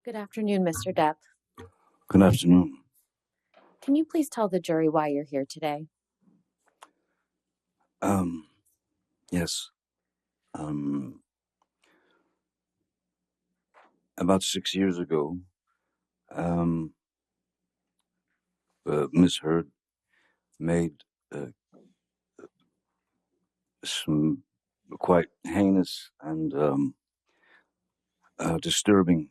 Good afternoon, Mr. Depp. Good afternoon. Can you please tell the jury why you're here today? Yes. About 6 years ago, Miss Heard made some quite heinous and disturbing,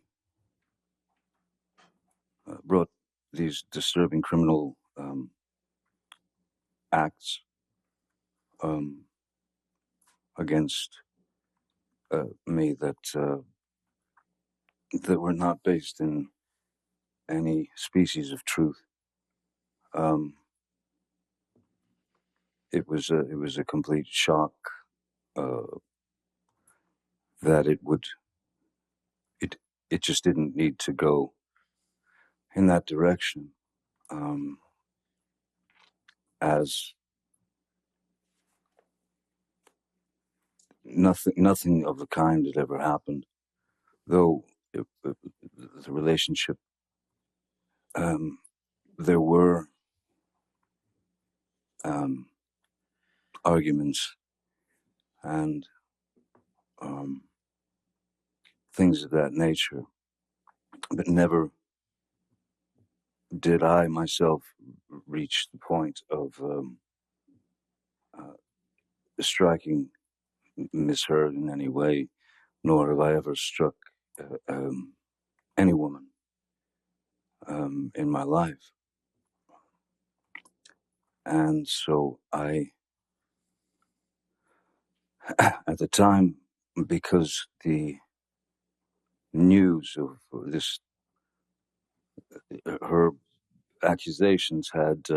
brought these disturbing criminal acts against me that were not based in any species of truth. It was a complete shock that it just didn't need to go in that direction, as nothing of the kind had ever happened. Though the relationship, there were arguments and things of that nature, but never did I myself reach the point of striking Miss Heard in any way, nor have I ever struck any woman in my life. And so I, at the time, because the news of this, her accusations had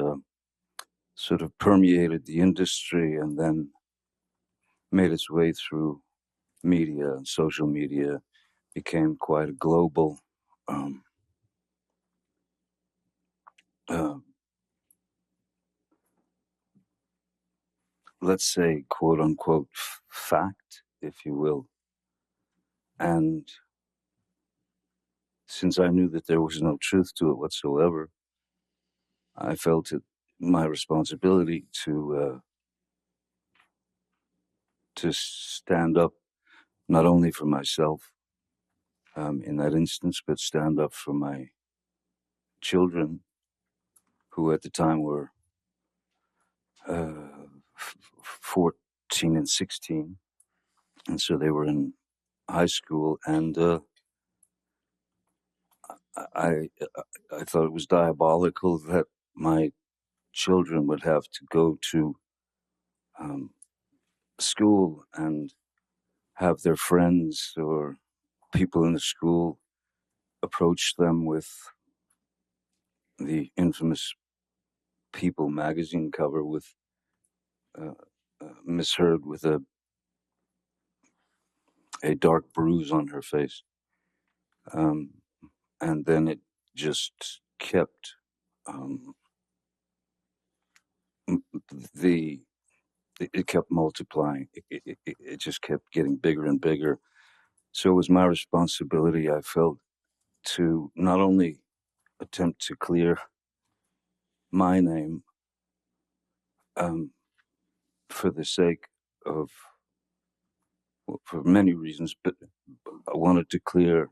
sort of permeated the industry and then made its way through media and social media, became quite a global let's say, quote unquote, fact, if you will. And since I knew that there was no truth to it whatsoever, I felt it my responsibility to stand up not only for myself in that instance, but stand up for my children, who at the time were 14 and 16, and so they were in high school, and I thought it was diabolical that my children would have to go to school and have their friends or people in the school approach them with the infamous People magazine cover with Miss Heard with a dark bruise on her face. And then it just kept it kept multiplying. It just kept getting bigger and bigger. So it was my responsibility, I felt, to not only attempt to clear my name for the sake of, well, for many reasons, but I wanted to clear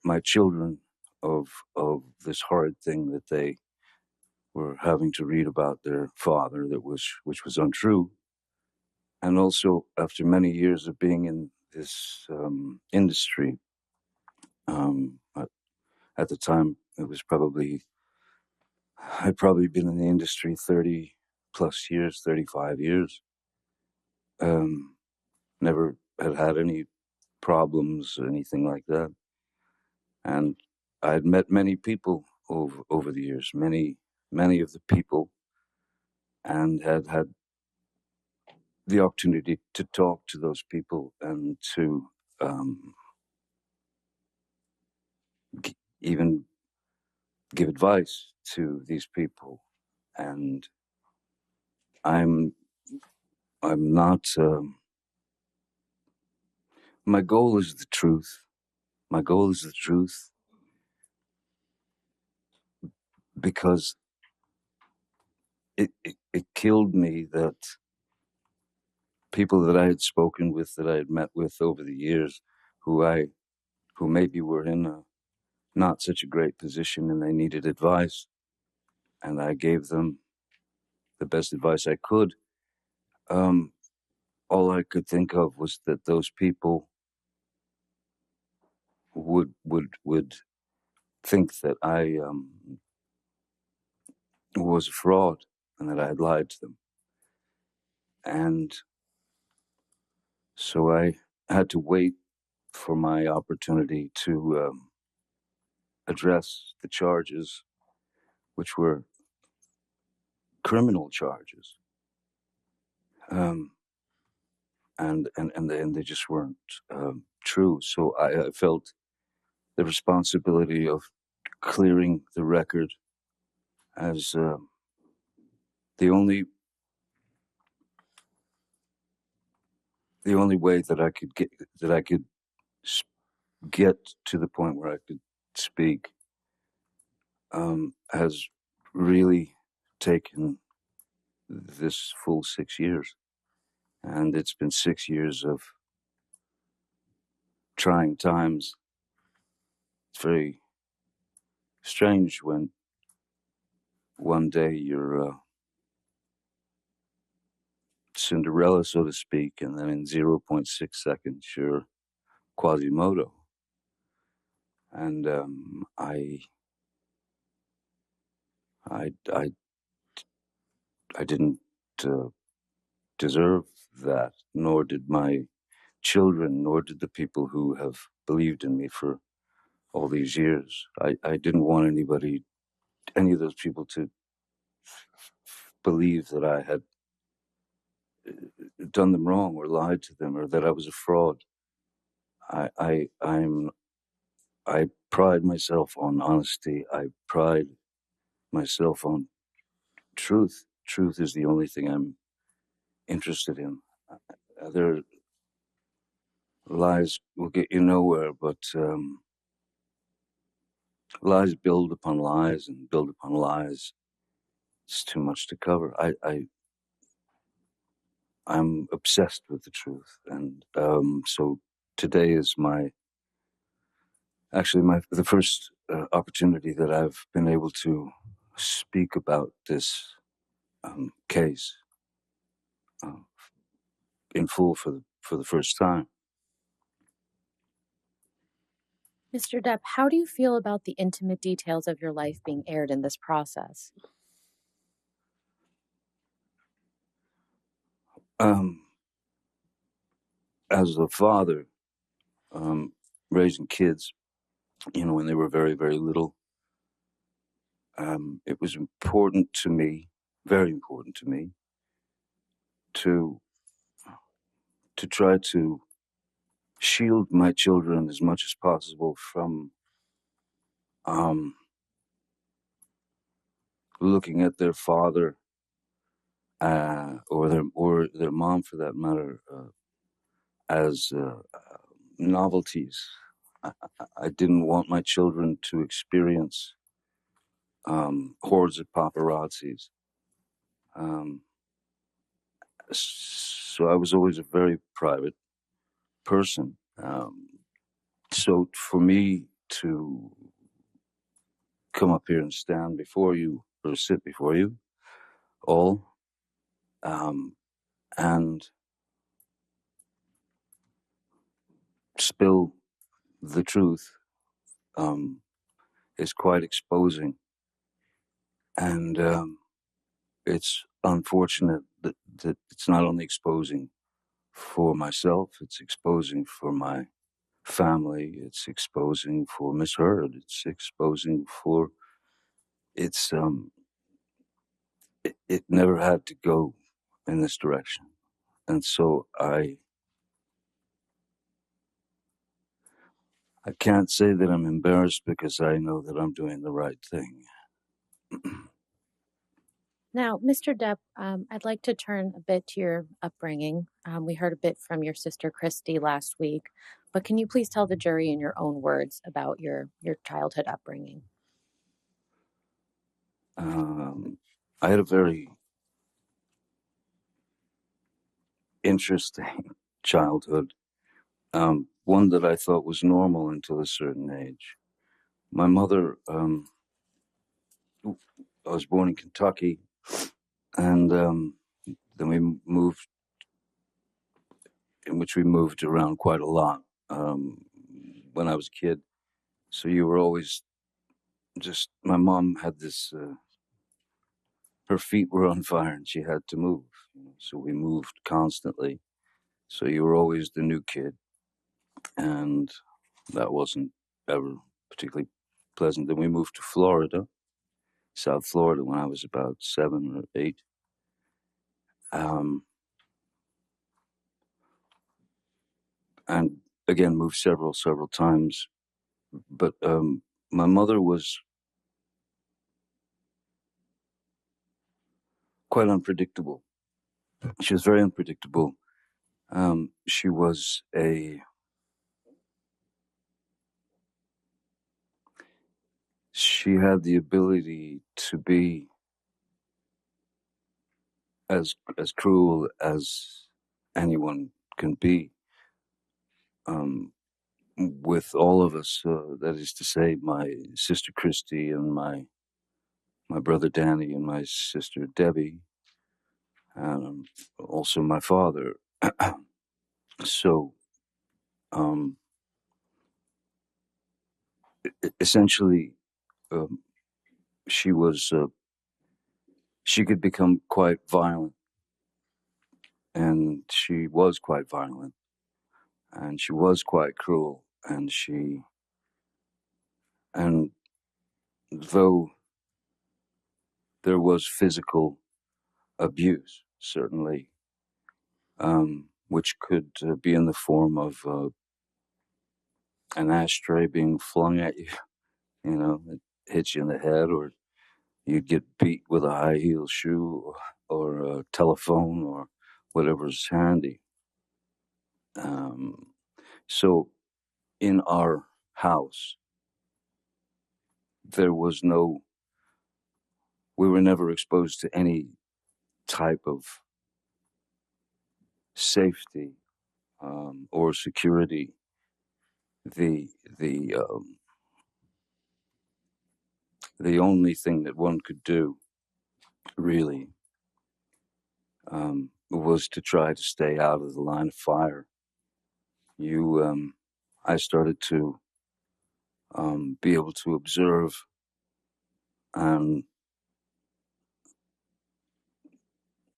my children of this horrid thing that they were having to read about their father, which was untrue. And also, after many years of being in this industry, at the time I'd probably been in the industry 30 plus years, 35 years. Never had any problems or anything like that. And I'd met many people over the years, many of the people, and had the opportunity to talk to those people and to even give advice to these people. And I'm not. My goal is the truth, My goal is the truth, because it killed me that people that I had spoken with, that I had met with over the years, who maybe were in a not such a great position and they needed advice, and I gave them the best advice I could. All I could think of was that those people would think that I was a fraud and that I had lied to them. And so I had to wait for my opportunity to address the charges, which were criminal charges. And they just weren't true. So I felt the responsibility of clearing the record as the only way that I could get to the point where I could speak has really taken this full 6 years. And it's been 6 years of trying times. It's very strange when one day you're Cinderella, so to speak, and then in 0.6 seconds you're Quasimodo. And I didn't deserve that, nor did my children, nor did the people who have believed in me for all these years. I didn't want any of those people to believe that I had done them wrong or lied to them or that I was a fraud. I pride myself on honesty. I pride myself on truth. Truth is the only thing I'm interested in. Other lies will get you nowhere, but lies build upon lies and build upon lies. It's too much to cover. I'm obsessed with the truth, and so today is the first opportunity that I've been able to speak about this case in full for the first time. Mr. Depp, how do you feel about the intimate details of your life being aired in this process? As a father, raising kids, when they were very, very little, it was important to me, very important to me, to try to shield my children as much as possible from looking at their father or their mom, for that matter, as novelties. I didn't want my children to experience hordes of paparazzis. So I was always a very private person. So for me to come up here and stand before you or sit before you all and spill the truth is quite exposing. And it's unfortunate that it's not only exposing for myself, it's exposing for my family, it's exposing for Miss Heard, it's exposing for it never had to go in this direction. And so I can't say that I'm embarrassed, because I know that I'm doing the right thing. Now, Mr. Depp, I'd like to turn a bit to your upbringing. We heard a bit from your sister Christy last week. but can you please tell the jury in your own words about your childhood upbringing? I had a very interesting childhood, one that I thought was normal until a certain age. My mother, I was born in Kentucky, and then we moved, in which we moved around quite a lot when I was a kid. So you were always just, my mom had this, her feet were on fire and she had to move. So we moved constantly. So you were always the new kid. And that wasn't ever particularly pleasant. Then we moved to Florida, South Florida, when I was about 7 or 8. And again, moved several times. But my mother was quite unpredictable. She was very unpredictable. She was she had the ability to be as cruel as anyone can be, with all of us. That is to say, my sister Christy and my brother Danny and my sister Debbie, and also my father. So, essentially, um, she was she could become quite violent, and she was quite violent, and she was quite cruel, and though there was physical abuse, certainly, which could be in the form of an ashtray being flung at you, it hits you in the head, or you'd get beat with a high heel shoe or a telephone or whatever's handy. So in our house, there was no, we were never exposed to any type of safety or security. The the the only thing that one could do really was to try to stay out of the line of fire. I started to be able to observe, and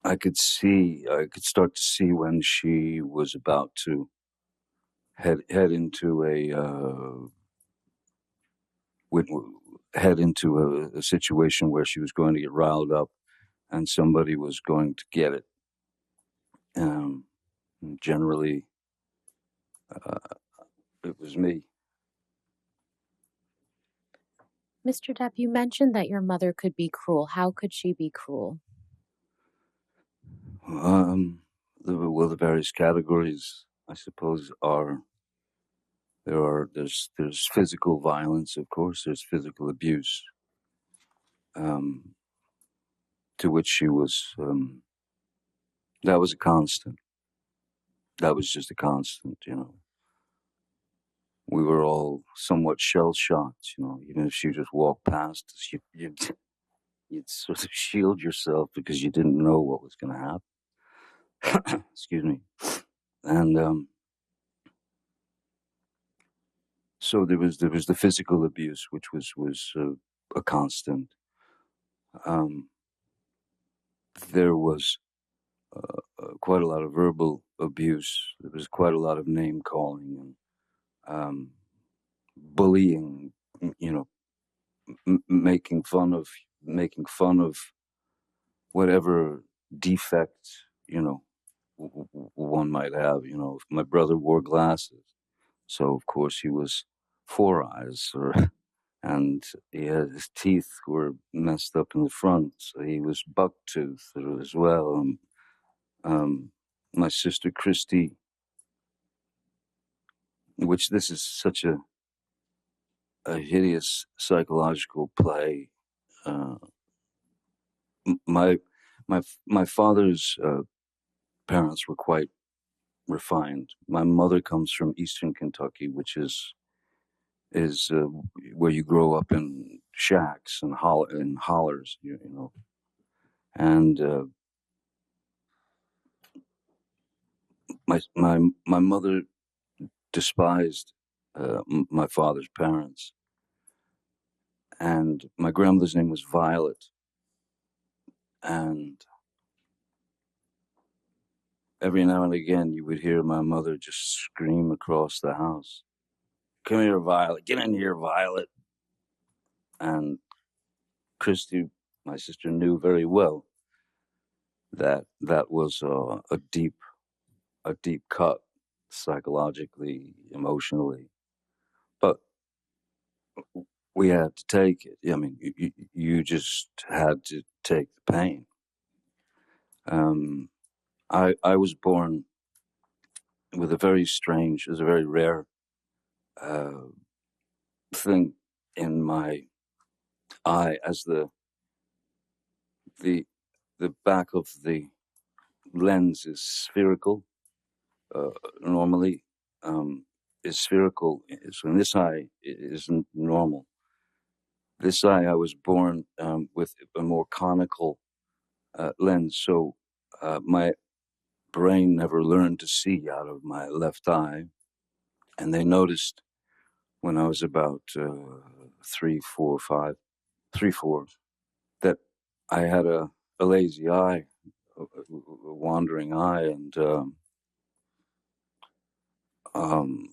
I could start to see when she was about to head into would head into a situation where she was going to get riled up and somebody was going to get it. Um, Generally, it was me. Mr. Depp, you mentioned that your mother could be cruel. How could she be cruel? The various categories, I suppose, there's physical violence, of course. There's physical abuse, um, to which she was. That was a constant. That was just a constant. We were all somewhat shell shocked. Even if she just walked past us, you'd sort of shield yourself because you didn't know what was going to happen. Excuse me. And so there was the physical abuse, which was a constant. Um, there was quite a lot of verbal abuse. There was quite a lot of name calling and bullying. You know, making fun of whatever defect one might have. My brother wore glasses, so of course he was four eyes, and his teeth were messed up in the front, so he was buck toothed as well. My sister Christy which this is such a hideous psychological play. Uh, my my father's parents were quite refined. My mother comes from Eastern Kentucky, which is where you grow up in shacks and hollers, you know. And my mother despised my father's parents, and my grandmother's name was Violet, and every now and again you would hear my mother just scream across the house, "Come here, Violet! Get in here, Violet!" And Christy, my sister, knew very well that that was a deep cut psychologically, emotionally, but we had to take it. I mean, you just had to take the pain. I was born with a very strange, it was a very rare uh, thing in my eye, as the the back of the lens is spherical. Uh, Normally, is spherical. So in this eye isn't normal. This eye, I was born with a more conical lens, so my brain never learned to see out of my left eye, and they noticed when I was about 3, 4, 5, 3, 4, that I had a lazy eye, a wandering eye, and um,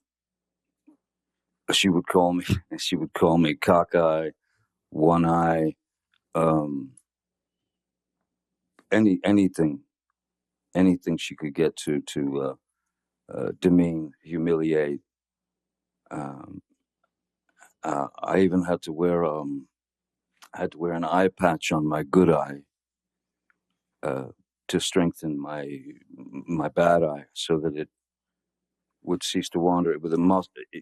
she would call me cockeye, one eye, um, anything she could get to demean, humiliate. Um, I even had to wear an eye patch on my good eye uh, to strengthen my bad eye, so that it would cease to wander. With a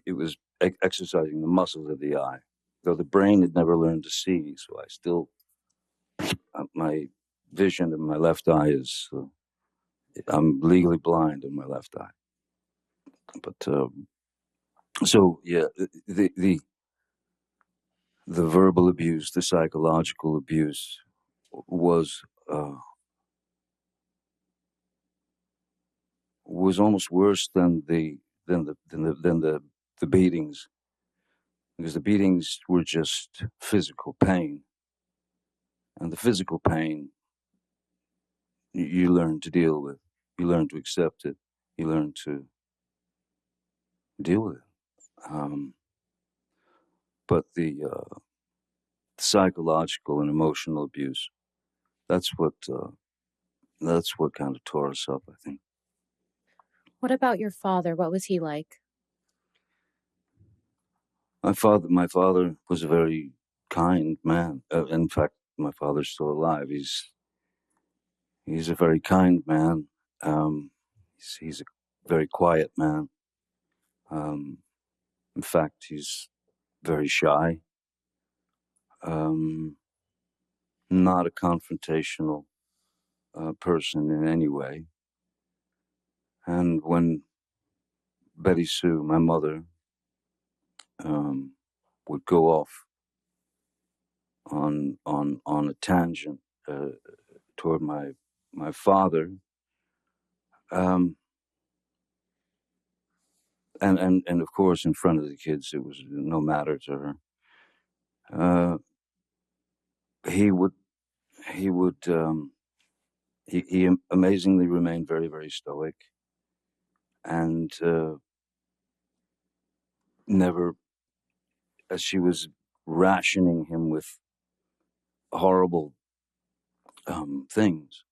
it was exercising the muscles of the eye, though the brain had never learned to see. So I still, my vision in my left eye is, I'm legally blind in my left eye. But so yeah, the verbal abuse, the psychological abuse was was almost worse than the beatings, because the beatings were just physical pain, and the physical pain you learn to deal with, you learn to accept it, you learn to deal with it. But the psychological and emotional abuse, that's what kind of tore us up, I think. What about your father? What was he like? My father was a very kind man. In fact, my father's still alive. He's a very kind man. He's a very quiet man. Um, in fact, he's very shy. Um, Not a confrontational person in any way. And when Betty Sue, my mother, um, would go off on a tangent toward my father, um, and of course in front of the kids it was no matter to her. Uh, he would he would he amazingly remained very, very stoic, and never, as she was rationing him with horrible things,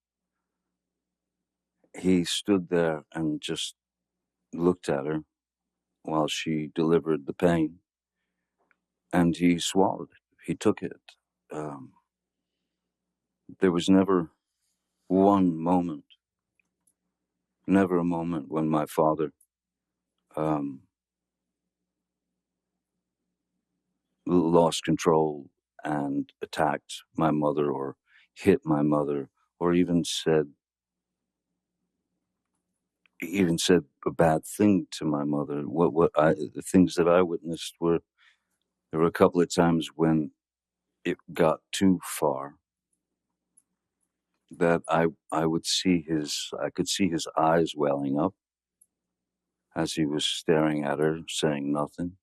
he stood there and just looked at her while she delivered the pain, and he swallowed it. He took it. Um, there was never one moment, never a moment when my father um, lost control and attacked my mother or hit my mother or even said a bad thing to my mother. The things that I witnessed were, there were a couple of times when it got too far, that I could see his eyes welling up as he was staring at her, saying nothing.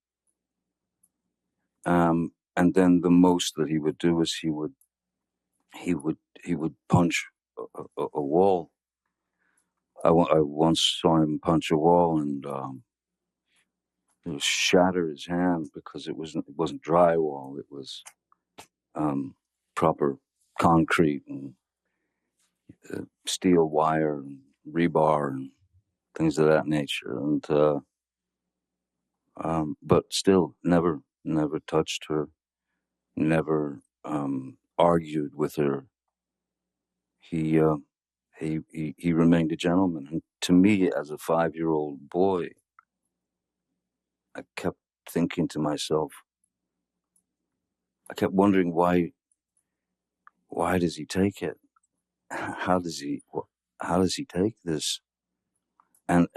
And then the most that he would do is he would punch a wall. I once saw him punch a wall and shatter his hand because it wasn't drywall. It was proper concrete and steel wire and rebar and things of that nature. And but still, never touched her, never argued with her. He he remained a gentleman. And to me, as a 5-year-old boy, I kept thinking to myself, I kept wondering why does he take it? How does he take this? And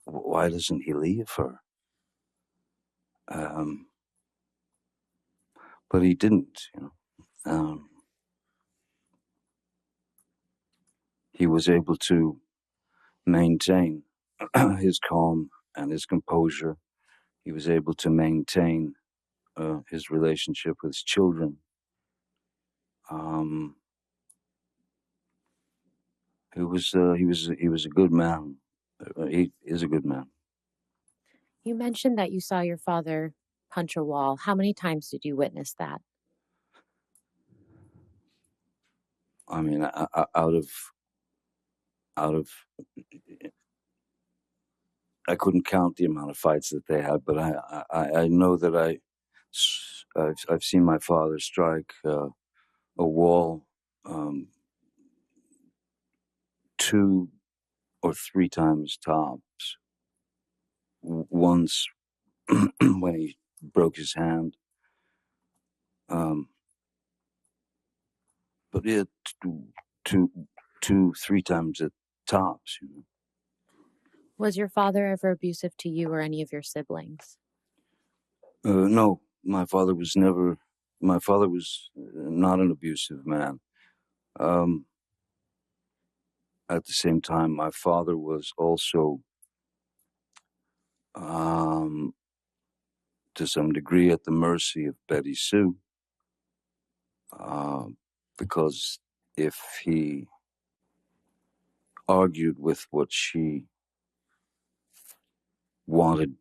why doesn't he leave her? But he didn't, you know. He was able to maintain his calm and his composure. He was able to maintain his relationship with his children. He was a good man. He is a good man. You mentioned that you saw your father punch a wall. How many times did you witness that? I mean, out of I couldn't count the amount of fights that they had, but I know that I've seen my father strike a wall 2 or 3 times tops. Once when he broke his hand, but yeah, 3 times at tops. You know. Was your father ever abusive to you or any of your siblings? No, my father was never. My father was not an abusive man. At the same time, my father was also, to some degree, at the mercy of Betty Sue, because if he argued with what she wanted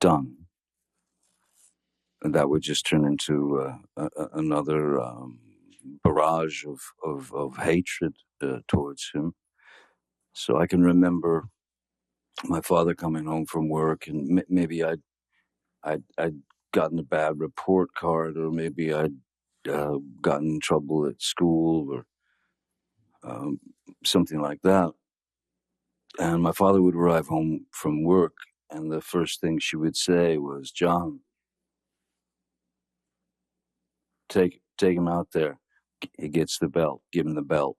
done, that would just turn into another barrage of hatred towards him. So I can remember my father coming home from work, and maybe I'd gotten a bad report card, or maybe I'd gotten in trouble at school, or something like that. And my father would arrive home from work, and the first thing she would say was, "John, take him out there. He gets the belt. Give him the belt."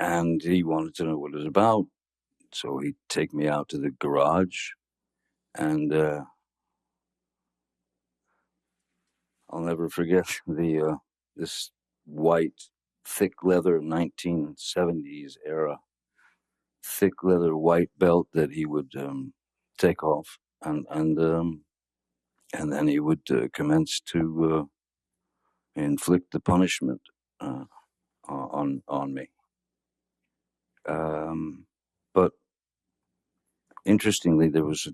And he wanted to know what it was about, so he'd take me out to the garage, and I'll never forget this white, thick leather 1970s era, thick leather white belt that he would take off, and then he would commence to inflict the punishment on me. But interestingly, there was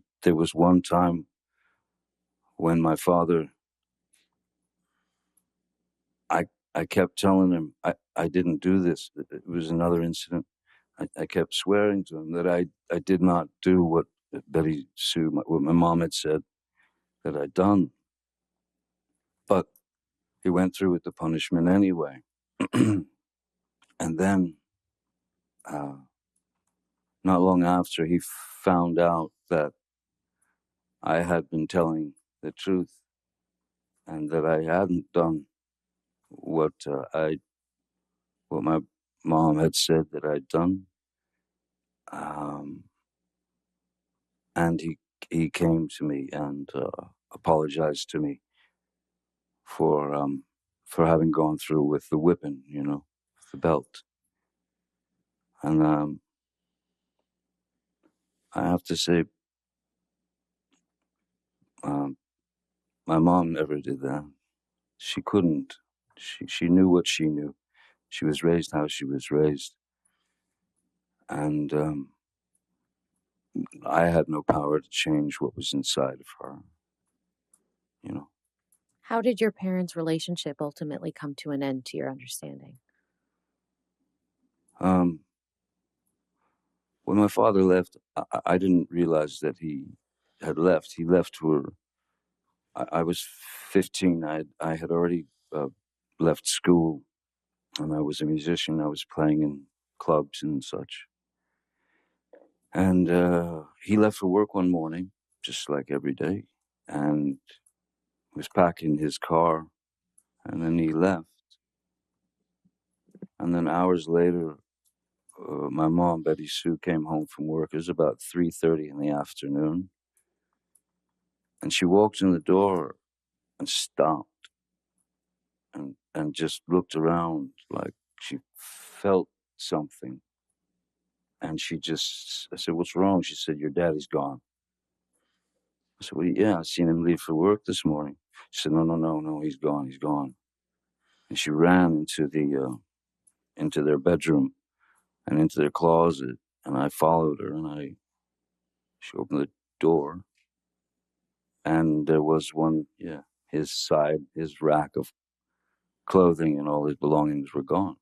one time when my father, I kept telling him I didn't do this. It was another incident. I kept swearing to him that I did not do what Betty Sue, what my mom had said that I'd done. But he went through with the punishment anyway. And then, not long after, he found out that I had been telling the truth and that I hadn't done what what my mom had said that I'd done. And he came to me and apologized to me for having gone through with the whipping, with the belt. And I have to say, um, my mom never did that. She couldn't. She knew what she knew. She was raised how she was raised, and I had no power to change what was inside of her. How did your parents' relationship ultimately come to an end, to your understanding? Um, when my father left, I didn't realize that he had left. He left where I was 15. I had already left school, and I was a musician. I was playing in clubs and such. And he left for work one morning, just like every day, and was packing his car, and then he left. And then hours later, my mom, Betty Sue, came home from work. It was about 3:30 in the afternoon, and she walked in the door and stopped and just looked around like she felt something. And I said, "What's wrong?" She said, "Your daddy's gone." I said, "Well, yeah, I seen him leave for work this morning." She said, No, he's gone, he's gone." And she ran into their bedroom and into their closet, and I followed her, and she opened the door, and there was his rack of clothing and all his belongings were gone.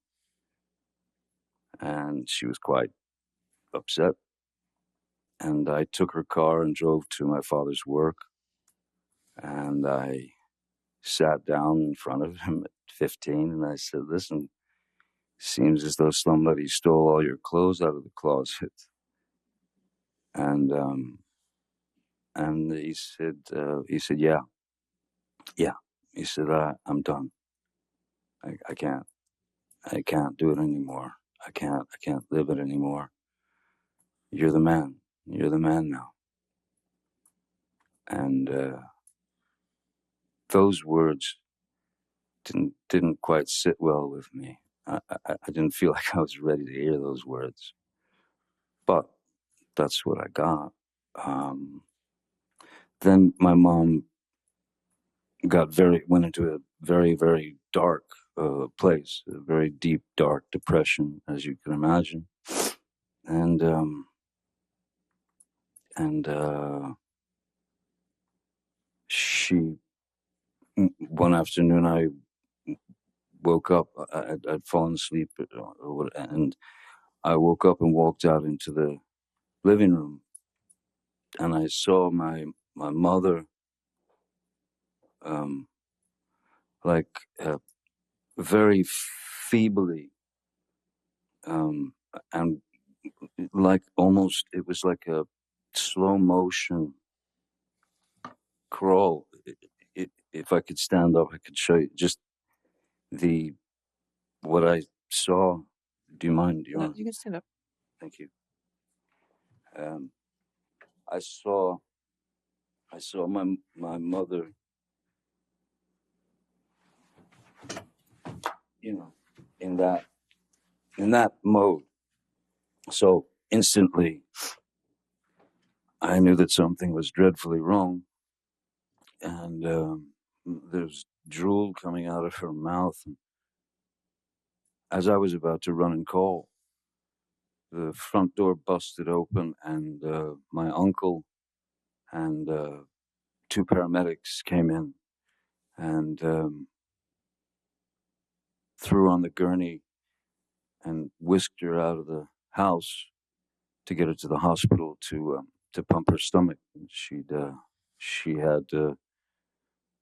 And she was quite upset. And I took her car and drove to my father's work, and I sat down in front of him at 15, and I said, "Listen, seems as though somebody stole all your clothes out of the closet." And he said, "Yeah, yeah." He said, "I'm done. I can't do it anymore. I can't live it anymore. You're the man. You're the man now." And those words didn't quite sit well with me. I didn't feel like I was ready to hear those words, but that's what I got. Then my mom went into a very, very dark place, a very deep, dark depression, as you can imagine. And she one afternoon I woke up. I'd fallen asleep, and I woke up and walked out into the living room, and I saw my mother, um, like very feebly, and like almost it was like a slow motion crawl. If I could stand up, I could show you just the what I saw. Do you mind? You can stand up. Thank you. Um, I saw my mother, in that mode. So instantly, I knew that something was dreadfully wrong, and there's drool coming out of her mouth. And as I was about to run and call, the front door busted open, and my uncle and two paramedics came in and threw her on the gurney and whisked her out of the house to get her to the hospital to pump her stomach. She had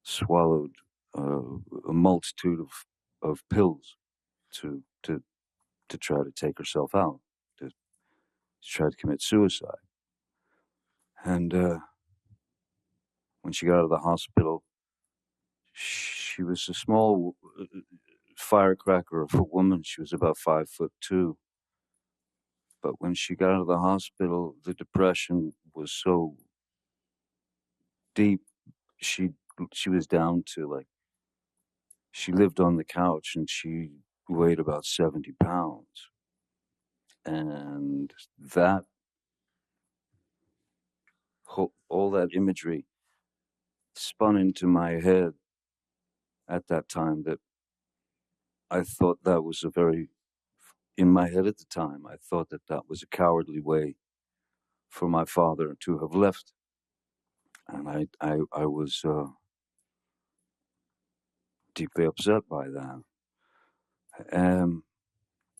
swallowed a multitude of pills to try to take herself out, to try to commit suicide. And when she got out of the hospital, she was a small firecracker of a woman. She was about 5'2". But when she got out of the hospital, the depression was so deep. She was down to, like, she lived on the couch and she weighed about 70 pounds. And that all that imagery spun into my head at that time, that I thought that was in my head at the time, I thought that that was a cowardly way for my father to have left. And I was deeply upset by that.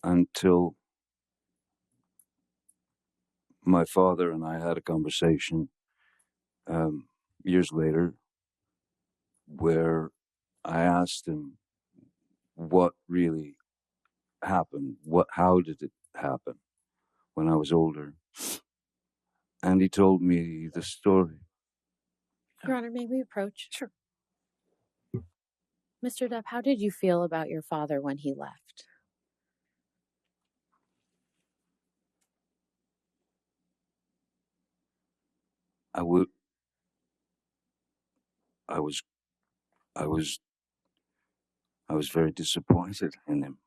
Until my father and I had a conversation years later, where I asked him what really happened, how did it happen when I was older, and he told me the story. Your Honor, may we approach? Sure. Mr. Depp, how did you feel about your father when he left? I was I was very disappointed in him,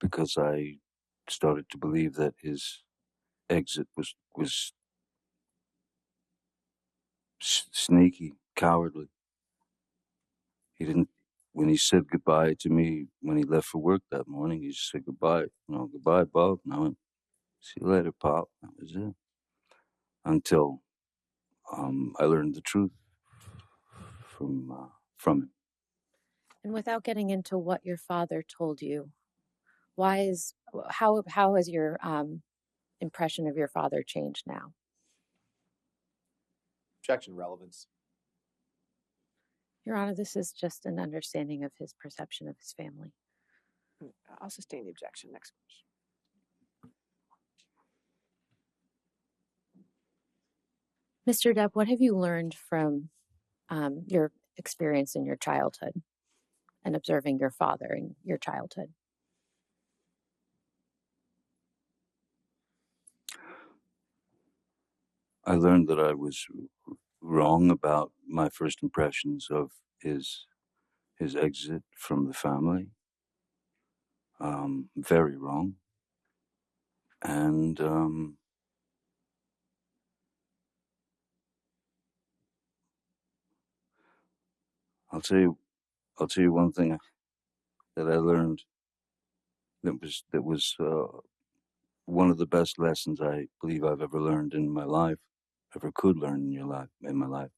because I started to believe that his exit was sneaky, cowardly. He didn't. When he said goodbye to me, when he left for work that morning, he just said goodbye. Goodbye, Bob. And I went, see you later, Pop. That was it. Until I learned the truth from him. And without getting into what your father told you, how has your impression of your father changed now? Objection, relevance. Your Honor, this is just an understanding of his perception of his family. I'll sustain the objection. Next question. Mr. Depp, what have you learned from your experience in your childhood and observing your father in your childhood? I learned that I was wrong about my first impressions of his exit from the family. Very wrong. And I'll tell you one thing that I learned that was one of the best lessons I believe I've ever learned in my life, ever could learn in my life,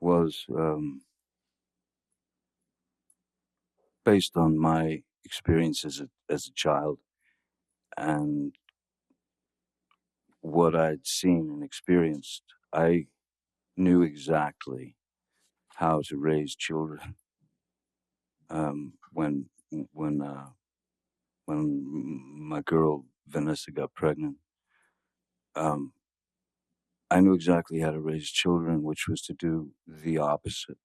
was based on my experience as a child, and what I'd seen and experienced. I knew exactly how to raise children. When my girl Vanessa got pregnant, I knew exactly how to raise children, which was to do the opposite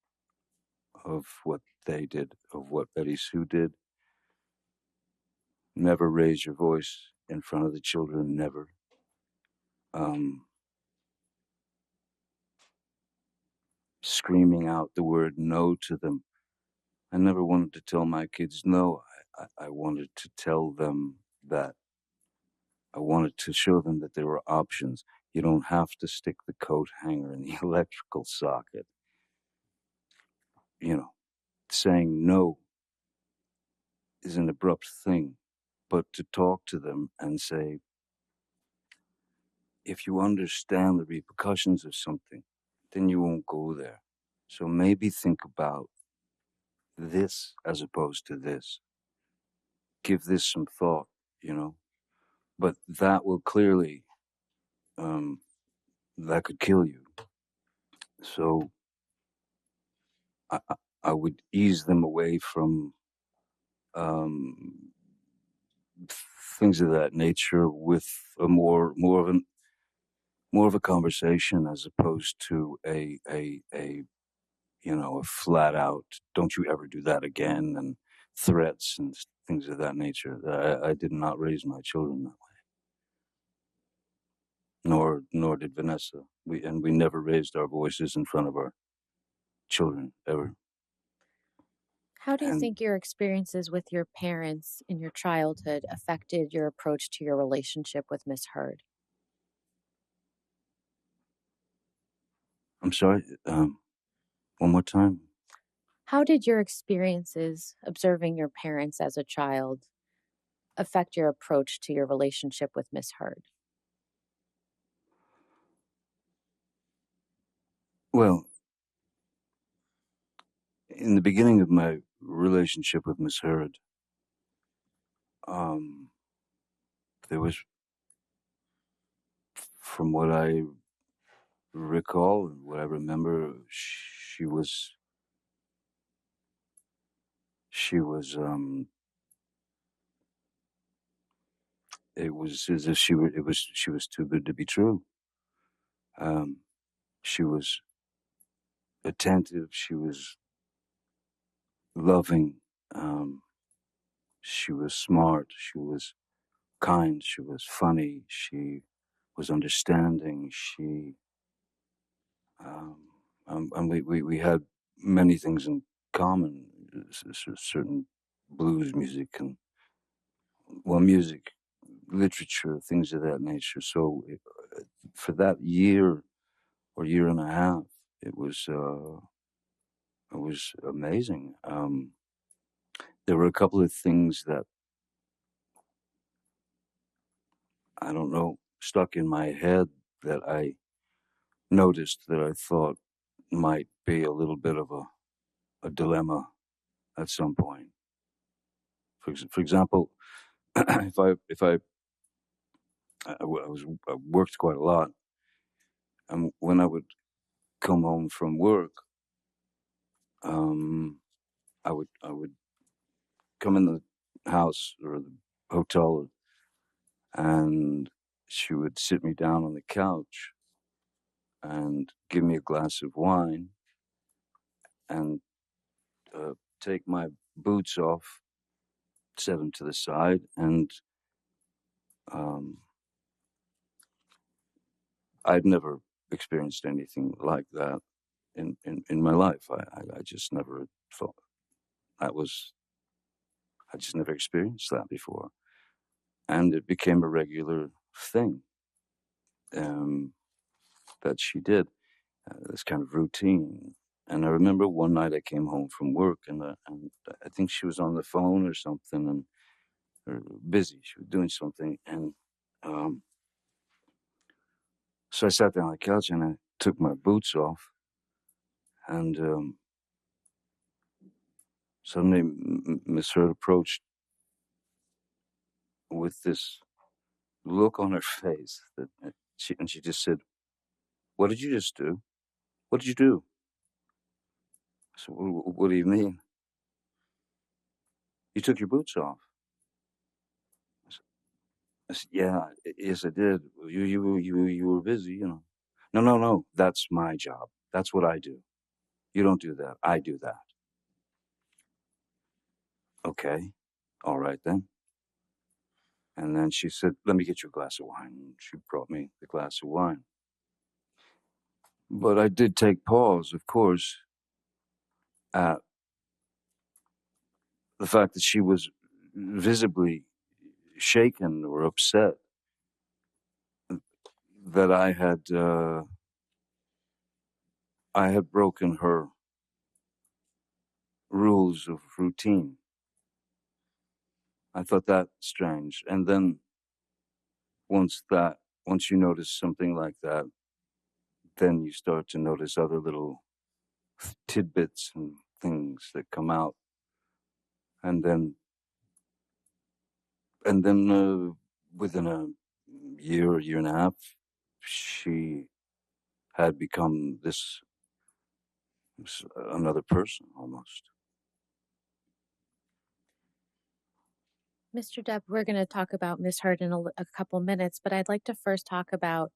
of what they did, of what Betty Sue did. Never raise your voice in front of the children, never. Screaming out the word no to them. I never wanted to tell my kids no. I wanted to tell them that I wanted to show them that there were options. You don't have to stick the coat hanger in the electrical socket. Saying no is an abrupt thing, but to talk to them and say, if you understand the repercussions of something, then you won't go there. So maybe think about this as opposed to this. Give this some thought, but that will clearly, that could kill you. So I would ease them away from things of that nature with a more of more of a conversation as opposed to a flat out, don't you ever do that again, and threats and things of that nature. I did not raise my children that way, nor did Vanessa. We never raised our voices in front of our children ever. How do you And think your experiences with your parents in your childhood affected your approach to your relationship with Miss Heard? I'm sorry, one more time. How did your experiences observing your parents as a child affect your approach to your relationship with Miss Heard? Well, in the beginning of my relationship with Miss Heard, um, there was, from what I recall and what I remember, she was it was as if she was too good to be true. Um, she was attentive, she was loving, um, she was smart, she was kind, she was funny, she was understanding, um, and we had many things in common, certain blues music and, well, music, literature, things of that nature. So for that year or year and a half, it was amazing. There were a couple of things that, I don't know, stuck in my head that I noticed that I thought might be a little bit of a dilemma at some point. For example, I worked quite a lot, and when I would come home from work, um, I would come in the house or the hotel, and she would sit me down on the couch and give me a glass of wine and take my boots off, set them to the side, and um, I'd never experienced anything like that in my life. I just never thought that was, I just never experienced that before. And it became a regular thing um, that she did, this kind of routine. And I remember one night I came home from work, and I think she was on the phone or something, and or busy. She was doing something, and um, so I sat down on the couch and I took my boots off, and suddenly Miss Heard approached with this look on her face that she just said, "What did you just do? What did you do?" I said, "What do you mean? You took your boots off?" I said, "Yeah, yes, I did. You were busy, you know." No, no, no. That's my job. That's what I do. You don't do that. I do that. Okay. All right then. And then she said, "Let me get you a glass of wine." And she brought me the glass of wine. But I did take pause, of course, at the fact that she was visibly shaken or upset that I had broken her rules of routine. I thought that strange. And then once that once you notice something like that, then you start to notice other little tidbits and things that come out. And then within a year and a half, she had become this another person almost. Mr. Depp, we're going to talk about Miss Heard in a couple minutes, but I'd like to first talk about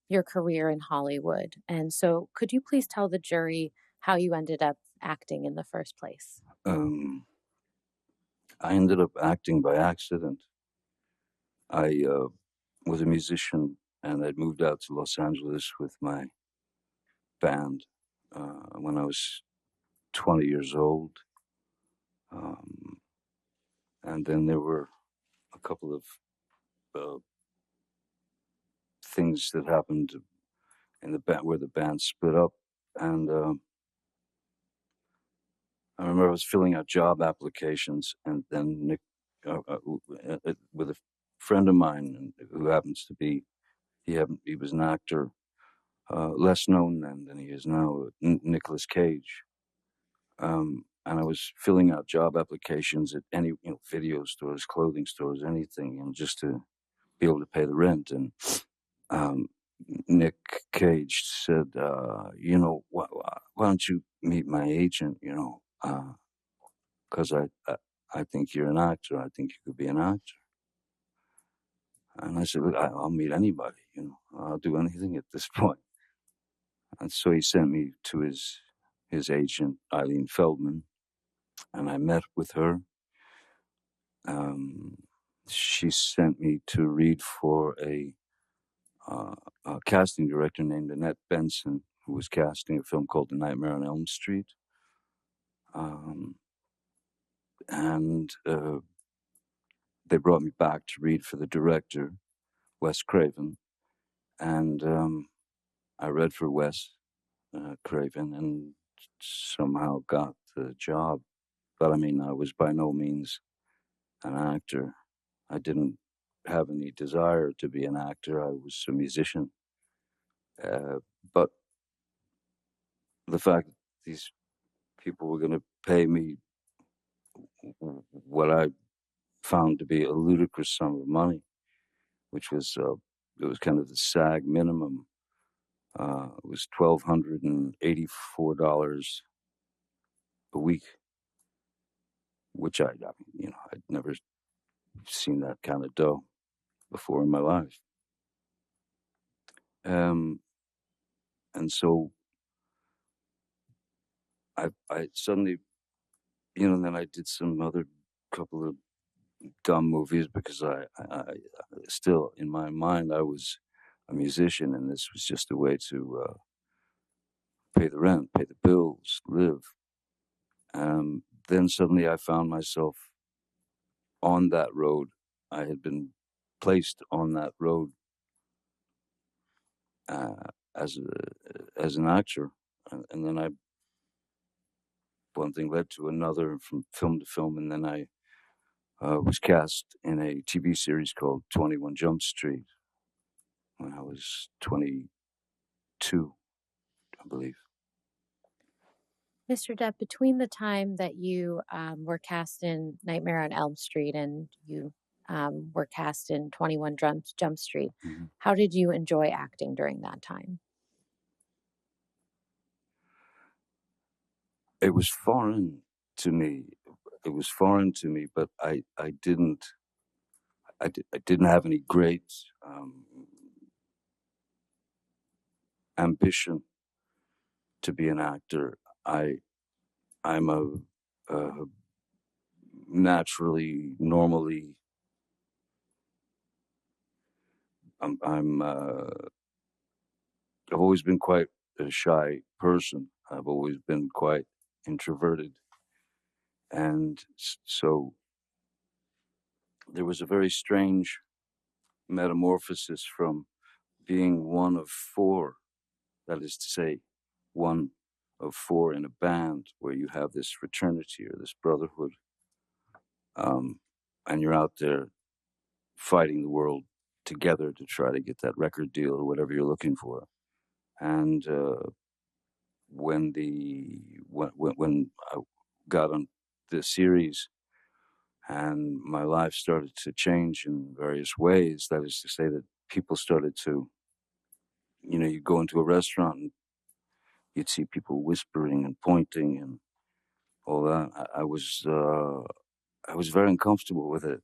your career in Hollywood. And so, could you please tell the jury how you ended up acting in the first place? I ended up acting by accident. I was a musician, and I'd moved out to Los Angeles with my band when I was 20 years old. And then there were a couple of uh, things that happened in the band where the band split up. And I remember I was filling out job applications, and then Nick, with a friend of mine who happens to be, he was an actor, less known then than he is now, Nicolas Cage. And I was filling out job applications at any, video stores, clothing stores, anything, just to be able to pay the rent. And um, Nick Cage said, why don't you meet my agent? Because I think you're an actor. I think you could be an actor. And I said, look, I'll meet anybody. I'll do anything at this point. And so he sent me to his agent, Eileen Feldman, and I met with her. She sent me to read for a casting director named Annette Benson, who was casting a film called The Nightmare on Elm Street. And they brought me back to read for the director, Wes Craven. And I read for Wes Craven and somehow got the job. But I mean, I was by no means an actor. I didn't have any desire to be an actor. I was a musician. But the fact that these people were going to pay me what I found to be a ludicrous sum of money, which was it was kind of the SAG minimum. It was $1,284 a week, which I'd never seen that kind of dough before in my life. And so I suddenly, then I did some other couple of dumb movies because I still, in my mind, I was a musician, and this was just a way to pay the rent, pay the bills, live. Then suddenly I found myself on that road. I had been placed on that road as an actor, and then one thing led to another from film to film, and then I was cast in a TV series called 21 Jump Street when I was 22, I believe. Mr. Depp, between the time that you were cast in Nightmare on Elm Street and you were cast in 21 Jump Street, Mm-hmm. how did you enjoy acting during that time? It was foreign to me. But I didn't have any great ambition to be an actor. I'm a normally. I've always been quite a shy person. I've always been quite introverted, and so there was a very strange metamorphosis from being one of four, that is to say, one of four in a band where you have this fraternity or this brotherhood, and you're out there fighting the world together to try to get that record deal or whatever you're looking for. And when I got on the series and my life started to change in various ways, that is to say that people started to, you go into a restaurant and you'd see people whispering and pointing and all that. I was very uncomfortable with it.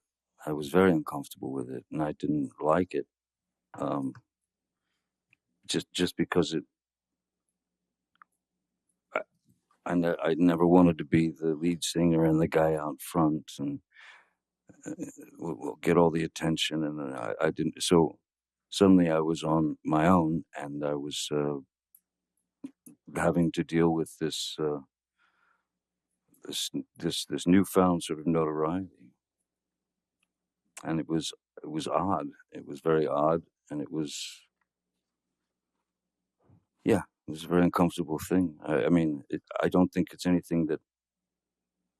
And I didn't like it. just because I never wanted to be the lead singer and the guy out front and will get all the attention, and I didn't. So suddenly I was on my own, and I was having to deal with this newfound sort of notoriety, and it was odd. It was very odd, and it was, yeah, it was a very uncomfortable thing. I mean, I don't think it's anything that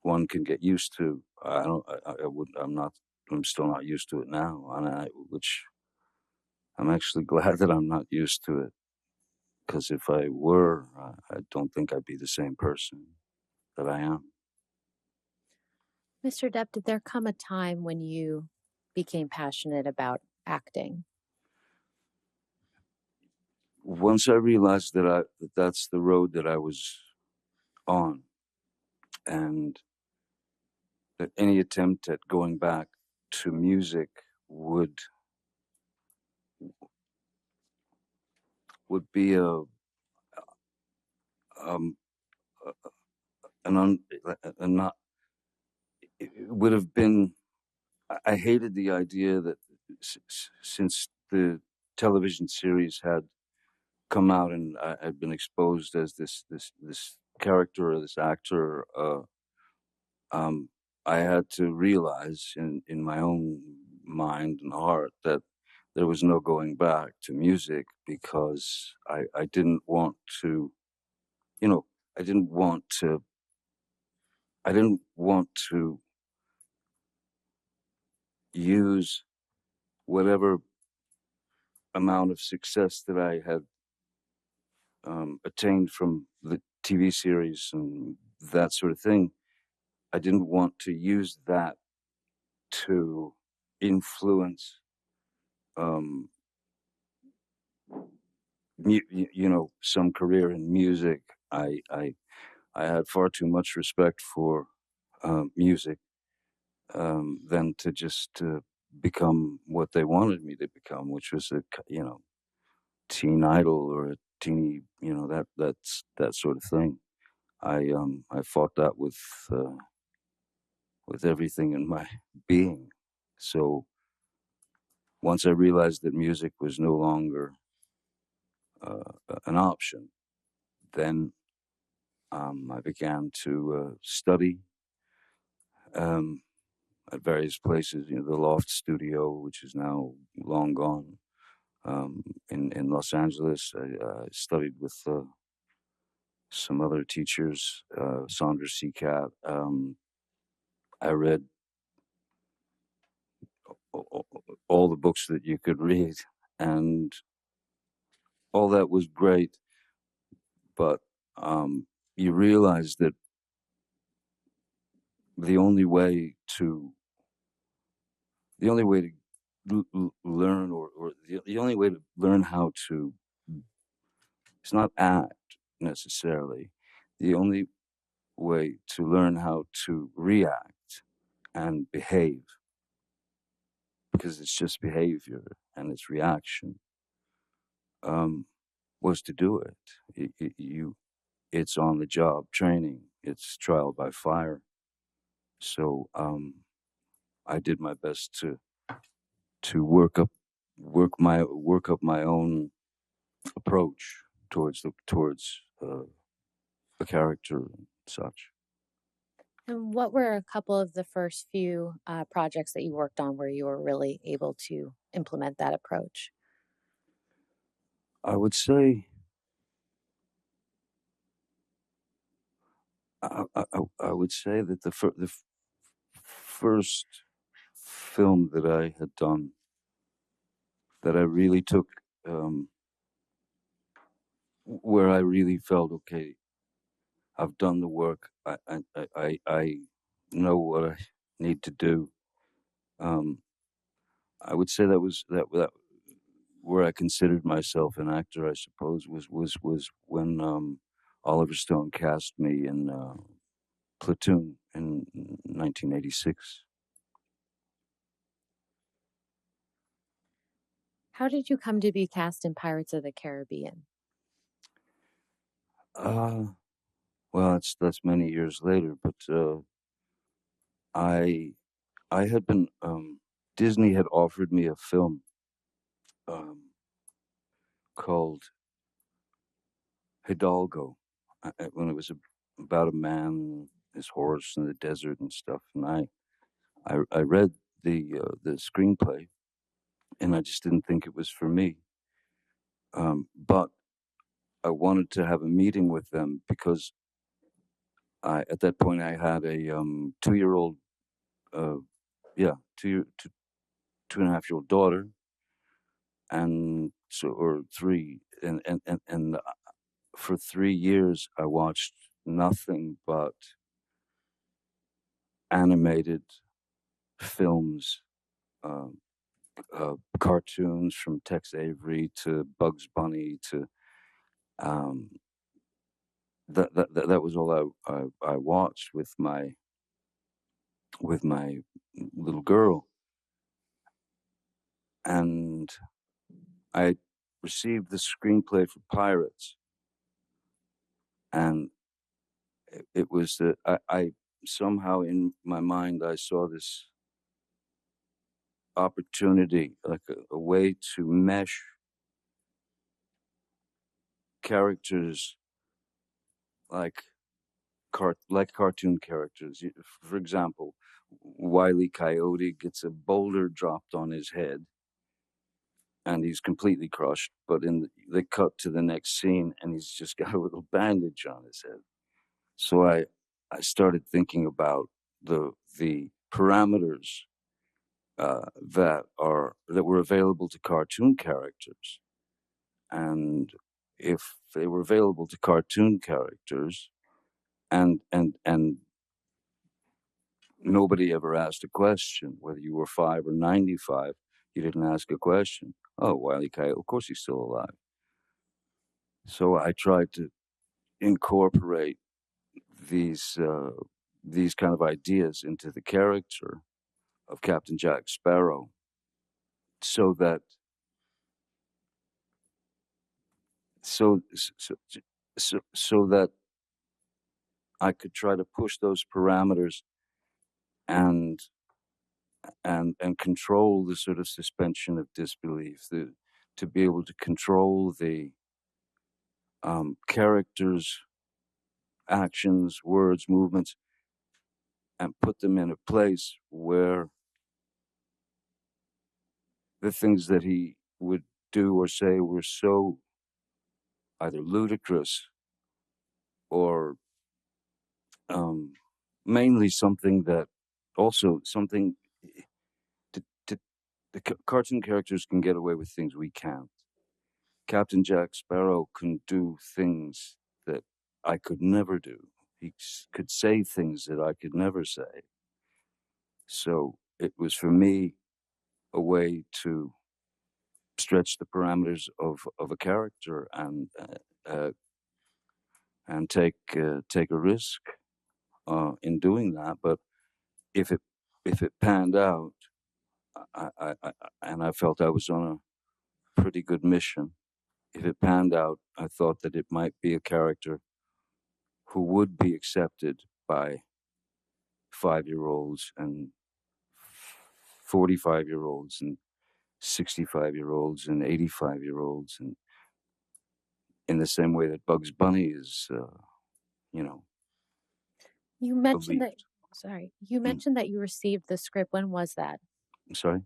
one can get used to. I don't. I would. I'm not. I'm still not used to it now, and which I'm actually glad that I'm not used to it. Because if I were, I don't think I'd be the same person that I am. Mr. Depp, did there come a time when you became passionate about acting? Once I realized that that's the road that I was on, and that any attempt at going back to music would be um a not, it would have been. I hated the idea that since the television series had come out and I had been exposed as this character or this actor, um, I had to realize in my own mind and heart that there was no going back to music, because I didn't want to, you know, I didn't want to, I didn't want to use whatever amount of success that I had attained from the TV series and that sort of thing. I didn't want to use that to influence, um, some career in music. I had far too much respect for music, than to just become what they wanted me to become, which was teen idol or a teeny, that sort of thing. I fought that with everything in my being. So once I realized that music was no longer an option, then I began to study um, at various places. The Loft Studio, which is now long gone, in Los Angeles. I studied with some other teachers, Sandra Seacat. I read all the books that you could read, and all that was great, but you realize that the only way to learn, or the only way to learn how to, it's not act necessarily, the only way to learn how to react and behave, because it's just behavior and it's reaction, was to do it. It's on the job training, it's trial by fire. So I did my best to work up my own approach towards a character and such. And what were a couple of the first few projects that you worked on where you were really able to implement that approach? I would say I would say that the first film that I had done that I really took, where I really felt, okay, I've done the work. I know what I need to do. Um, I would say that where I considered myself an actor, I suppose, was when Oliver Stone cast me in Platoon in 1986. How did you come to be cast in Pirates of the Caribbean? Well, that's many years later, but I I had been Disney had offered me a film um, called Hidalgo when it was about a man, his horse in the desert and stuff, and I read the screenplay, and I just didn't think it was for me. But I wanted to have a meeting with them because at that point I had a 2-year-old, uh, yeah, 2.5-year-old daughter, and so or three, and for 3 years I watched nothing but animated films, um, cartoons from Tex Avery to Bugs Bunny to um, that was all I watched with my little girl, and I received the screenplay for Pirates, and it was that I somehow in my mind I saw this opportunity, like a way to mesh characters like like cartoon characters. For example, Wile E. Coyote gets a boulder dropped on his head and he's completely crushed. But they cut to the next scene and he's just got a little bandage on his head. So I started thinking about the parameters that were available to cartoon characters, and if they were available to cartoon characters, and nobody ever asked a question, whether you were 5 or 95, you didn't ask a question. Oh, Wile E. Coyote, of course he's still alive. So I tried to incorporate these uh, these kind of ideas into the character of Captain Jack Sparrow, so that so so so that I could try to push those parameters and and control the sort of suspension of disbelief, to be able to control the characters' actions, words, movements, and put them in a place where the things that he would do or say were so either ludicrous or um, mainly something that also something to the cartoon characters can get away with things we can't. Captain Jack Sparrow can do things that I could never do. He could say things that I could never say. So it was for me a way to stretch the parameters of a character and take a risk in doing that. But if it panned out, and I felt I was on a pretty good mission. If it panned out, I thought that it might be a character who would be accepted by 5-year-olds and 45-year-olds and 65-year-olds and 85-year-olds, and in the same way that Bugs Bunny is, you know, You mentioned that, believed. sorry, you Mm. mentioned that you received the script. When was that? Sorry.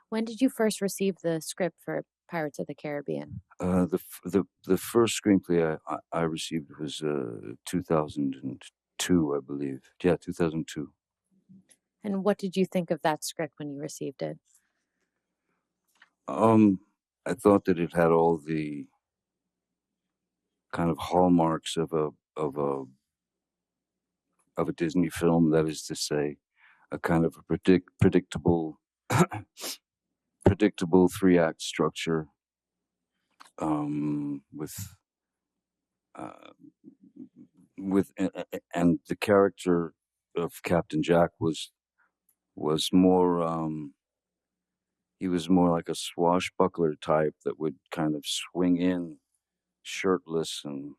When did you first receive the script for Pirates of the Caribbean? The first screenplay I received was 2002, I believe. Yeah, 2002. And what did you think of that script when you received it? I thought that it had all the kind of hallmarks of a Disney film. That is to say, a kind of a predictable predictable 3-act structure, with uh, and the character of Captain Jack was more he was more like a swashbuckler type that would kind of swing in shirtless and,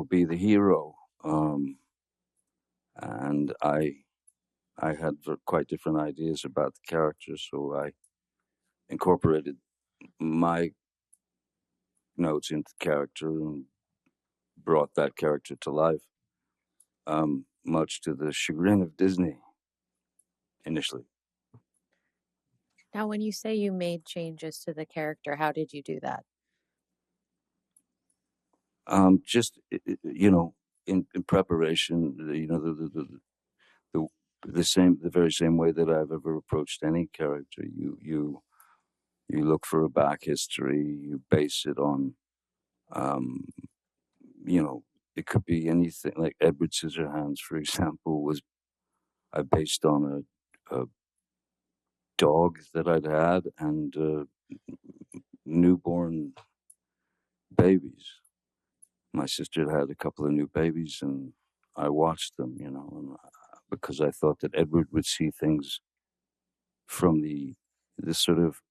be the hero. And I had quite different ideas about the character, so I incorporated my notes into the character and brought that character to life, much to the chagrin of Disney initially. Now, when you say you made changes to the character, how did you do that? Just in preparation, the the very same way that I've ever approached any character. You look for a back history. You base it on, um, it could be anything. Like Edward Scissorhands, for example, was I based on a dog that I'd had and newborn babies. My sister had a couple of new babies, and I watched them, and because I thought that Edward would see things from the sort of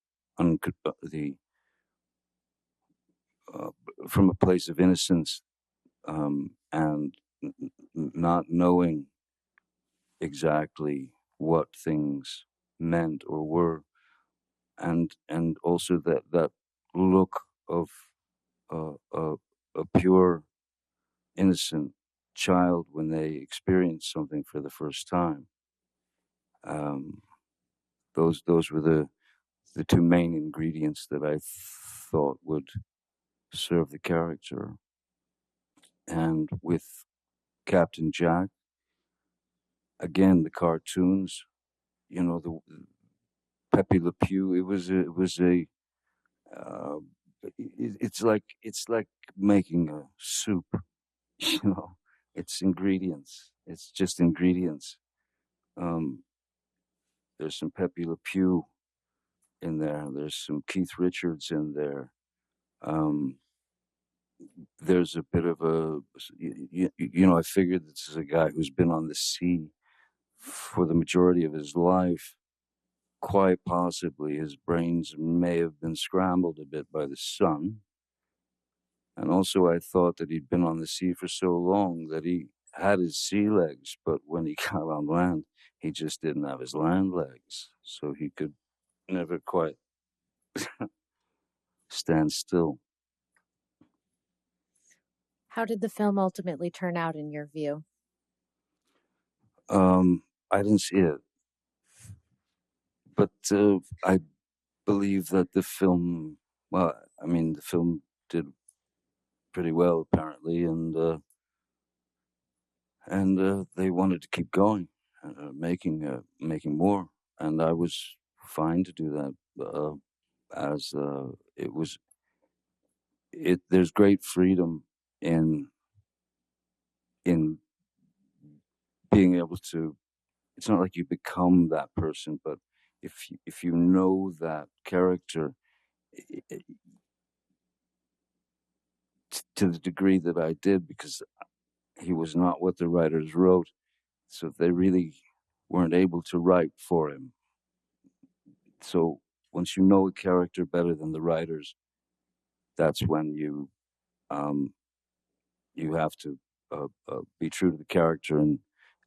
the uh, from a place of innocence, and not knowing exactly what things meant or were, and also that look of a pure innocent child when they experience something for the first time. Um, those were the two main ingredients that I thought would serve the character. And with Captain Jack, again, the cartoons, the Pepe Le Pew. Uh, it's like making a soup. You know, it's ingredients. It's just ingredients. Um, there's some Pepe Le Pew in there. There's some Keith Richards in there. Um, there's a bit of I figured this is a guy who's been on the sea for the majority of his life. Quite possibly his brains may have been scrambled a bit by the sun. And also, I thought that he'd been on the sea for so long that he had his sea legs, but when he got on land, he just didn't have his land legs. So he could never quite stand still. How did the film ultimately turn out in your view? I didn't see it, but I believe that the film did pretty well apparently, and they wanted to keep going, making more, and I was fine to do that. As it was, there's great freedom in in being able to. It's not like you become that person, but if you know that character to the degree that I did, because he was not what the writers wrote, so they really weren't able to write for him. So once you know a character better than the writers, that's when um, you have to be true to the character and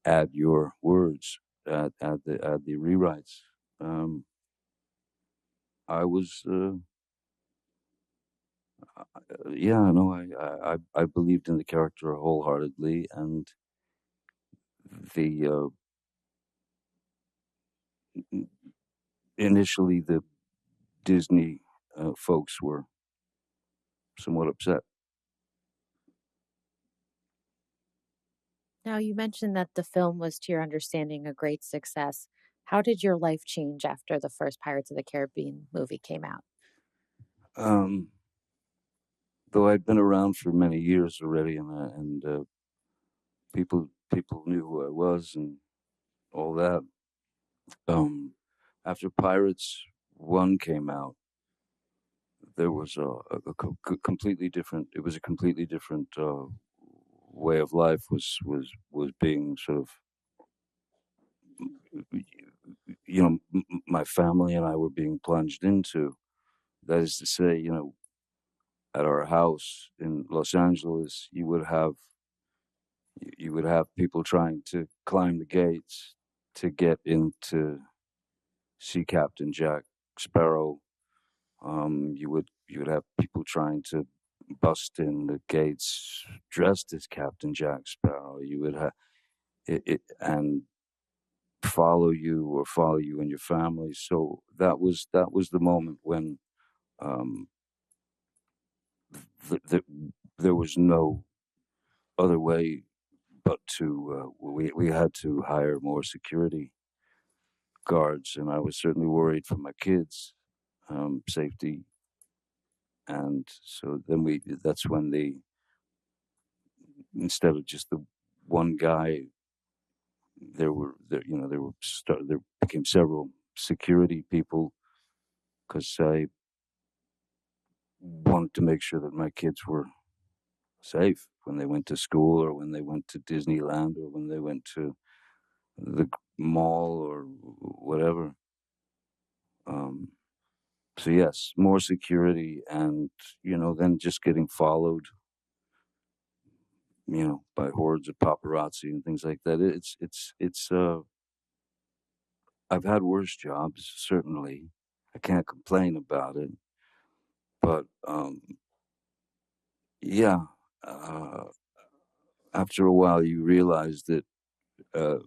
add your words, add the rewrites. Um, I was, yeah, no, I believed in the character wholeheartedly, and the initially the Disney folks were somewhat upset. Now, you mentioned that the film was, to your understanding, a great success. How did your life change after the first Pirates of the Caribbean movie came out? Um, though I'd been around for many years already, and people knew who I was and all that. Um, After Pirates One came out, there was completely different. It was a completely different way of life was being sort of my family and I were being plunged into. That is to say, at our house in Los Angeles, you would have people trying to climb the gates to get in to see Captain Jack Sparrow. You would have people trying to bust in the gates dressed as Captain Jack Sparrow. You would have it and follow you and your family. So that was the moment when um, there was no other way but to we had to hire more security guards, and I was certainly worried for my kids' safety. And so then that's when instead of just the one guy, there became several security people because I wanted to make sure that my kids were safe when they went to school or when they went to Disneyland or when they went to the mall or whatever. Um, so yes, more security, and then just getting followed, by hordes of paparazzi and things like that. It's. I've had worse jobs, certainly. I can't complain about it, but yeah. Uh, After a while, you realize that uh,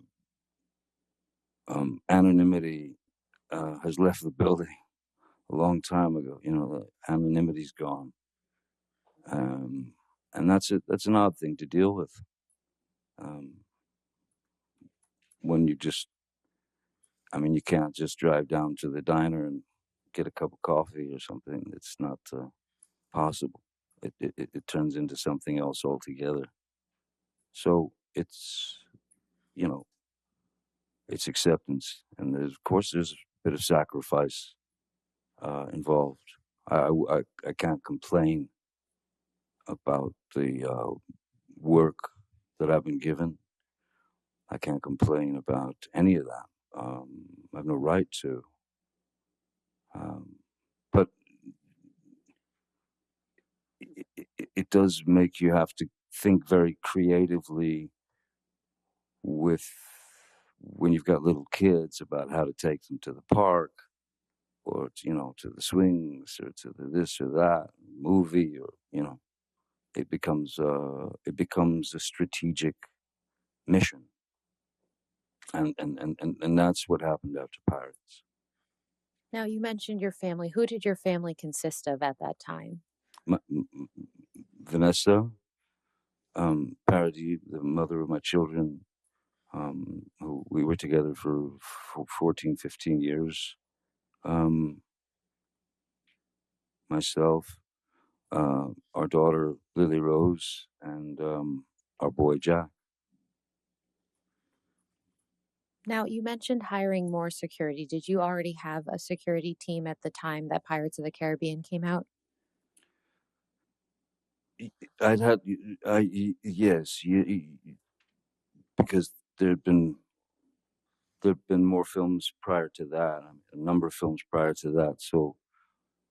anonymity has left the building a long time ago. The anonymity's gone, um, and that's an odd thing to deal with um, when you can't just drive down to the diner and get a cup of coffee or something. It's not possible. It turns into something else altogether. So you know, it's acceptance, and of course there's a bit of sacrifice involved. I can't complain about the work that I've been given. I can't complain about any of that. I have no right to. Um, but it does make you have to think very creatively with when you've got little kids about how to take them to the park or to the swings or to the this or that movie, or it becomes a strategic mission, and that's what happened after Pirates. Now, you mentioned your family. Who did your family consist of at that time? Vanessa, Paradis, the mother of my children, who we were together for 14, 15 years. Myself, our daughter Lily Rose, and our boy Jack. Now, you mentioned hiring more security. Did you already have a security team at the time that Pirates of the Caribbean came out? I'd had, yes, because there'd been more films prior to that, a number of films prior to that. So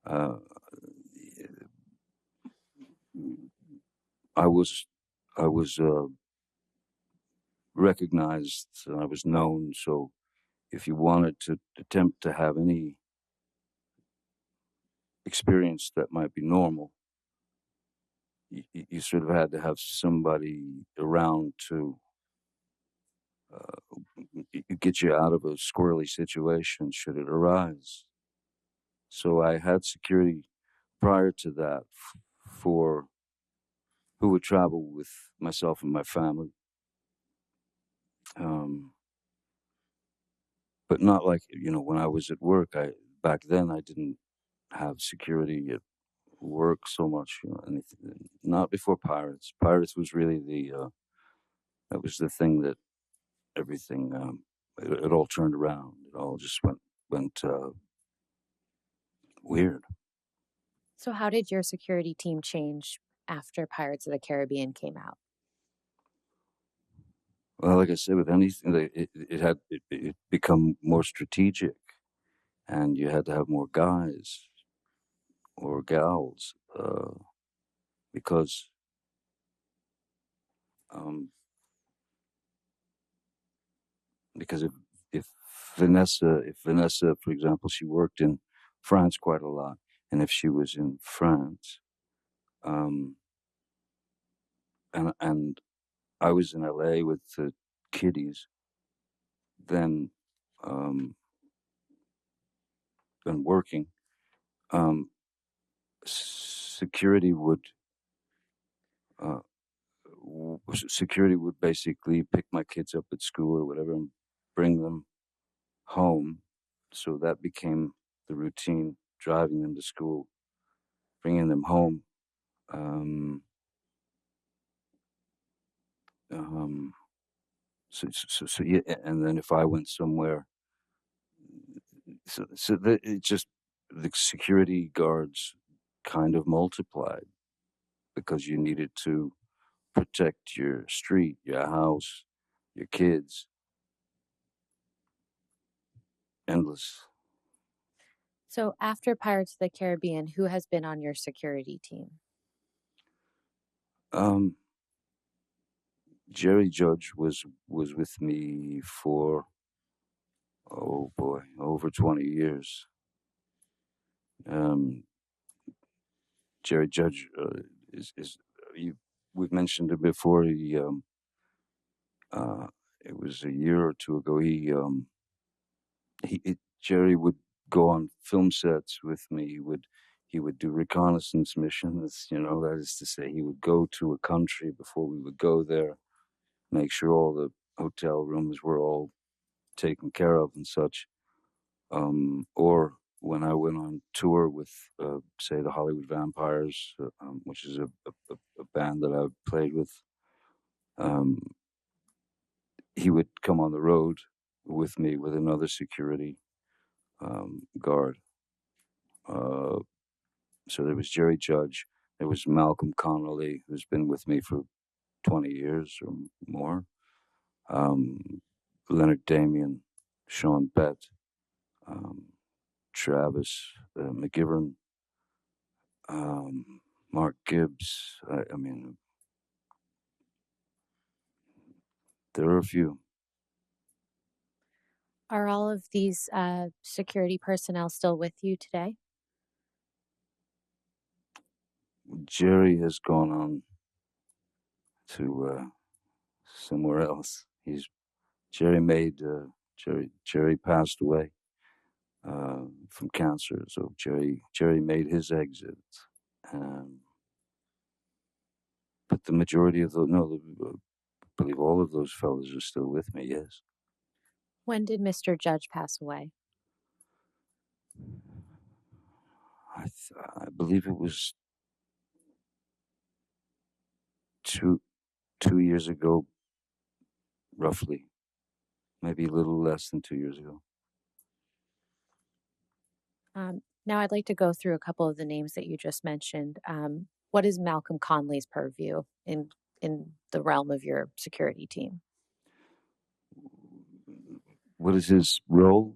uh, I was I was recognized and I was known. So if you wanted to attempt to have any experience that might be normal, you sort of had to have somebody around to get you out of a squirrely situation should it arise. So I had security prior to that for who would travel with myself and my family. Um, but not like when I was at work. I Back then I didn't have security at work so much. Anything, not before Pirates. Pirates was really that was the thing that everything it all turned around. It all just went weird. So, how did your security team change after Pirates of the Caribbean came out? Well, like I said, with anything, it become more strategic, and you had to have more guys or gals, because um, because if if Vanessa, for example, she worked in France quite a lot, and if she was in France, um, and I was in LA with the kiddies, then and working, um, security would uh, security would basically pick my kids up at school or whatever and bring them home. So that became the routine: driving them to school, bringing them home. Um, um, so yeah, and then if I went somewhere, it just, the security guards kind of multiplied because you needed to protect your street, your house, your kids. Endless. So after Pirates of the Caribbean, who has been on your security team? Um, Jerry Judge was with me for, oh boy, over 20 years. Um, Jerry Judge is you. We've mentioned it before. Uh, it was a year or two ago. Jerry would go on film sets with me. He would do reconnaissance missions. That is to say, he would go to a country before we would go there, make sure all the hotel rooms were all taken care of and such. Or when I went on tour with, say, the Hollywood Vampires, which is a band that I've played with, um, he would come on the road with me with another security guard. Uh, so there was Jerry Judge, there was Malcolm Conley, who's been with me for 20 years or more, um, Leonard Damian, Sean Bett, um, Travis McGivern, Mark Gibbs. I mean, there are a few. Are all of these security personnel still with you today? Jerry has gone on to somewhere else. Jerry made Jerry passed away from cancer, so Jerry made his exit. Um, but the majority of those, no, I believe all of those fellas are still with me. Yes. When did Mr. Judge pass away? I believe it was two years ago, roughly, maybe a little less than 2 years ago. Now I'd like to go through a couple of the names that you just mentioned. What is Malcolm Conley's purview in the realm of your security team? What is his role?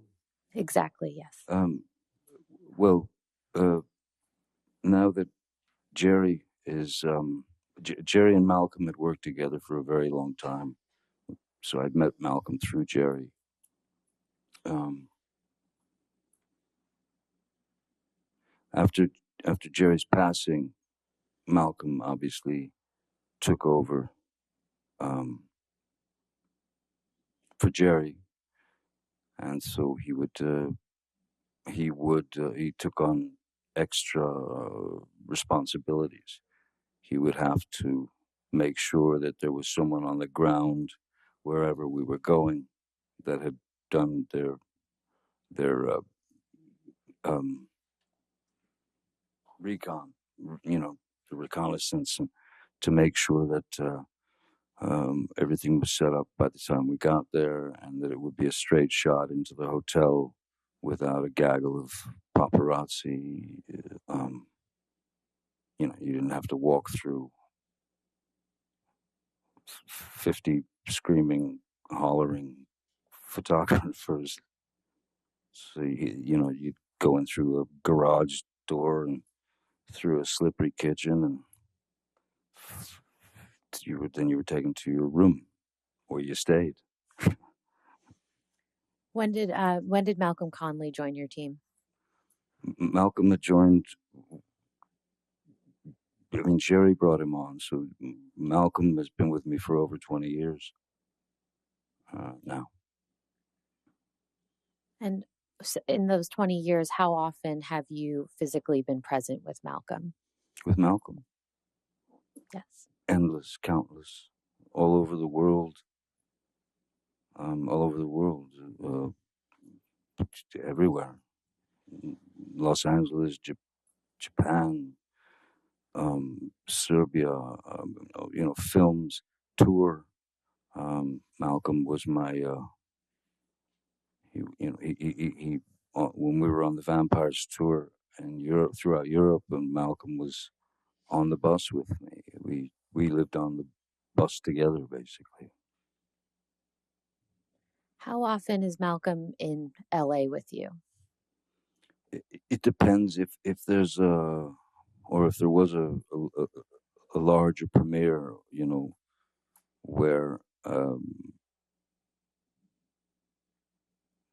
Exactly, yes. Well, now that Jerry is, Jerry and Malcolm had worked together for a very long time, so I'd met Malcolm through Jerry. After Jerry's passing, Malcolm obviously took over for Jerry, and so he took on extra responsibilities. He would have to make sure that there was someone on the ground wherever we were going that had done their recon, the reconnaissance, and to make sure that everything was set up by the time we got there, and that it would be a straight shot into the hotel without a gaggle of paparazzi. You didn't have to walk through 50 screaming, hollering photographers. So you'd go in through a garage door and through a slippery kitchen, and you were taken to your room where you stayed. When did Malcolm Conley join your team? Malcolm had joined. I mean, Jerry brought him on, so Malcolm has been with me for over 20 years now. And in those 20 years, how often have you physically been present with Malcolm? With Malcolm? Yes. Endless, countless, all over the world. Everywhere. Los Angeles, Japan, Serbia, films, tour. Malcolm was my, he when we were on the Vampires tour in Europe, throughout Europe, and Malcolm was on the bus with me. We lived on the bus together, basically. How often is Malcolm in LA with you? It depends if there's or if there was a larger premiere, where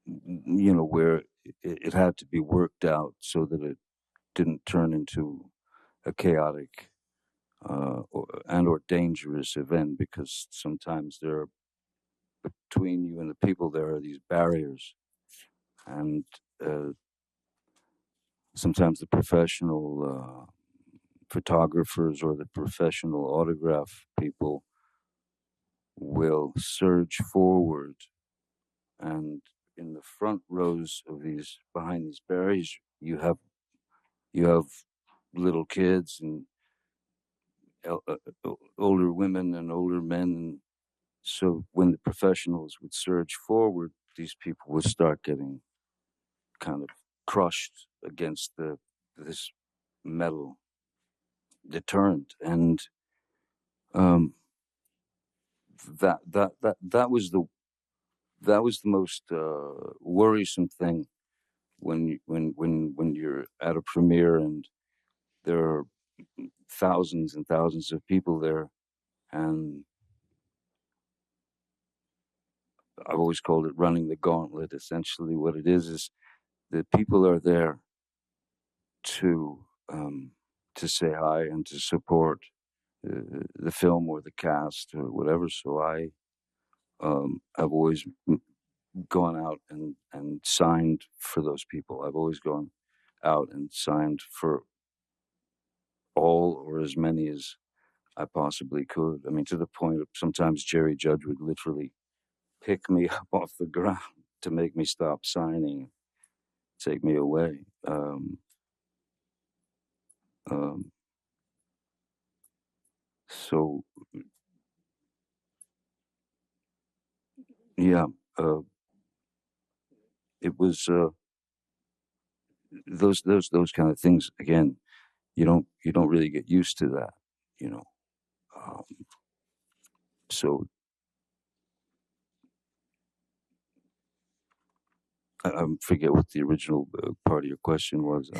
where it had to be worked out so that it didn't turn into a chaotic or dangerous event, because sometimes between you and the people there are these barriers, and sometimes the professional photographers or the professional autograph people will surge forward, and in the front rows of behind these barriers, you have little kids and older women and older men. So when the professionals would surge forward, these people would start getting kind of crushed against this metal deterrent, and that was the most worrisome thing when you're at a premiere and there are thousands and thousands of people there, and I've always called it running the gauntlet. Essentially, what it is that people are there to say hi and to support the film or the cast or whatever. So I've always gone out and signed for those people. I've always gone out and signed for all or as many as I possibly could. I mean, to the point of sometimes Jerry Judge would literally pick me up off the ground to make me stop signing, take me away. So yeah, it was those kind of things. Again, you don't really get used to that, you know. So I forget what the original part of your question was.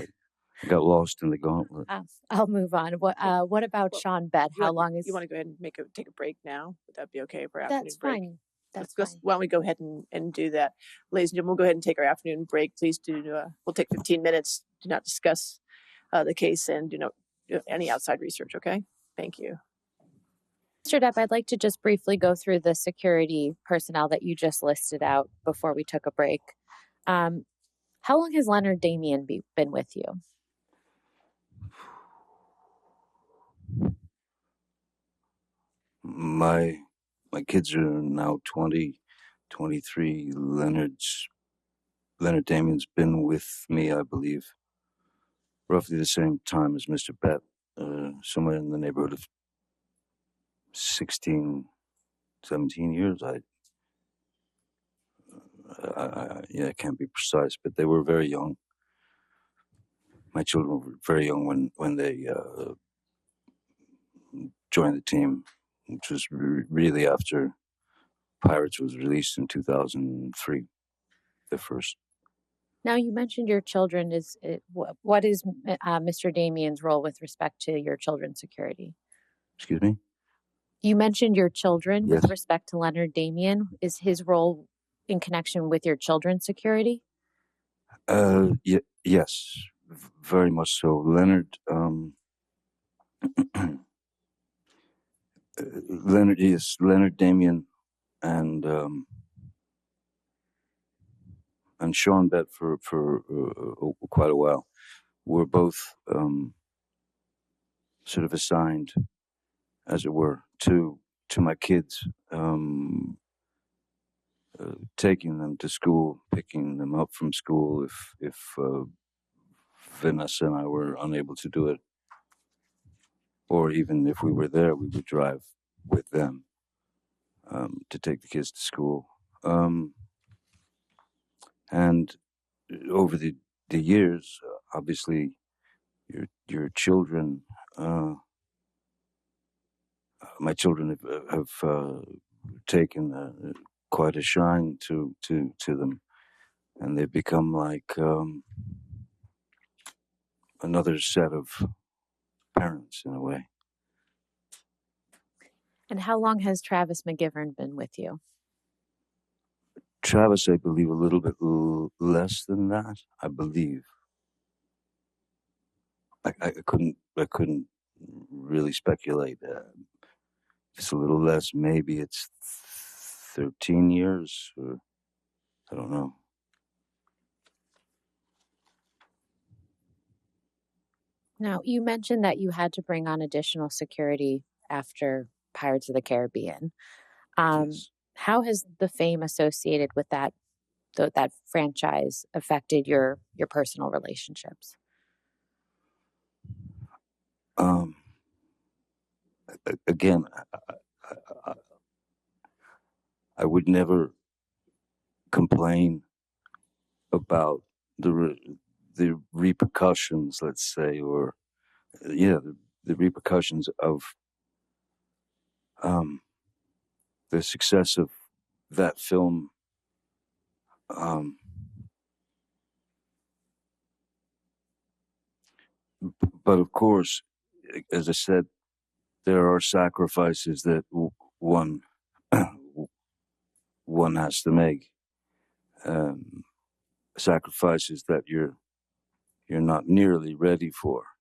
I got lost in the gauntlet. I'll move on. What about Sean Bett? How long is... You want to go ahead and take a break now? Would that be okay for That's afternoon break? fine. That's fine. fine. Why don't we go ahead and do that? Ladies and gentlemen, we'll go ahead and take our afternoon break. Please we'll take 15 minutes. Do not discuss the case and do any outside research, okay? Thank you. Mr. Depp, I'd like to just briefly go through the security personnel that you just listed out before we took a break. How long has Leonard Damien been with you? My kids are now 20, 23. Leonard Damien's been with me, I believe, roughly the same time as Mr. Bett, somewhere in the neighborhood of 16, 17 years. I can't be precise, but they were very young. My children were very young when they joined the team, which was really after Pirates was released in 2003, the first. Now, you mentioned your children. What is Mr. Damien's role with respect to your children's security? Excuse me? You mentioned your children Yes. with respect to Leonard Damien. Is his role in connection with your children's security? Yes, very much so. Leonard, Leonard Damien and Sean Bet for quite a while were both sort of assigned, as it were, to my kids, taking them to school, picking them up from school if Vanessa and I were unable to do it, or even if we were there, we would drive with them to take the kids to school. And over the years, obviously, your children, my children have taken quite a shine to them, and they've become like another set of parents in a way. And how long has Travis McGivern been with you? Travis, I believe, a little bit less than that. I believe. I couldn't really speculate. It's a little less. Maybe it's 13 years, or I don't know. Now, you mentioned that you had to bring on additional security after Pirates of the Caribbean. Yes. How has the fame associated with that franchise affected your personal relationships? Again, I would never complain about the repercussions, let's say, or the repercussions of the success of that film. But of course, as I said, there are sacrifices that one has to make. Sacrifices that you're not nearly ready for.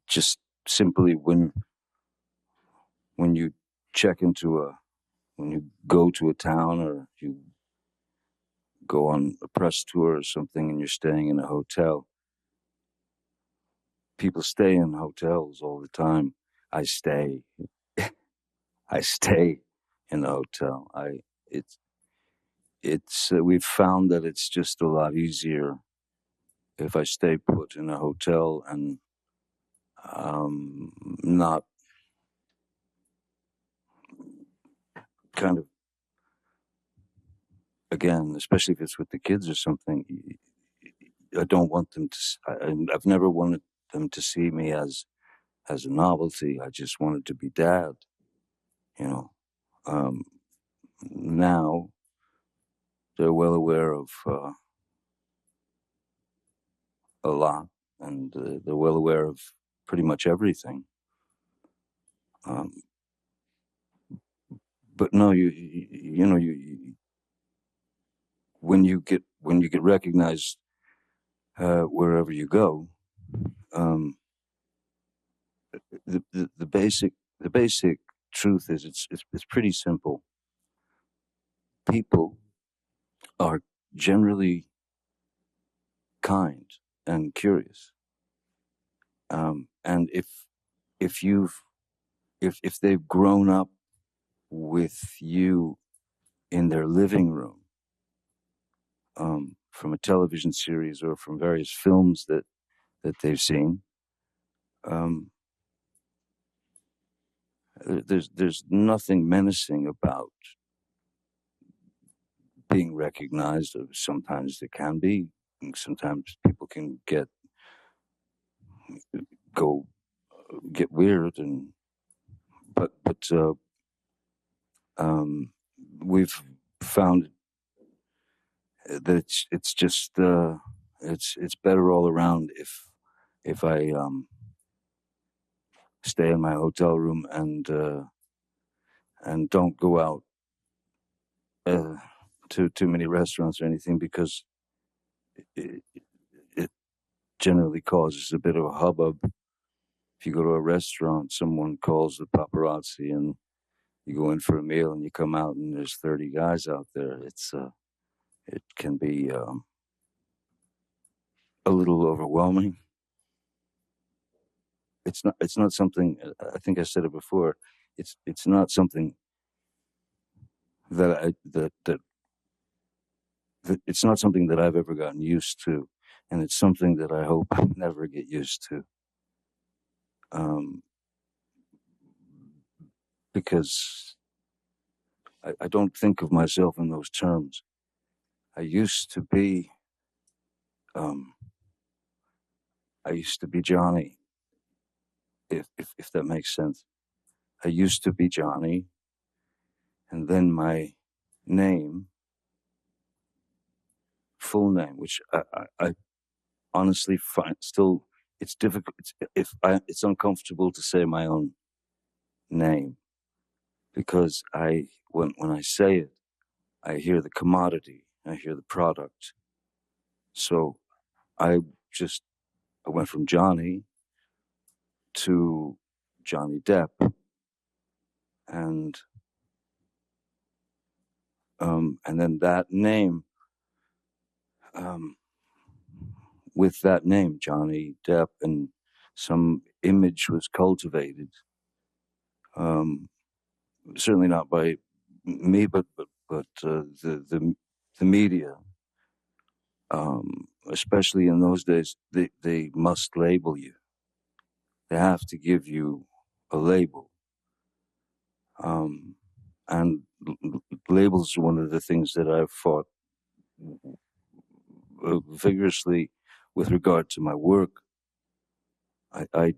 Just simply when you when you go to a town, or you go on a press tour or something, and you're staying in a hotel. People stay in hotels all the time. I stay in a hotel. We've found that it's just a lot easier if I stay put in a hotel and not kind of, again, especially if it's with the kids or something. I don't want them to. I've never wanted them to see me as a novelty. I just wanted to be dad. Now they're well aware of a lot, and they're well aware of pretty much everything. But no, when you get recognized wherever you go, the basic truth is it's pretty simple. People are generally kind and curious, and if they've grown up with you in their living room, from a television series or from various films that they've seen, there's nothing menacing about being recognized. Sometimes there can be, and sometimes people can get weird, and we've found that it's just it's better all around if I stay in my hotel room and don't go out to too many restaurants or anything, because it generally causes a bit of a hubbub. If you go to a restaurant, someone calls the paparazzi, and you go in for a meal, and you come out, and there's 30 guys out there. It can be a little overwhelming. It's not something. I think I said it before. It's not something that it's not something that I've ever gotten used to, and it's something that I hope I never get used to. Because I don't think of myself in those terms. I used to be Johnny, if that makes sense. I used to be Johnny, and then my name, full name, which I honestly find still, it's difficult. It's uncomfortable to say my own name, because when I say it, I hear the commodity, I hear the product. So I went from Johnny to Johnny Depp, and then that name, with that name, Johnny Depp, and some image was cultivated. Certainly not by me, but the media, especially in those days, they must label you. They have to give you a label. And labels are one of the things that I've fought vigorously with regard to my work. I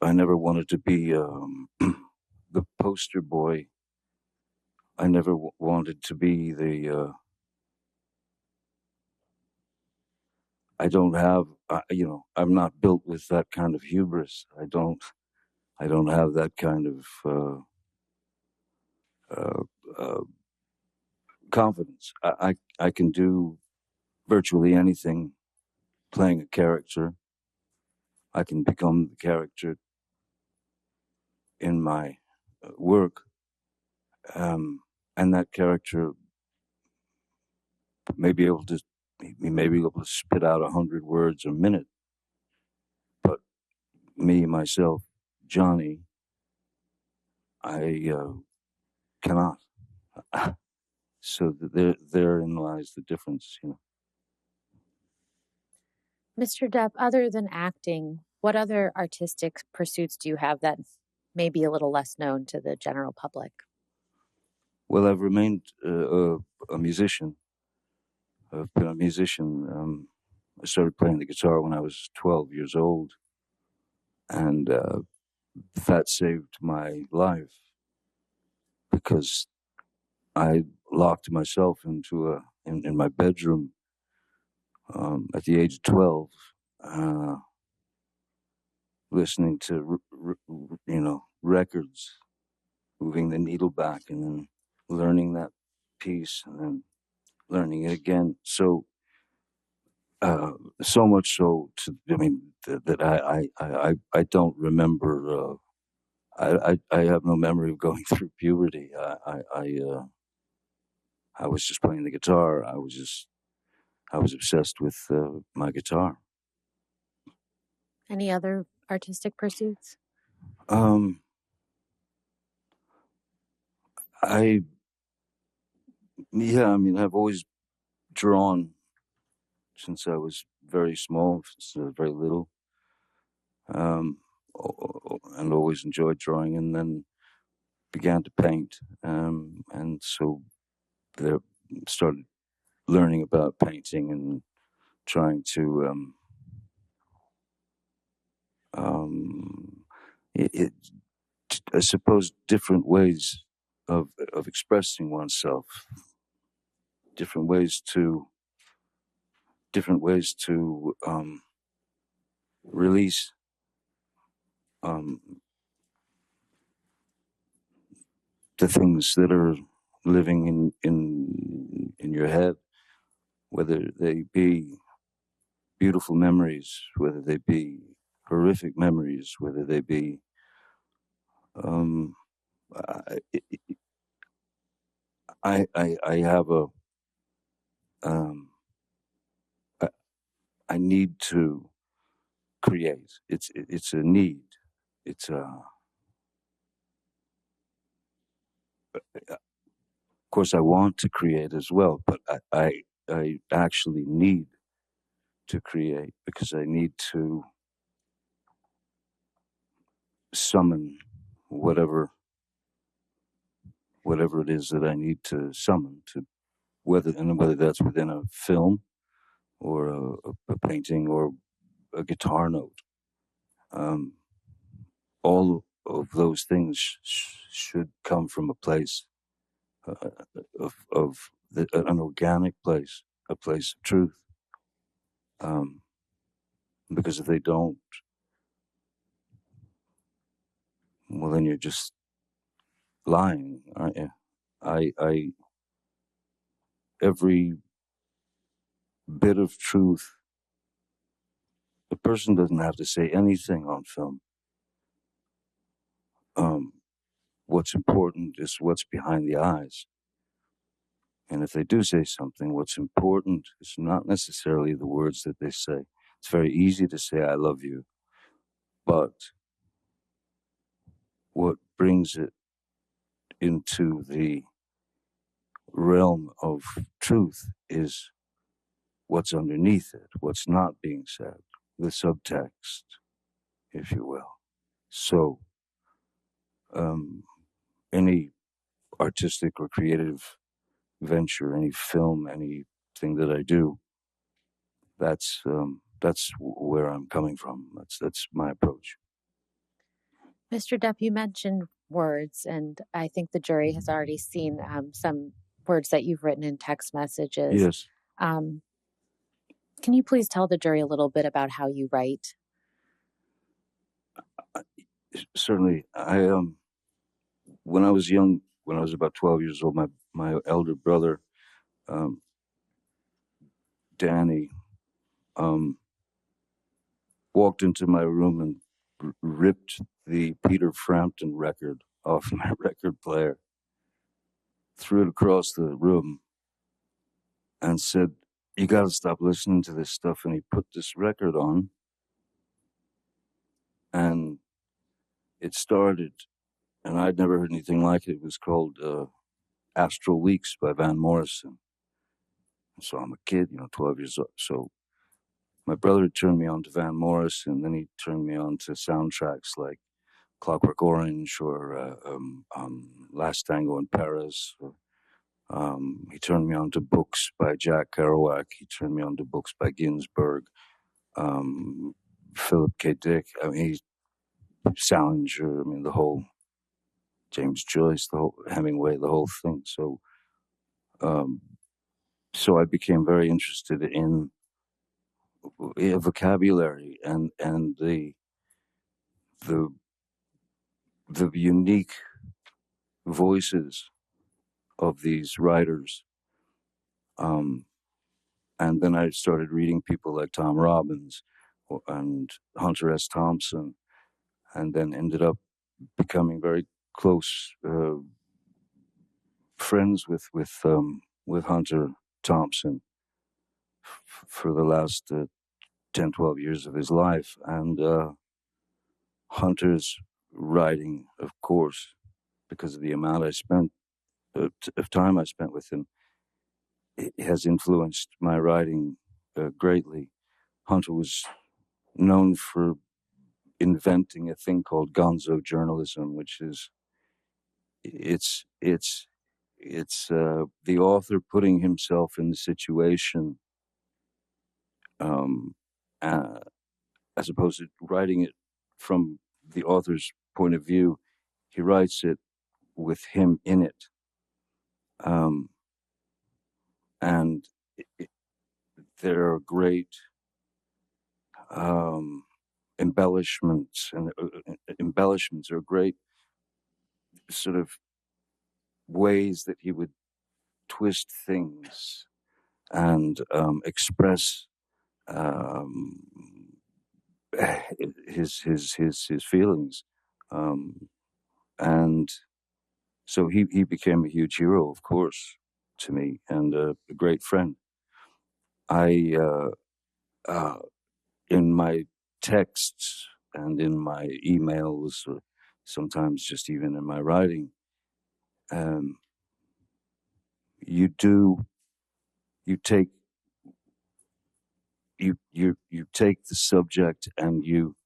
never wanted to be the poster boy. I never wanted to be the. I don't have, I'm not built with that kind of hubris. I don't have that kind of confidence. I can do virtually anything playing a character. I can become the character in my work, and that character may be able to spit out 100 words a minute. But me, myself, Johnny, I cannot. So therein lies the difference, Mr. Depp, other than acting, what other artistic pursuits do you have that may be a little less known to the general public? Well, I've remained a musician. I've been a musician. I started playing the guitar when I was 12 years old, and that saved my life, because I locked myself into in my bedroom at the age of 12, listening to records, moving the needle back, and then learning that piece, and then learning it again. So so much so that I don't remember. I have no memory of going through puberty. I was just playing the guitar. I was obsessed with my guitar. Any other artistic pursuits? I've always drawn since I was very small, since I was very little, and always enjoyed drawing, and then began to paint, and so there started learning about painting and trying to it I suppose, different ways of expressing oneself, different ways to release the things that are living in your head, whether they be beautiful memories, whether they be horrific memories, whether they be I have a I, I need to create. It's a need. It's of course I want to create as well, but I actually need to create because I need to summon whatever it is that I need to summon, to whether that's within a film or a painting or a guitar note. All of those things should come from a place an organic place, a place of truth. Because if they don't, well, then you're just lying, aren't you? Every bit of truth, the person doesn't have to say anything on film. What's important is what's behind the eyes. And if they do say something, what's important is not necessarily the words that they say. It's very easy to say, I love you. But what brings it into the realm of truth is what's underneath it, what's not being said, the subtext, if you will. So, any artistic or creative venture, any film, anything that I do, that's where I'm coming from. That's my approach. Mr. Depp, you mentioned words, and I think the jury has already seen some words that you've written in text messages. Yes. Can you please tell the jury a little bit about how you write? Certainly. When I was young, when I was about 12 years old, my elder brother, Danny, walked into my room and ripped the Peter Frampton record off my record player, threw it across the room, and said, "You got to stop listening to this stuff." And he put this record on, and it started, and I'd never heard anything like it. It was called Astral Weeks by Van Morrison. So I'm a kid, 12 years old. So my brother turned me on to Van Morrison, then he turned me on to soundtracks like Clockwork Orange or Last Tango in Paris. He turned me on to books by Jack Kerouac. He turned me on to books by Ginsberg, Philip K. Dick. I mean, Salinger. I mean, the whole James Joyce, the whole Hemingway, the whole thing. So, so I became very interested in vocabulary and the unique voices of these writers. And then I started reading people like Tom Robbins and Hunter S. Thompson, and then ended up becoming very close friends with Hunter Thompson for the last 10, 12 years of his life. And Hunter's writing, of course, because of the amount I spent, of time I spent with him, it has influenced my writing greatly. Hunter was known for inventing a thing called gonzo journalism, which is it's the author putting himself in the situation, as opposed to writing it from the author's point of view. he writes it with him in it. And there are great embellishments, and embellishments are great sort of ways that he would twist things and express his feelings, and so he became a huge hero, of course, to me, and a great friend. I in my texts and in my emails, or sometimes just even in my writing, you take you take the subject and you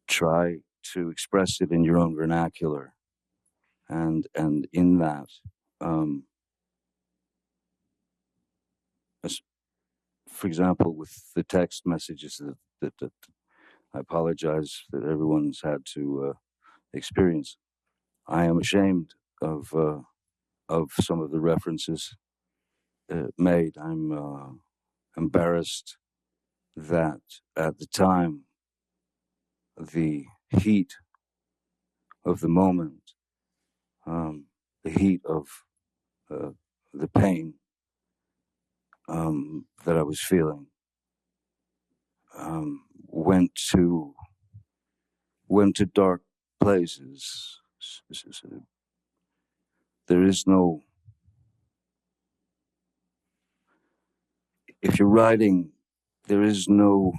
try to express it in your own vernacular, and in that, for example, with the text messages that I apologize that everyone's had to experience. I am ashamed of some of the references made. I'm embarrassed that at the time, the heat of the moment, the heat of the pain that I was feeling, went to dark places. There is no, if you're writing, there is no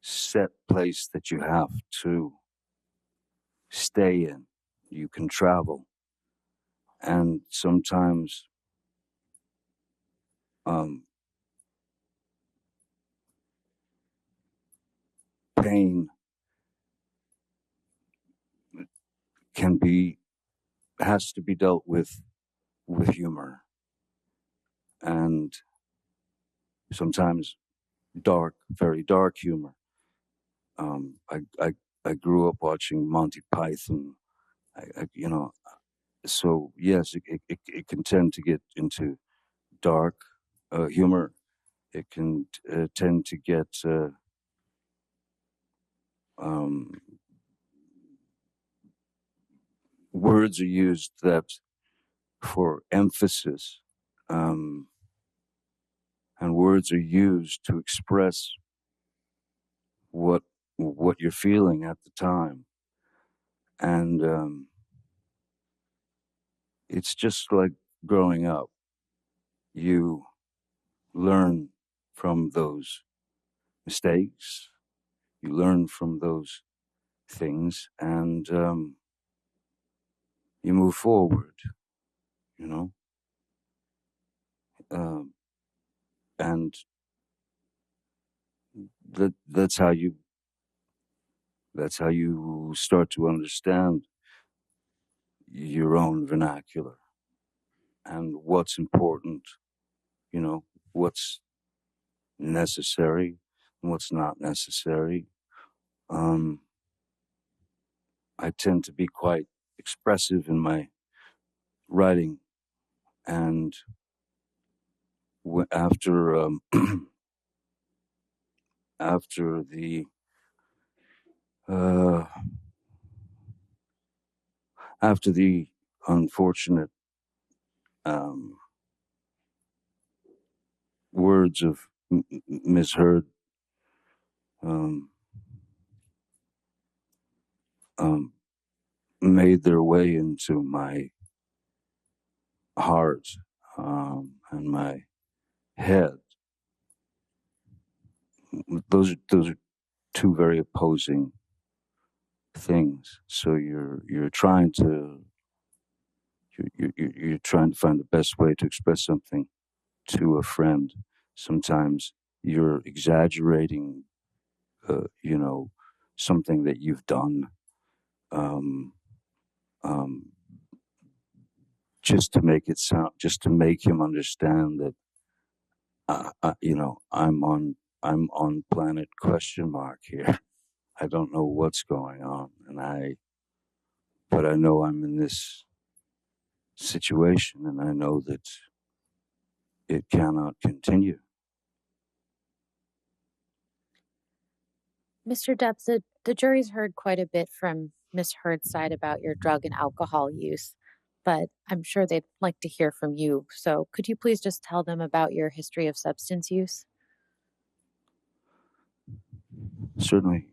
set place that you have to stay in. You can travel, and sometimes pain has to be dealt with humor, and sometimes dark, very dark humor. I grew up watching Monty Python. So yes, it can tend to get into dark humor. It can tend to get words are used that for emphasis, and words are used to express what you're feeling at the time, and it's just like growing up. You learn from those mistakes, you learn from those things, and you move forward, you know. And that's how you start to understand your own vernacular and what's important, you know, what's necessary and what's not necessary. I tend to be quite expressive in my writing, and after after the uh, after the unfortunate words of misheard made their way into my heart and my head. Those are two very opposing things. So you're trying to you're trying to find the best way to express something to a friend. Sometimes you're exaggerating, something that you've done, um, um, just to make just to make him understand that, I'm on I'm on planet question mark here. I don't know what's going on, but I know I'm in this situation, and I know that it cannot continue. Mr. Depp, the jury's heard quite a bit from Miss Heard's side about your drug and alcohol use, but I'm sure they'd like to hear from you. So could you please just tell them about your history of substance use? Certainly.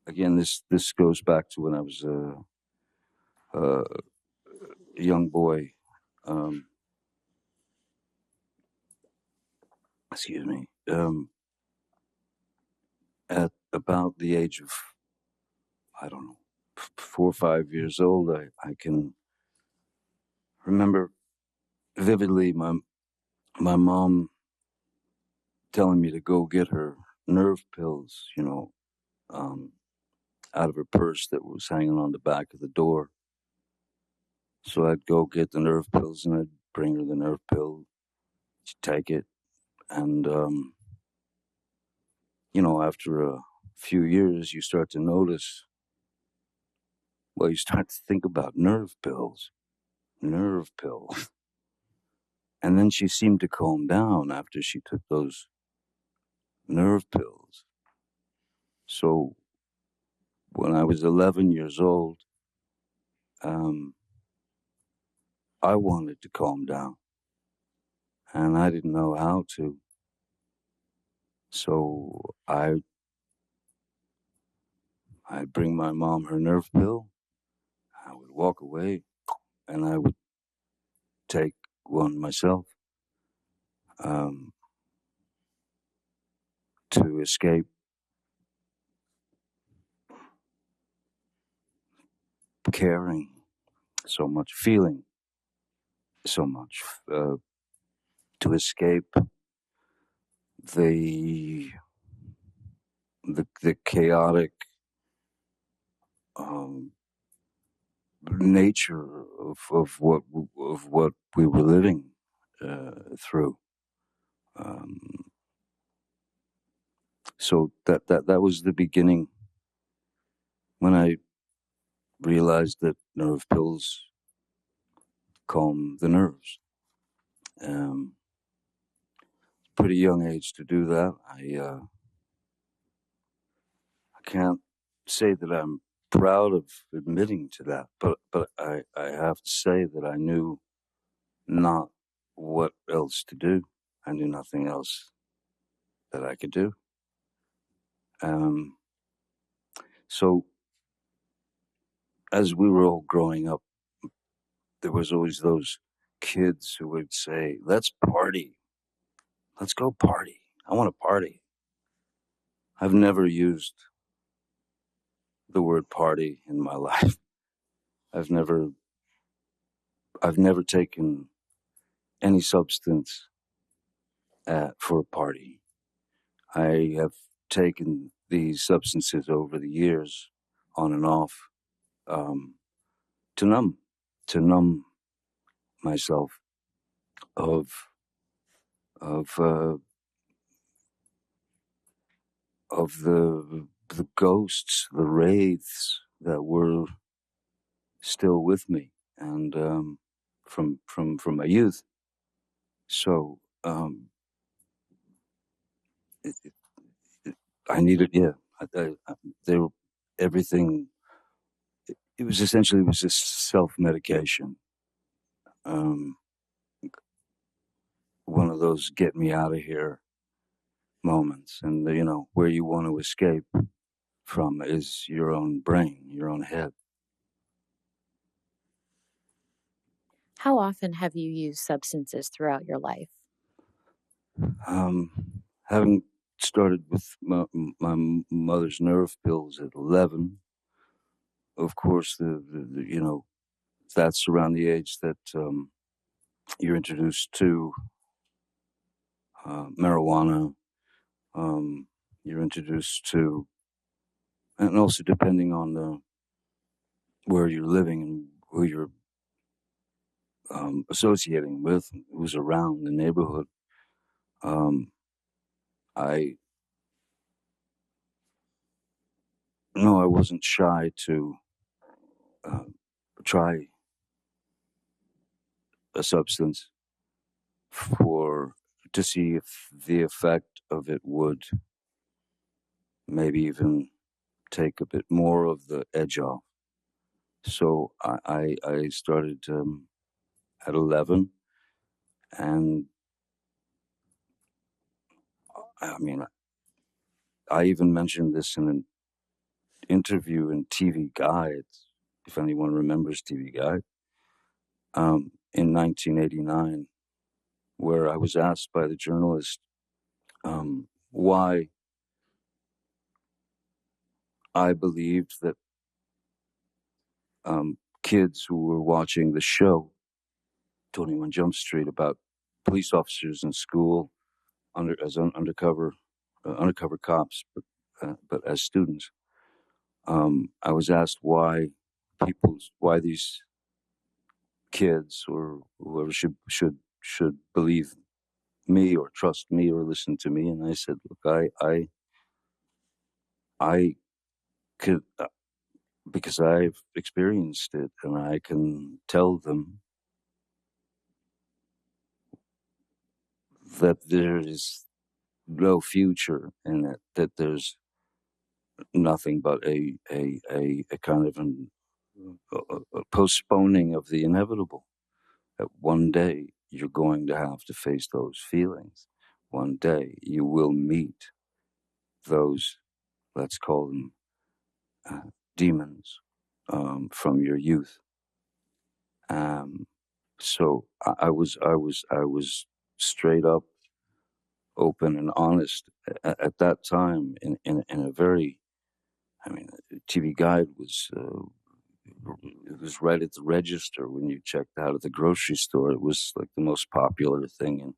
Again, this goes back to when I was a young boy. Excuse me. At about the age of, I don't know, 4 or 5 years old, I can remember vividly my mom telling me to go get her nerve pills, out of her purse that was hanging on the back of the door. So I'd go get the nerve pills and I'd bring her the nerve pill. She'd take it. And, after a few years, you start to notice, well, you start to think about nerve pills. And then she seemed to calm down after she took those nerve pills. So when I was 11 years old, I wanted to calm down, and I didn't know how to. So I'd bring my mom her nerve pill. I would walk away, and I would take one myself, to escape caring so much, feeling so much, to escape the chaotic nature of what we were living through. So that was the beginning when I realized that nerve pills calm the nerves. Pretty young age to do that. I can't say that I'm proud of admitting to that, but I have to say that I knew not what else to do. I knew nothing else that I could do. So as we were all growing up, there was always those kids who would say, "Let's party. Let's go party. I want to party." I've never used the word party in my life. I've never taken any substance for a party. I have taken these substances over the years, on and off, to numb myself of of uh, of the ghosts, the wraiths that were still with me, and from my youth. So it, I needed, yeah. They were everything. It was essentially just self-medication. One of those get me out of here moments, and where you want to escape from is your own brain, your own head. How often have you used substances throughout your life? Having started with my mother's nerve pills at 11, of course, that's around the age that you're introduced to marijuana. You're introduced to, and also depending on where you're living and who you're associating with, who's around the neighborhood. I no, I wasn't shy to try a substance to see if the effect of it would maybe even take a bit more of the edge off. So I started at 11, and I mean, I even mentioned this in an interview in TV Guide, if anyone remembers TV Guide, in 1989, where I was asked by the journalist why I believed that kids who were watching the show 21 Jump Street about police officers in school undercover cops, but as students. I was asked why these kids or whoever should believe me or trust me or listen to me, and I said, look, I could because I've experienced it, and I can tell them that there is no future in it, that there's nothing but a kind of a postponing of the inevitable. That one day you're going to have to face those feelings. One day you will meet those, let's call them demons from your youth. So I was straight up, open and honest at that time in a very, I mean, TV Guide was it was right at the register when you checked out at the grocery store. It was like the most popular thing, and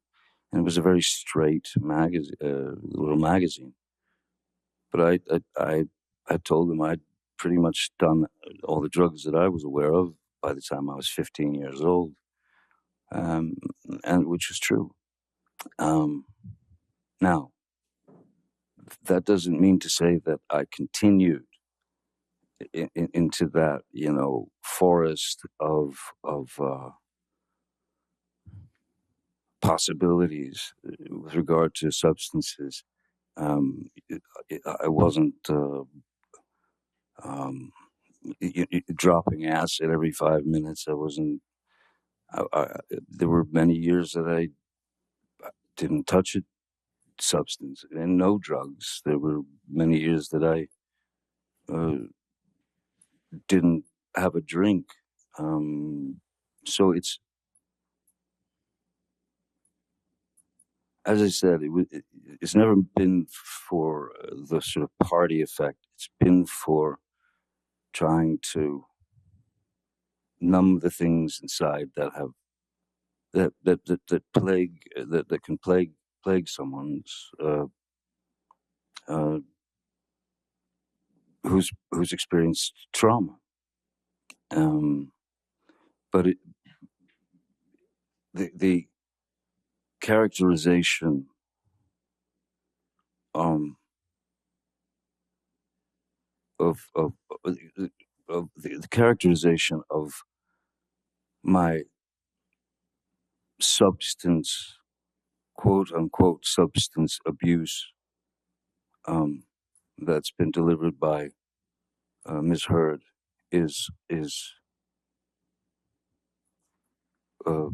it was a very straight magazine, little magazine. But I told them I'd pretty much done all the drugs that I was aware of by the time I was 15 years old, um, and which was true. Now, that doesn't mean to say that I continued into that, forest of possibilities with regard to substances. I wasn't um, dropping acid every 5 minutes. I wasn't. There were many years that I didn't touch a substance and no drugs. There were many years that I didn't have a drink. So as I said, it's never been for the sort of party effect. It's been for trying to numb the things inside that plague that can plague someone's uh, who's experienced trauma. Um, but the characterization um, of the characterization of my substance, quote unquote, substance abuse um, that's been delivered by Ms. Heard is uh,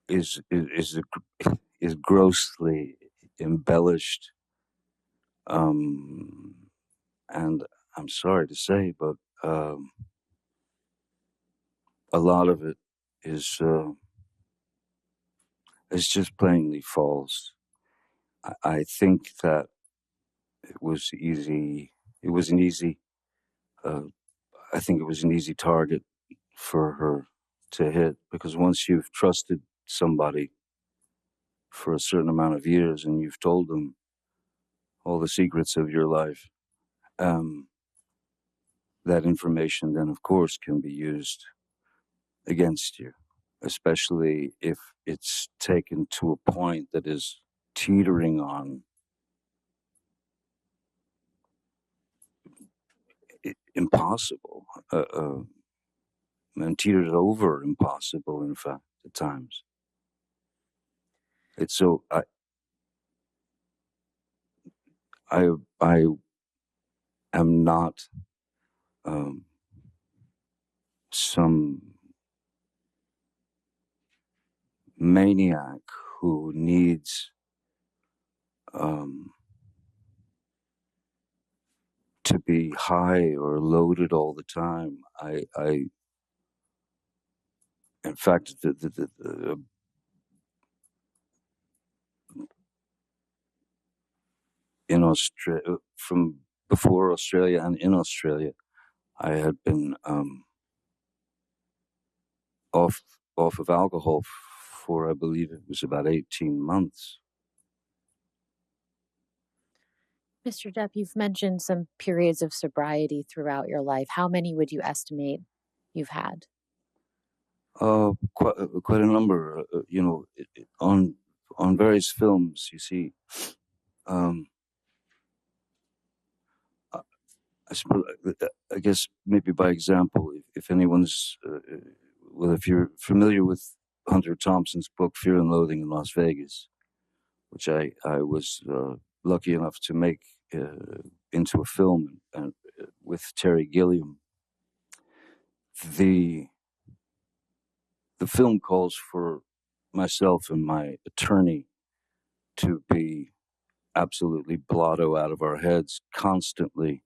is is grossly embellished, and I'm sorry to say, but a lot of it is just plainly false. I think that it was easy. It was an easy. Uh, I think it was an easy target for her to hit, because once you've trusted somebody for a certain amount of years and you've told them all the secrets of your life, um, that information then, of course, can be used against you. especially if it's taken to a point that is teetering on impossible, and teeters over impossible, in fact, at times. It's so I am not some maniac who needs to be high or loaded all the time. In fact, in Australia, from before Australia and in Australia, I had been off of alcohol for, I believe it was about 18 months. Mr. Depp, you've mentioned some periods of sobriety throughout your life. How many would you estimate you've had? Quite a number. On various films, you see. I suppose, I guess maybe by example, if anyone's, well, if you're familiar with Hunter Thompson's book Fear and Loathing in Las Vegas, which I was lucky enough to make into a film with Terry Gilliam. The film calls for myself and my attorney to be absolutely blotto out of our heads constantly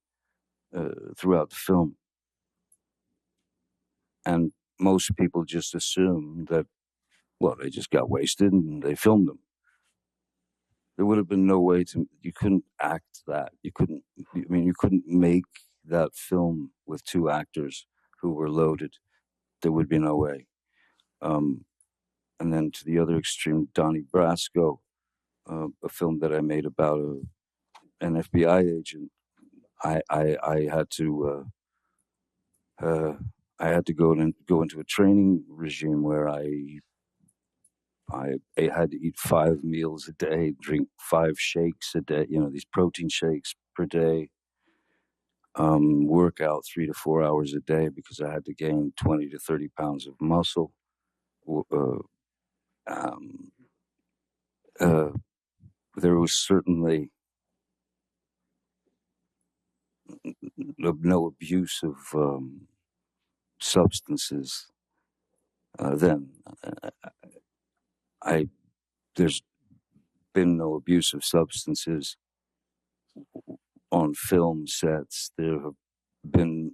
throughout the film. And most people just assume that, well, they just got wasted and they filmed them. There would have been no way you couldn't act that. You couldn't make that film with two actors who were loaded. There would be no way. And then to the other extreme, Donnie Brasco, a film that I made about an FBI agent. I had to go into a training regime where I had to eat 5 meals a day, drink 5 shakes a day, these protein shakes per day, work out 3 to 4 hours a day because I had to gain 20 to 30 pounds of muscle. There was certainly no abuse of substances then. There's been no abuse of substances on film sets. There have been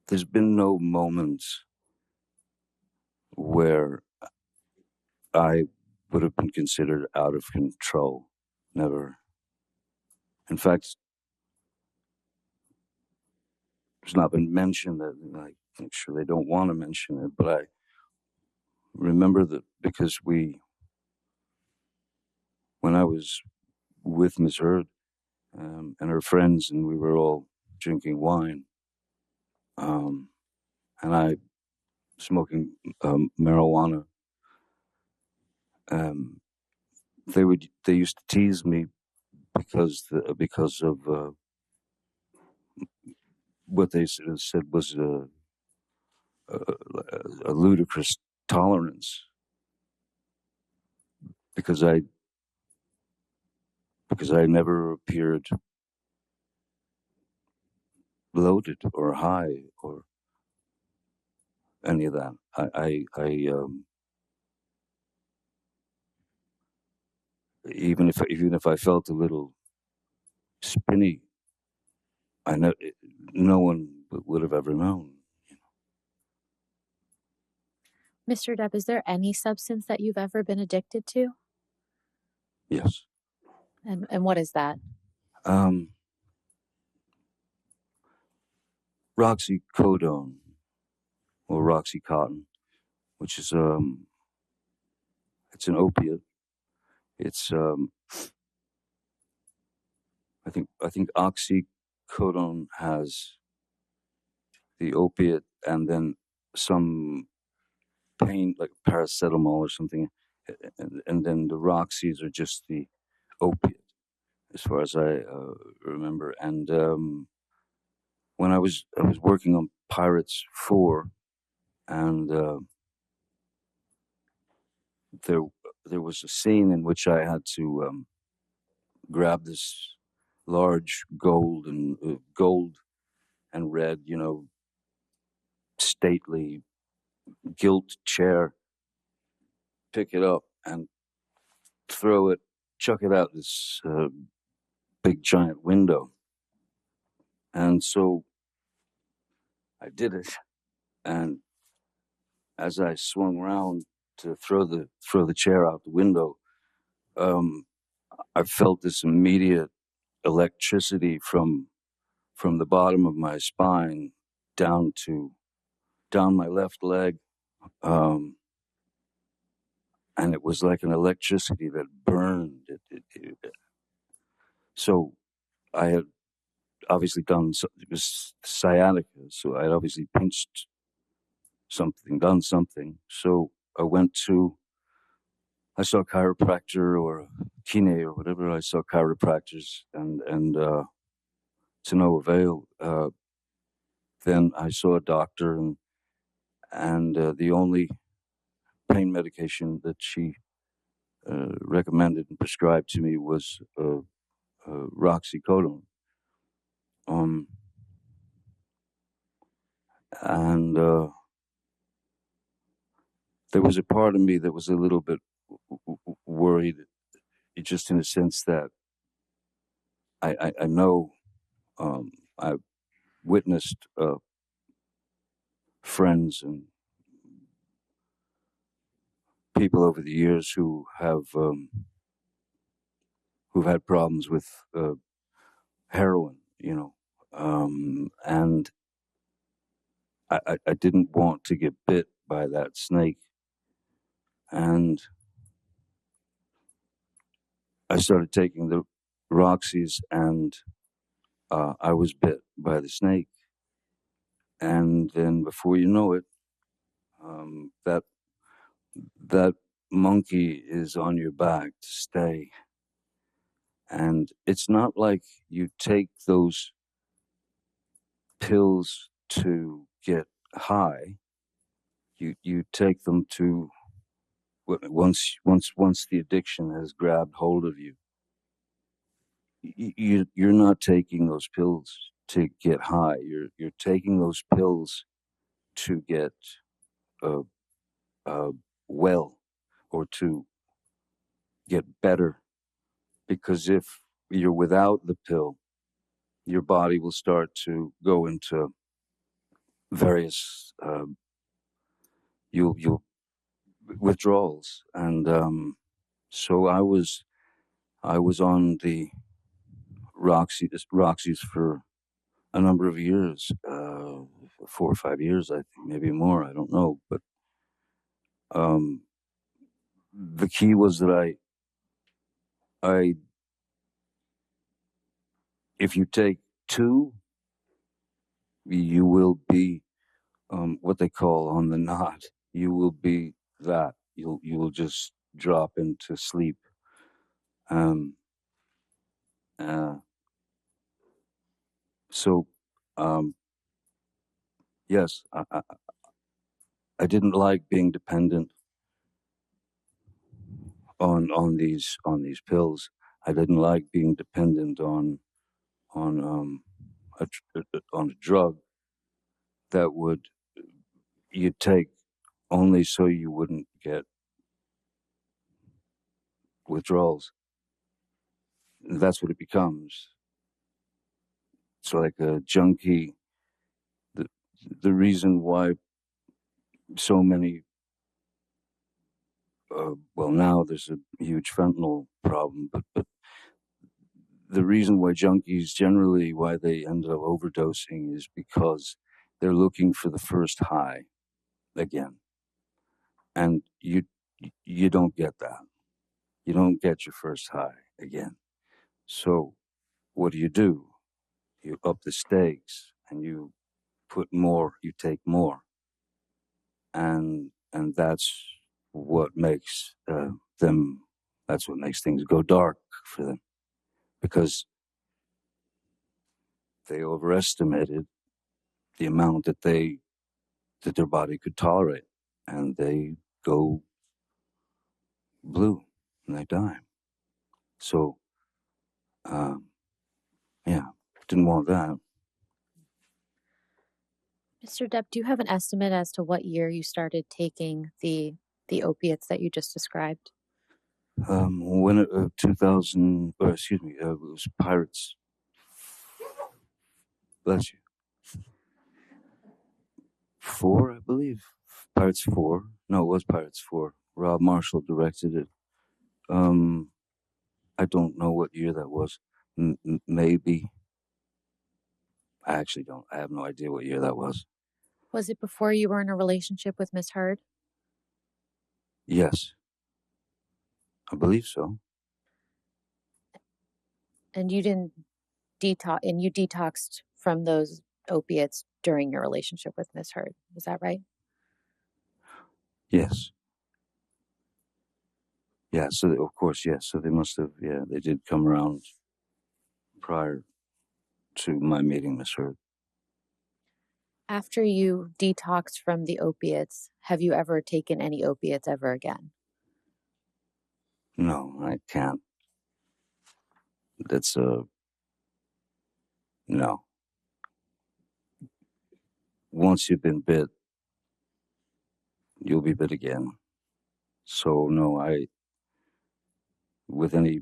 there's been no moments where I would have been considered out of control. Never. In fact, it's not been mentioned. I'm sure they don't want to mention it, but I remember that because when I was with Ms. Heard and her friends, and we were all drinking wine, and I smoking marijuana. They used to tease me because of what they said was a ludicrous tolerance, because I never appeared loaded or high or any of that. Even if I felt a little spinny, I know no one would have ever known. Mr. Depp, is there any substance that you've ever been addicted to? Yes. And what is that? Roxycodone or Roxycontin, which is it's an opiate. It's I think oxycodone oxycodone has the opiate and then some pain, like paracetamol or something, and then the Roxys are just the opiate, as far as I remember. And when I was working on Pirates 4, and there was a scene in which I had to grab this large gold and red, stately gilt chair, pick it up and throw it, chuck it out this big giant window. And so I did it, and as I swung around to throw the chair out the window, I felt this immediate electricity from the bottom of my spine down my left leg, and it was like an electricity that burned. So I had obviously it was sciatica, so I had obviously pinched something, done something. So I saw a chiropractor or a kine or whatever. I saw chiropractors, and to no avail. Then I saw a doctor, and the only pain medication that she recommended and prescribed to me was roxycodone. And there was a part of me that was a little bit worried, just in a sense that I know I've witnessed friends and people over the years who've had problems with heroin, and I didn't want to get bit by that snake. And I started taking the Roxys, and I was bit by the snake. And then before you know it, that monkey is on your back to stay. And it's not like you take those pills to get high. You take them to once the addiction has grabbed hold of you. You're not taking those pills to get high. You're taking those pills to get well, or to get better. Because if you're without the pill, your body will start to go into various you'll withdrawals. And so I was on the Roxy's for a number of years, 4 or 5 years, I think, maybe more. I don't know, but the key was that I if you take 2, you will be what they call on the knot. You will be that. You will just drop into sleep. So yes, I didn't like being dependent on these pills. I didn't like being dependent on a drug that you'd take only so you wouldn't get withdrawals. That's what it becomes. It's like a junkie. The reason why so many well, now there's a huge fentanyl problem, but the reason why junkies generally, why they end up overdosing, is because they're looking for the first high again. And you don't get that. You don't get your first high again. So what do? you up the stakes and you put more, you take more, and that's what makes them. That's what makes things go dark for them, because they overestimated the amount that their body could tolerate, and they go blue and they die. So, yeah, didn't want that. Mr. Depp, do you have an estimate as to what year you started taking the opiates that you just described? When 2000, or excuse me, it was Pirates. Bless you. 4, I believe. Pirates 4. No, it was Pirates 4. Rob Marshall directed it. I don't know what year that was. Maybe. I actually don't. I have no idea what year that was. Was it before you were in a relationship with Miss Heard? Yes. I believe so. And you didn't detox, and you detoxed from those opiates during your relationship with Miss Heard. Is that right? Yes. Yeah, so of course, yes. So they must have, yeah, they did come around prior to my meeting Miss Heard. After you detoxed from the opiates, have you ever taken any opiates ever again? No, I can't. That's no. Once you've been bit, you'll be bit again. So no, with any,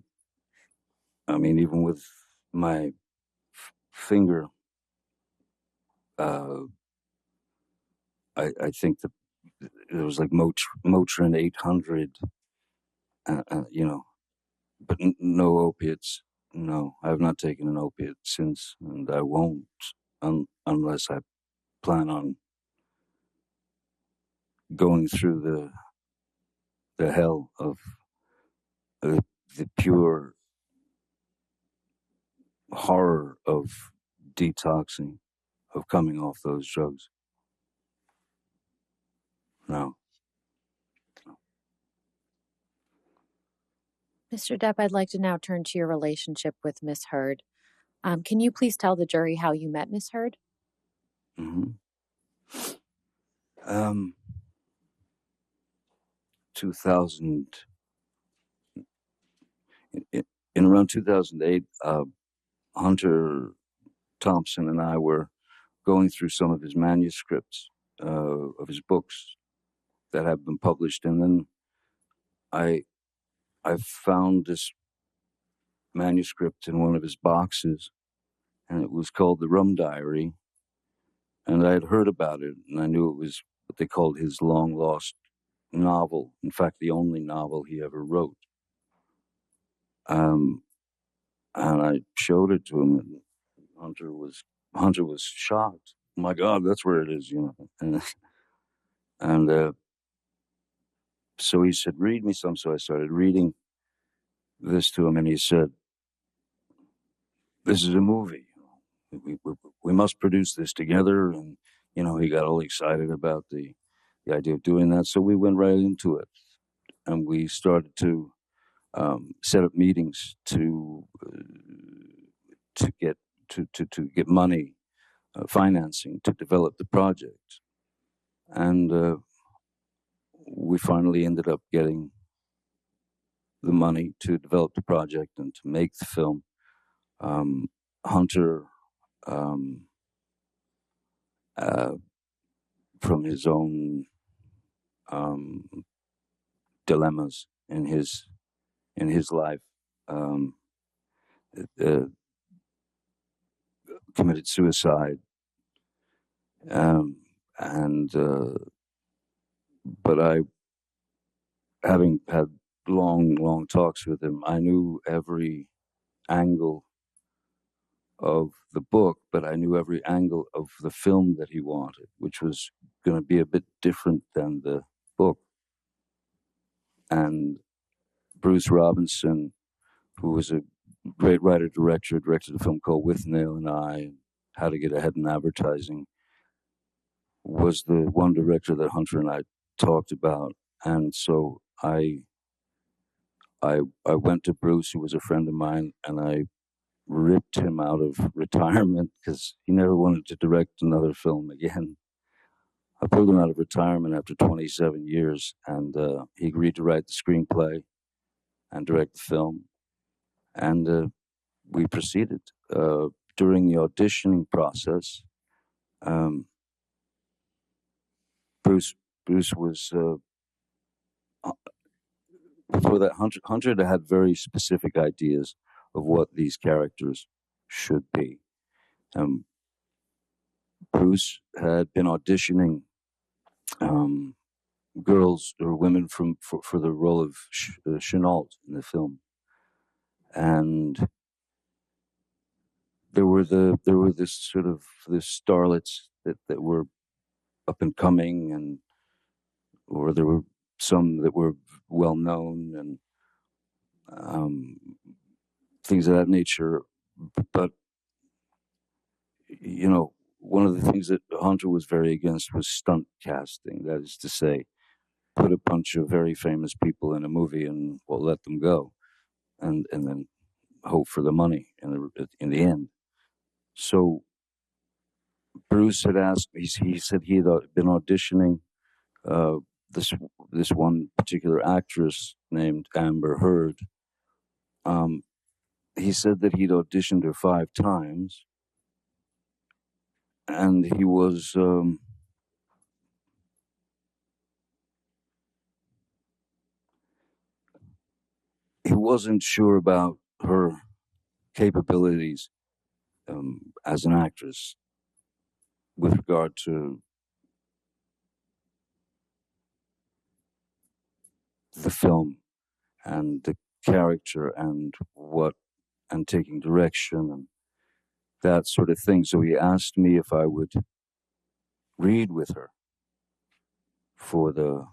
I mean, even with my finger, I think that it was like Motrin 800, but no opiates. No, I have not taken an opiate since, and I won't unless I plan on going through the hell of the pure horror of detoxing, of coming off those drugs. No. Mr. Depp, I'd like to now turn to your relationship with Miss Heard. Can you please tell the jury how you met Miss Heard? Mm-hmm. 2000, in around 2008, Hunter Thompson and I were going through some of his manuscripts of his books that have been published, and then I found this manuscript in one of his boxes, and it was called The Rum Diary, and I had heard about it, and I knew it was what they called his long lost novel. In fact, the only novel he ever wrote. And I showed it to him, and Hunter was shocked. Oh my God, that's where it is, And so he said, "Read me some." So I started reading this to him, and he said, "This is a movie. We must produce this together." And he got all excited about the idea of doing that. So we went right into it, and we started to set up meetings to get money, financing to develop the project, and we finally ended up getting the money to develop the project and to make the film. Hunter, um, from his own dilemmas in his life, uh, committed suicide, and but having had long talks with him, I knew every angle of the book, but I knew every angle of the film that he wanted, which was going to be a bit different than the book. And Bruce Robinson, who was a great writer director, directed a film called With Nail and I, How to Get Ahead in Advertising, was the one director that Hunter and I talked about. And so I went to Bruce, who was a friend of mine, and I ripped him out of retirement because he never wanted to direct another film again. I pulled him out of retirement after 27 years, and he agreed to write the screenplay and direct the film. And we proceeded. During the auditioning process, um, Bruce was before that. Hunter had very specific ideas of what these characters should be. Bruce had been auditioning girls or women for the role of Chenault in the film, and there were this sort of this starlets that were up and coming, and or there were some that were well known and things of that nature. But you know, one of the things that Hunter was very against was stunt casting. That is to say, put a bunch of very famous people in a movie and we'll let them go, and then hope for the money in the end. So Bruce had asked me. He said he had been auditioning uh, this one particular actress named Amber Heard. He said that he'd auditioned her 5 times, and he wasn't sure about her capabilities as an actress with regard to the film and the character and taking direction and that sort of thing. So he asked me if I would read with her for the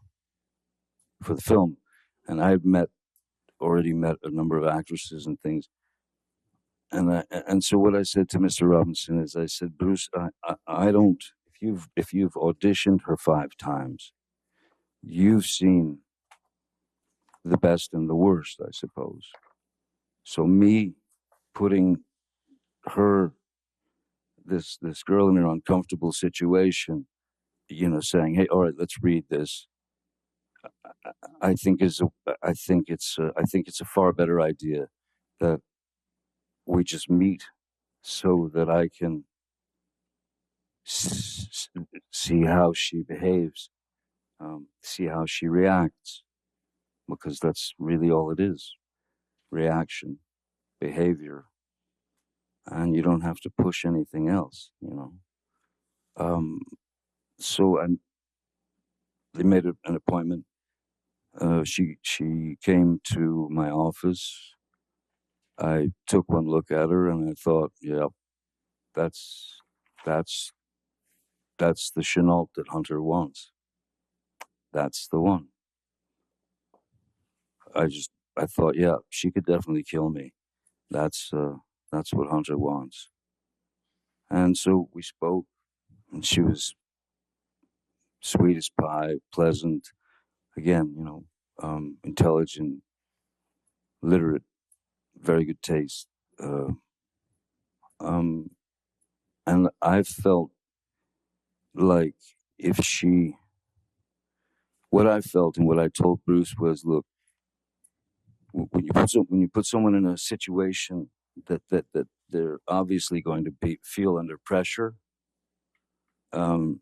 film, and I had already met a number of actresses and things. And so what I said to Mr. Robinson is, I said, Bruce, I don't. If you've auditioned her 5 times, you've seen the best and the worst, I suppose. So me putting her, this girl, in an uncomfortable situation, saying, "Hey, all right, let's read this." I think it's a far better idea that we just meet so that I can see how she behaves, see how she reacts, because that's really all it is: reaction, behavior, and you don't have to push anything else. Um, so they made an appointment. She came to my office. I took one look at her and I thought, yeah, that's that's that's the Chenault that Hunter wants. That's the one. I thought, yeah, she could definitely kill me. That's what Hunter wants. And so we spoke, and she was sweet as pie, pleasant. Again, intelligent, literate, very good taste. Um, and I felt like if she, what I felt and what I told Bruce was, look, when you put someone in a situation that they're obviously going to feel under pressure, um,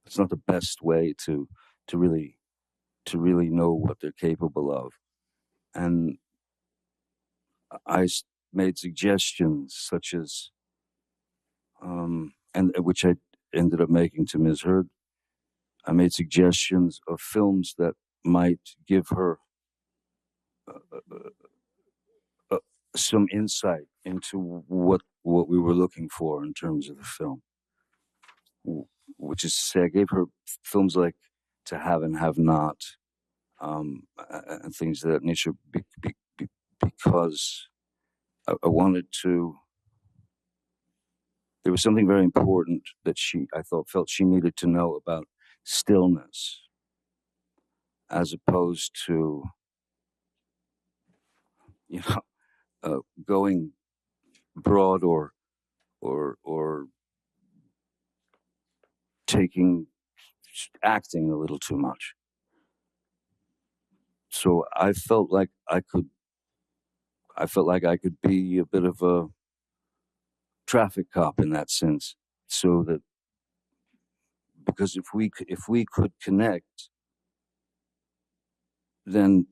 it's not the best way to really know what they're capable of. And I made suggestions such as, and which I ended up making to Ms. Heard. I made suggestions of films that might give her uh, some insight into what we were looking for in terms of the film, which is to say, I gave her films like To Have and Have Not, and things of that nature, because I wanted to. There was something very important that I felt she needed to know about stillness, as opposed to, you know, going broad or acting a little too much. So I felt like I could be a bit of a traffic cop in that sense, so that, because if we could connect, then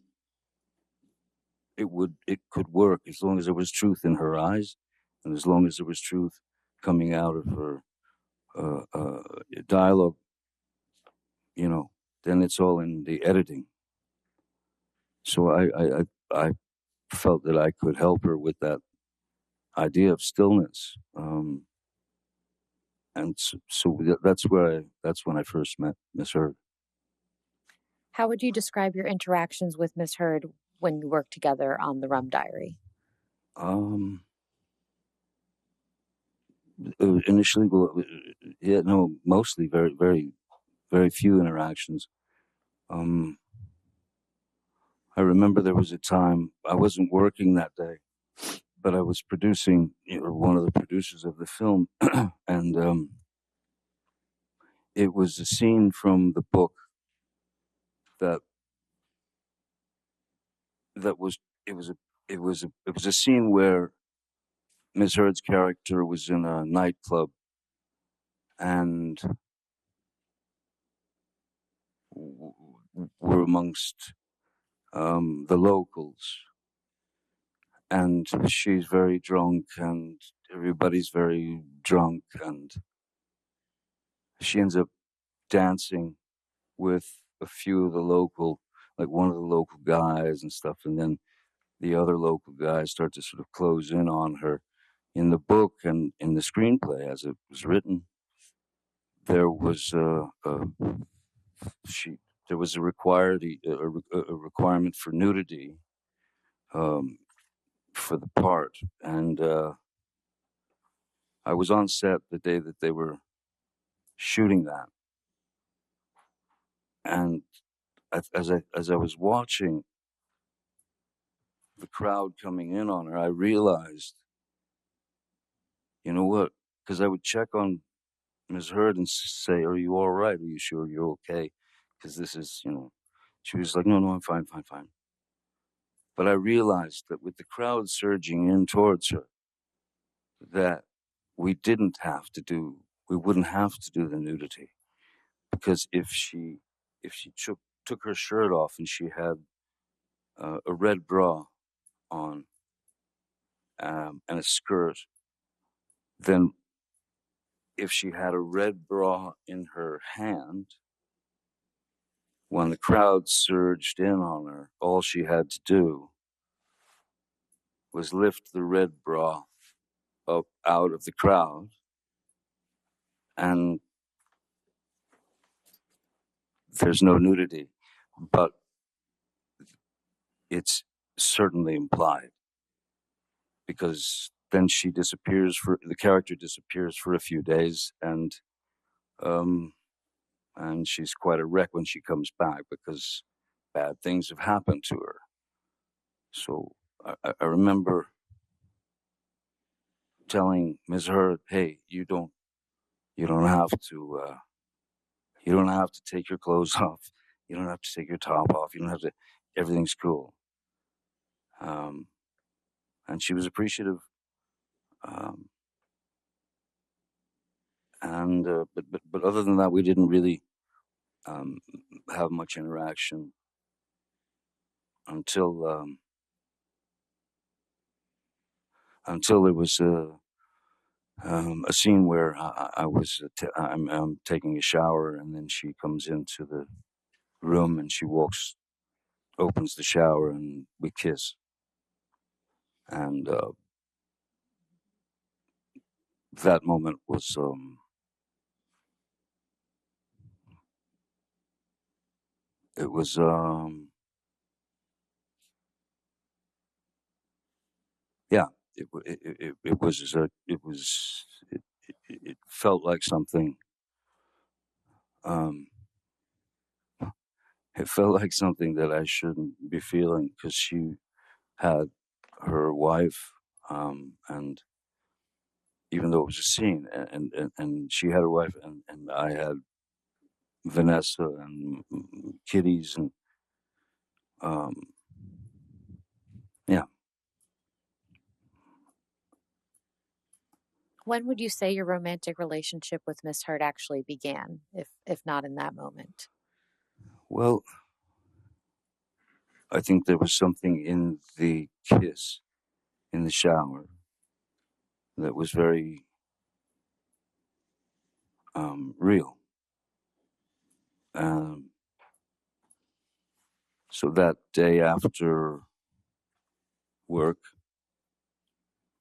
it could work, as long as there was truth in her eyes, and as long as there was truth coming out of her dialogue, then it's all in the editing. So I felt that I could help her with that idea of stillness, and so that's when I first met Miss Heard. How would you describe your interactions with Miss Heard when you worked together on the Rum Diary? Initially, well, yeah, no, mostly very, very, very few interactions. I remember there was a time I wasn't working that day, but I was producing, one of the producers of the film, and it was a scene from the book that that was it was a scene where Ms. Heard's character was in a nightclub and were amongst the locals, and she's very drunk and everybody's very drunk, and she ends up dancing with a few of the local, like one of the local guys and stuff, and then the other local guys start to sort of close in on her. In the book and in the screenplay as it was written, there was there was a requirement for nudity, um, for the part, and I was on set the day that they were shooting that, and as I was watching the crowd coming in on her, I realized, you know what? Because I would check on Ms. Heard and say, "Are you all right? Are you sure you're okay?" Because this is, she was like, "No, no, I'm fine, fine, fine." But I realized that with the crowd surging in towards her, that we wouldn't have to do the nudity, because if she took her shirt off and she had a red bra on, and a skirt, then if she had a red bra in her hand, when the crowd surged in on her, all she had to do was lift the red bra up out of the crowd, and there's no nudity. But it's certainly implied, because then the character disappears for a few days, um, and she's quite a wreck when she comes back, because bad things have happened to her. So I remember telling Ms. Heard, "Hey, you don't have to take your clothes off. You don't have to take your top off. You don't have to. Everything's cool." And she was appreciative. Um, and but other than that, we didn't really um, have much interaction until there was a scene where I'm taking a shower, and then she comes into the room and she opens the shower, and we kiss. And that moment was it was yeah, it felt like something. It felt like something that I shouldn't be feeling, because she had her wife, and even though it was a scene, and she had her wife, and I had Vanessa and kitties, and um, yeah. When would you say your romantic relationship with Miss Hurd actually began, if not in that moment? Well, I think there was something in the kiss in the shower that was very real. Um, so that day after work,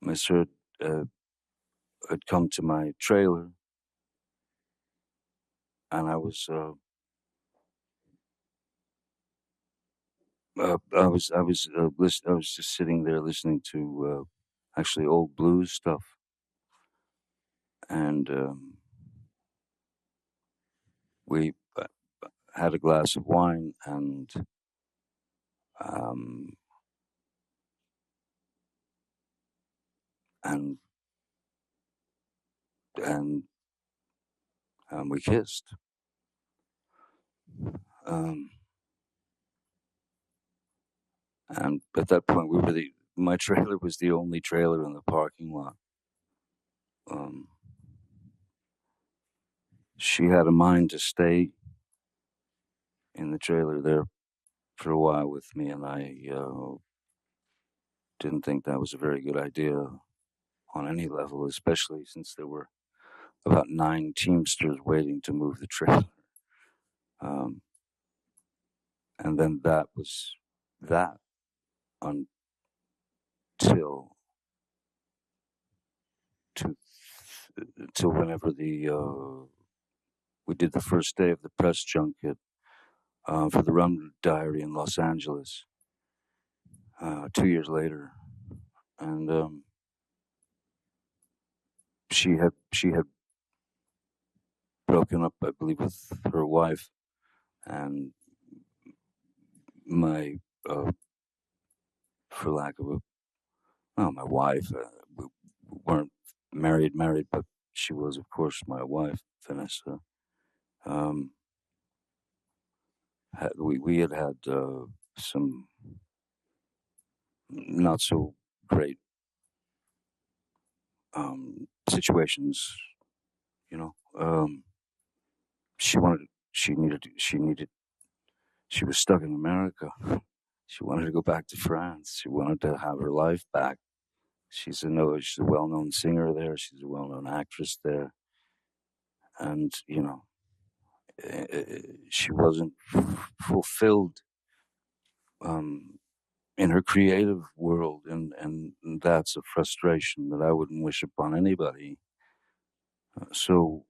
Miss Hurd had come to my trailer, and I was just sitting there listening to actually old blues stuff, and we had a glass of wine, um, and and we kissed. Um, and at that point, my trailer was the only trailer in the parking lot. Um, she had a mind to stay in the trailer there for a while with me, and I didn't think that was a very good idea on any level, especially since there were about 9 Teamsters waiting to move the trailer. Um, and then that was that until to, until whenever we did the first day of the press junket for the Rum Diary in Los Angeles 2 years later, and she had broken up, I believe, with her wife, and my for lack of a well, my wife. We weren't married, but she was, of course, my wife, Vanessa. Um, we had some not so great situations, you know. She wanted, she needed, she was stuck in America. She wanted to go back to France. She wanted to have her life back. She's a well-known singer there. She's a well-known actress there, and she wasn't fulfilled um, in her creative world, and that's a frustration that I wouldn't wish upon anybody. So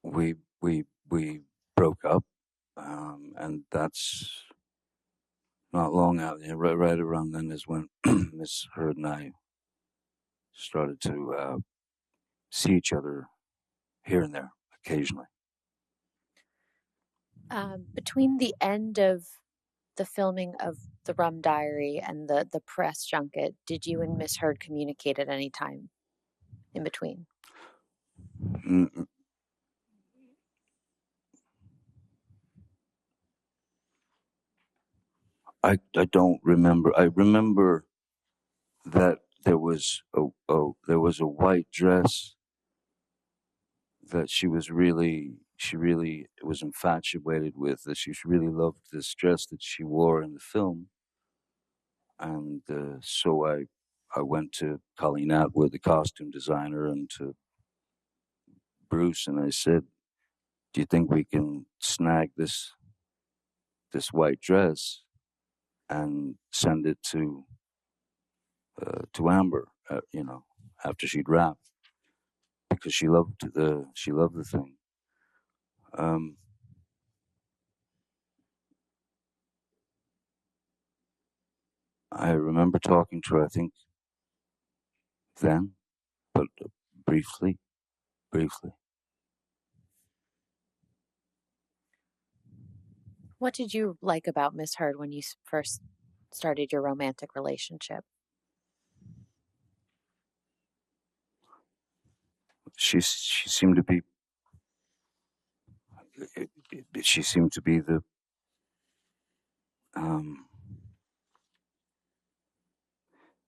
we we broke up, and that's not long out. Right around then is when Miss Hurd and I started to see each other here and there occasionally. Between the end of the filming of the Rum Diary and the press junket, did you and Miss Hurd communicate at any time in between? Mm, I don't remember. I remember that there was a white dress that she really was infatuated with, that she really loved this dress that she wore in the film. And so I went to Colleen Atwood, the costume designer, and to Bruce, and I said, do you think we can snag this white dress and send it to Amber, after she'd wrapped, because she loved the thing. Um, I remember talking to her, I think then, but briefly. What did you like about Miss Heard when you first started your romantic relationship? She seemed to be she seemed to be the um,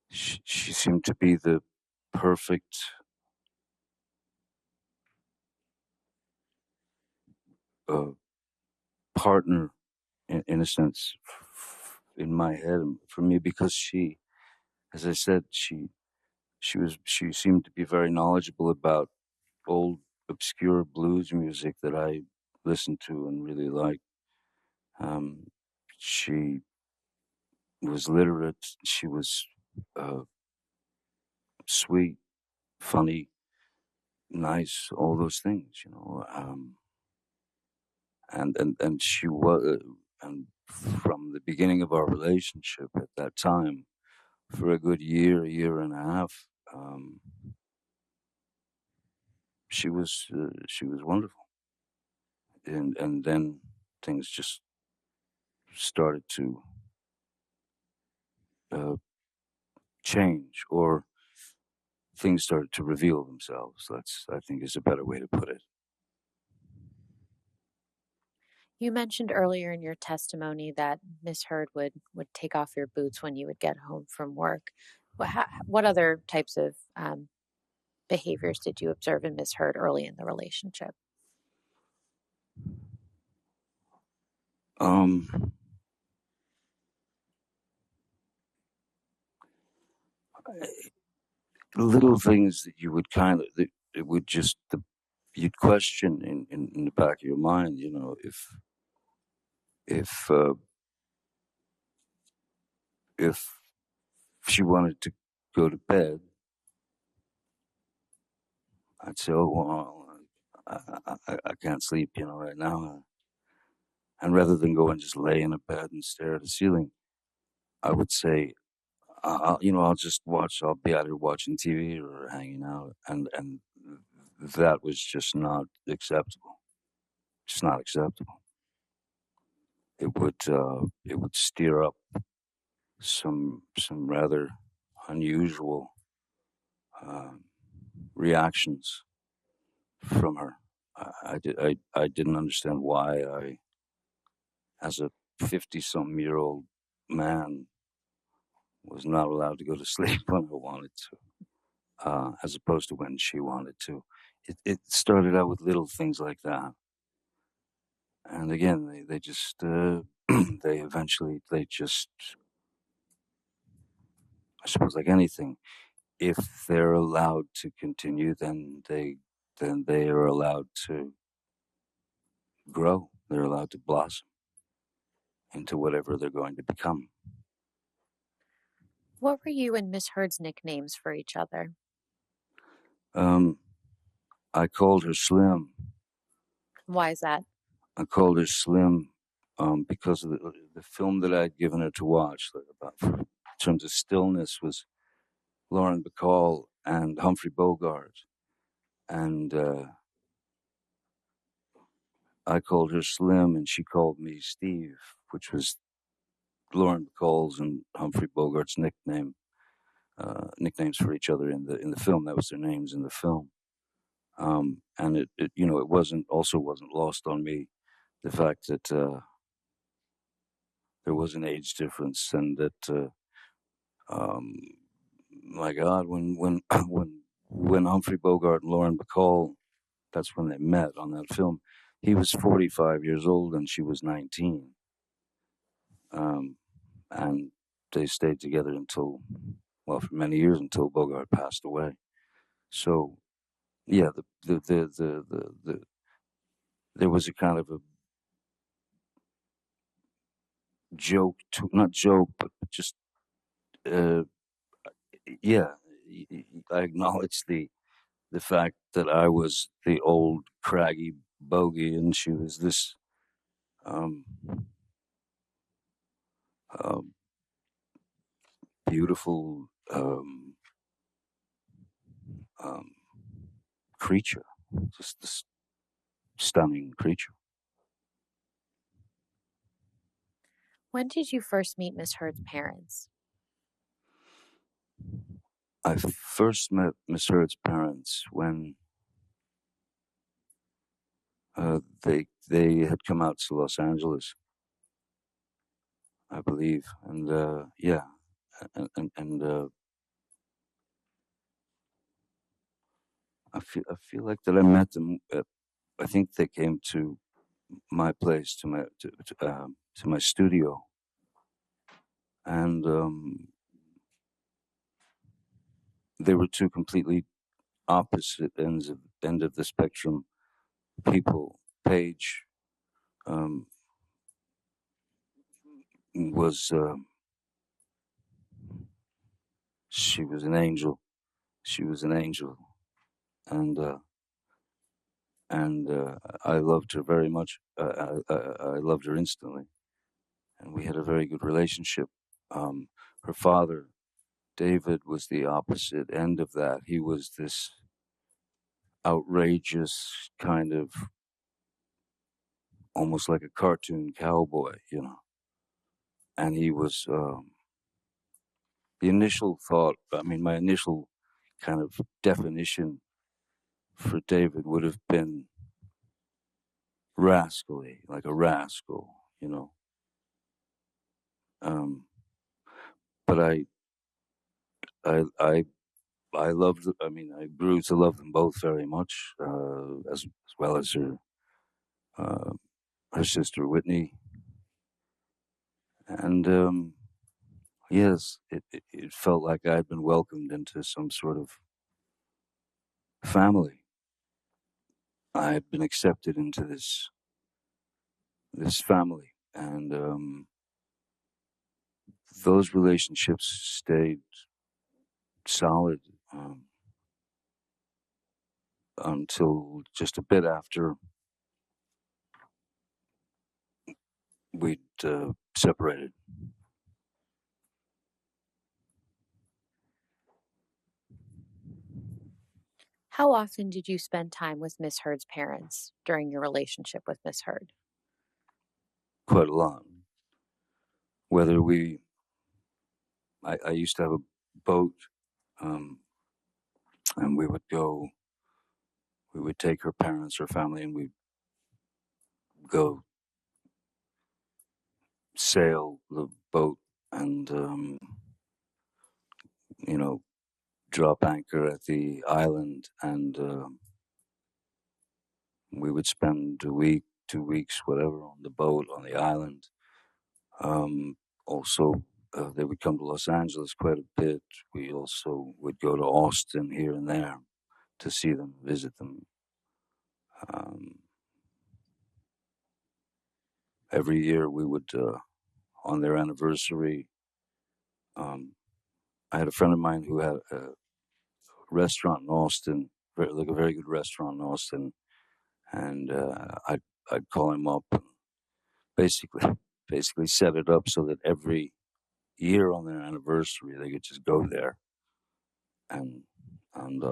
she seemed to be the perfect uh, partner in a sense in my head for me, because she, as I said, she seemed to be very knowledgeable about old obscure blues music that I listened to and really liked. Um, she was literate. She was uh, sweet, funny, nice, all those things, you know. And she was, and from the beginning of our relationship at that time, for a good year and a half, she was wonderful. And then things just started to uh, change, or things started to reveal themselves. That's, I think, is a better way to put it. You mentioned earlier in your testimony that Miss Heard would take off your boots when you would get home from work. What other types of behaviors did you observe in Miss Heard early in the relationship? Um, Little things that you would kind of, that it would just, you'd question in the back of your mind, you know, if uh, if she wanted to go to bed, I'd say, oh well, I can't sleep, you know, right now. And rather than go and just lay in a bed and stare at the ceiling, I would say, you know, I'll just watch. I'll be either watching TV or hanging out, and that was just not acceptable. Just not acceptable. It would stir up some rather unusual um, reactions from her. I didn't understand why I, as a 50-some-year-old man, was not allowed to go to sleep when I wanted to, as opposed to when she wanted to. It started out with little things like that, and again, they just they eventually, they just, I suppose, like anything, if they're allowed to continue, then they are allowed to grow. They're allowed to blossom into whatever they're going to become. What were you and Miss Heard's nicknames for each other? Um, I called her Slim. Why is that? I called her Slim because of the film that I'd given her to watch, like, about, in terms of stillness, was Lauren Bacall and Humphrey Bogart, and I called her Slim, and she called me Steve, which was Lauren Bacall's and Humphrey Bogart's nicknames for each other in the film. That was their names in the film. And it, you know, it wasn't lost on me the fact that there was an age difference, and that um, my God, when Humphrey Bogart and Lauren Bacall, that's when they met on that film. He was 45 years old and she was 19, and they stayed together until, well, for many years, until Bogart passed away. So yeah, there was a kind of a joke, to not joke, but just uh, yeah. I acknowledge the fact that I was the old craggy bogey, and she was this um, uh, beautiful, creature, just this stunning creature. When did you first meet Miss Heard's parents? I first met Miss Heard's parents when they had come out to Los Angeles, I believe, and yeah, and I feel like that I met them. I think they came to my place, to my studio, and they were two completely opposite end of the spectrum people. Paige was she was an angel. She was an angel, and I loved her very much. I loved her instantly, and we had a very good relationship. Her father, David, was the opposite end of that. He was this outrageous kind of, almost like a cartoon cowboy, you know. And he was the initial thought. I mean, my initial kind of definition for David would have been rascally, like a rascal, you know. Um, but I I loved. I mean, I grew to love them both very much, as well as uh, her sister Whitney, and yes, it felt like I had been welcomed into some sort of family. I had been accepted into this family, and those relationships stayed solid until just a bit after we'd separated. How often did you spend time with Miss Heard's parents during your relationship with Miss Heard? Quite a lot. Whether I used to have a boat, um, and we would take her parents, her family, and we'd go sail the boat and, you know, drop anchor at the island, and we would spend a week, 2 weeks, whatever, on the boat on the island. Also, they would come to Los Angeles quite a bit. We also would go to Austin here and there to see them, visit them. Every year we would, on their anniversary, I had a friend of mine who had a restaurant in Austin, like a very good restaurant in Austin, and I'd call him up and basically basically set it up so that every year on their anniversary they could just go there, and and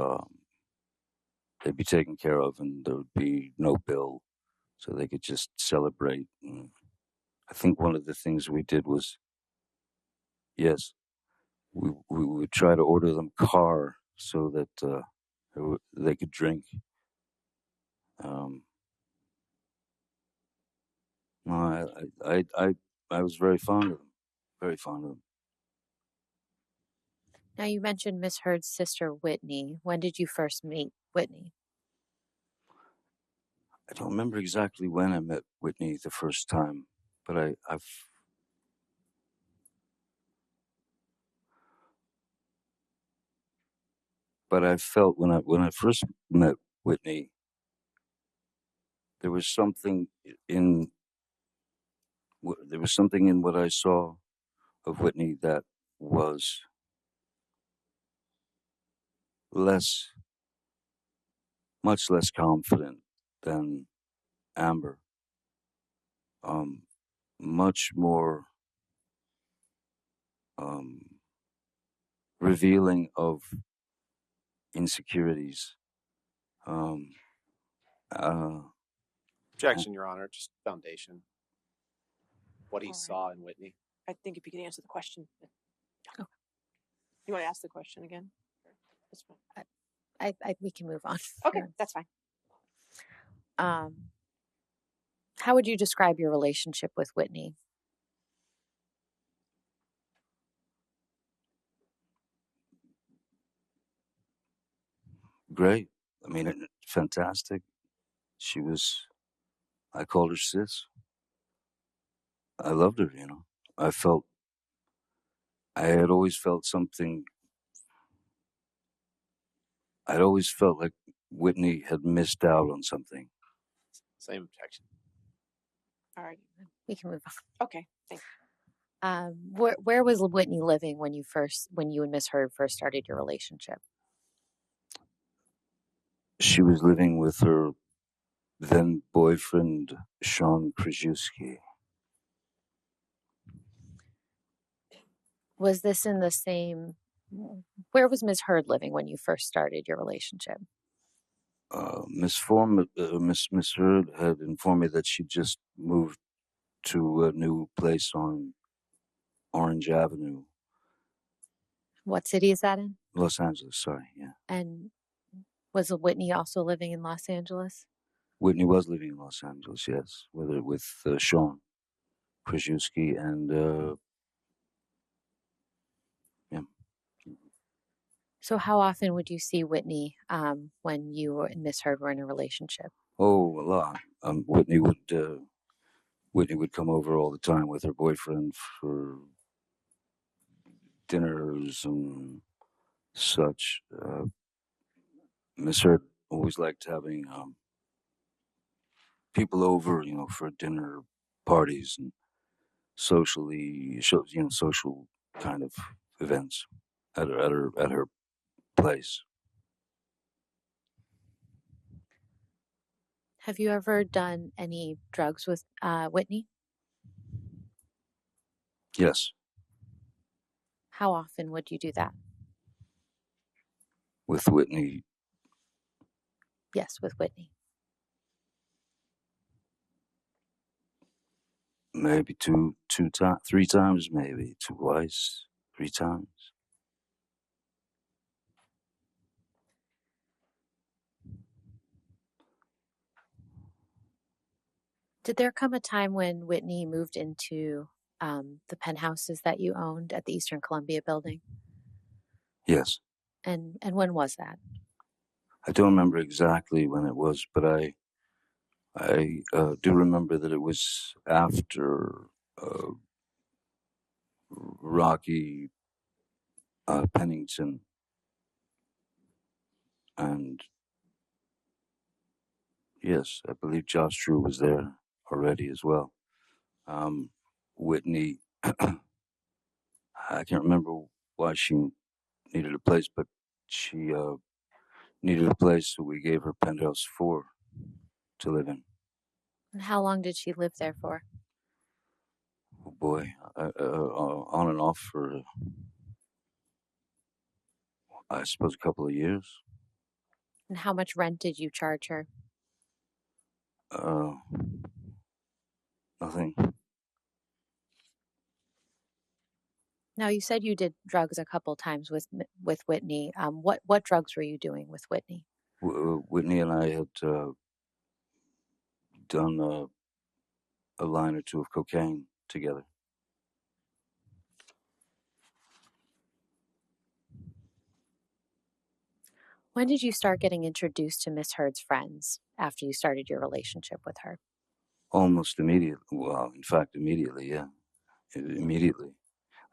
they'd be taken care of, and there would be no bill, so they could just celebrate. And I think one of the things we did was, yes, we would try to order them car so that they could drink. Um, no, I was very fond of them, very fond of them. Now, you mentioned Miss Heard's sister, Whitney. When did you first meet Whitney? I don't remember exactly when I met Whitney the first time, but I felt when I first met Whitney, there was something in what I saw of Whitney that was less, much less confident than Amber. Much more um, revealing of insecurities, Um, uh, Objection, Your Honor. Just foundation. What he All right. saw in Whitney. I think if you could answer the question. You want to ask the question again? That's fine. We can move on. Okay, that's fine. How would you describe your relationship with Whitney? great. I mean, fantastic. I called her sis. I loved her, I had always felt something. I'd always felt like Whitney had missed out on something. Same objection. All right. We can move on. Okay, thanks. Where was Whitney living when you and Miss Heard first started your relationship? She was living with her then boyfriend, Sean Krajewski. Was this in the same? Where was Miss Heard living when you first started your relationship? Miss Heard had informed me that she just moved to a new place on Orange Avenue. What city is that in? Los Angeles, sorry, yeah. And was Whitney also living in Los Angeles? Whitney was living in Los Angeles, yes, with Sean Krajewski and yeah. So how often would you see Whitney when you and Miss Heard were in a relationship? Oh, a lot. Whitney would come over all the time with her boyfriend for dinners and such. Miss Heard always liked having people over, for dinner parties and social kind of events at her place. Have you ever done any drugs with Whitney? Yes, How often would you do that? with Whitney. Yes, with Whitney. Maybe three times, maybe twice, 3 times. Did there come a time when Whitney moved into the penthouses that you owned at the Eastern Columbia building? Yes. And when was that? I don't remember exactly when it was, but I do remember that it was after Rocky Pennington and yes, I believe Josh Drew was there already as well. Whitney, I can't remember why she needed a place, but she needed a place, so we gave her penthouse 4 to live in. And how long did she live there for? Oh boy, on and off for, I suppose, a couple of years. And how much rent did you charge her? Nothing. Now, you said you did drugs a couple times with Whitney. What drugs were you doing with Whitney? Whitney and I had done a line or two of cocaine together. When did you start getting introduced to Miss Heard's friends after you started your relationship with her? Almost immediately. Well, in fact, immediately, yeah. Immediately.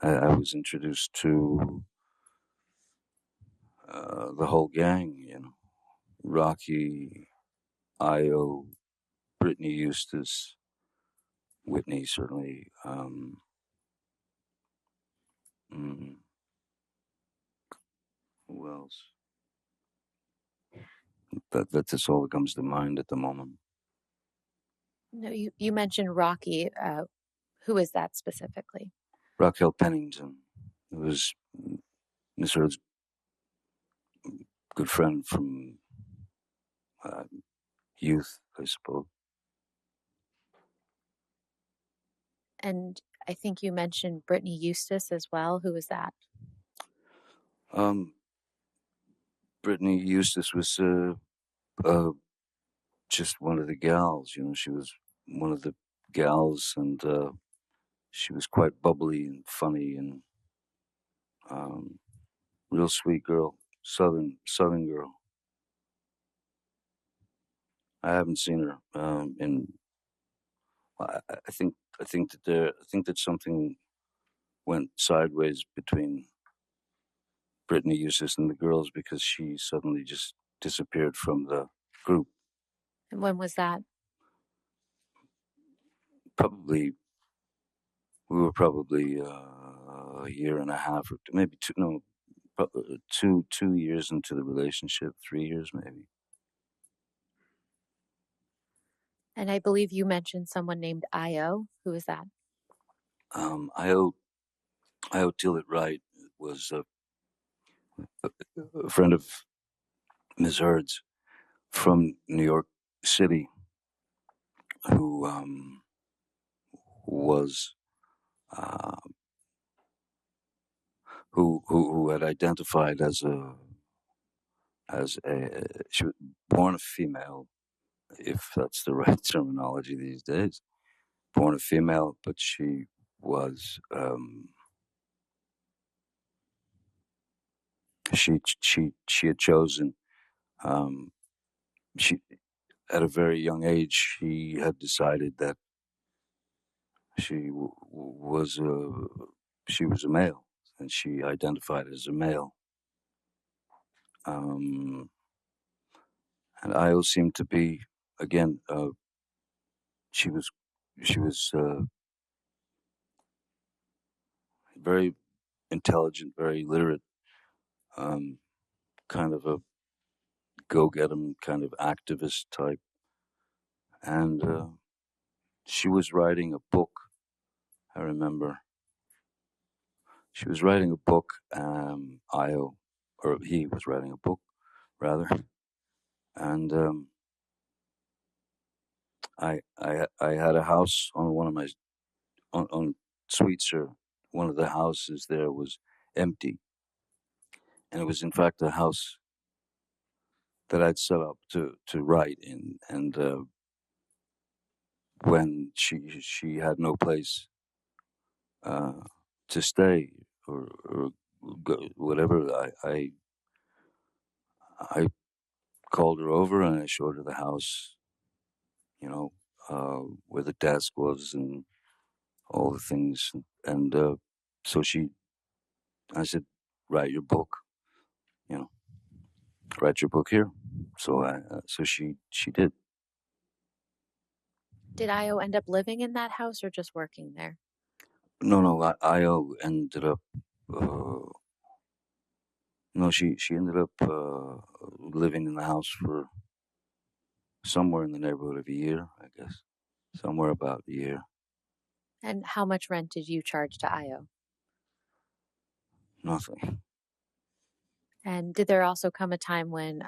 I was introduced to the whole gang, Rocky, Io, Brittany Eustace, Whitney, certainly. Who else? That's all that comes to mind at the moment. No, you mentioned Rocky. Who is that specifically? Raquel Pennington. It was Miss Heard's good friend from youth, I suppose. And I think you mentioned Brittany Eustace as well. Who was that? Brittany Eustace was just one of the gals. She was one of the gals, and she was quite bubbly and funny and um, real sweet girl, southern girl. I haven't seen her in. I think that something went sideways between Brittany Eustace and the girls because she suddenly just disappeared from the group. And when was that? Probably we were probably a year and a half or maybe two. No, 2 years into the relationship, 3 years maybe. And I believe you mentioned someone named Io. Who was that? Io Tillett Wright was a friend of Ms. Heard's from New York City, who was uh, who had identified as a she was born a female, if that's the right terminology these days. Born a female, but she was she had chosen um, she at a very young age she had decided that she was a male, and she identified as a male. Um, and Io seemed to be again. She was she was very intelligent, very literate, kind of a go get 'em kind of activist type, and she was writing a book. I remember she was writing a book. Io, or he was writing a book rather, and I had a house on one of my on Sweetser. One of the houses there was empty, and it was in fact a house that I'd set up to write in. And when she had no place uh, to stay or go, whatever, I called her over and I showed her the house, you know, where the desk was and all the things, and so I said, write your book, you know, write your book here. So she did. Did Io end up living in that house or just working there? No, Io ended up. Uh, no, she ended up living in the house for somewhere in the neighborhood of a year, I guess, somewhere about a year. And how much rent did you charge to Io? Nothing. And did there also come a time when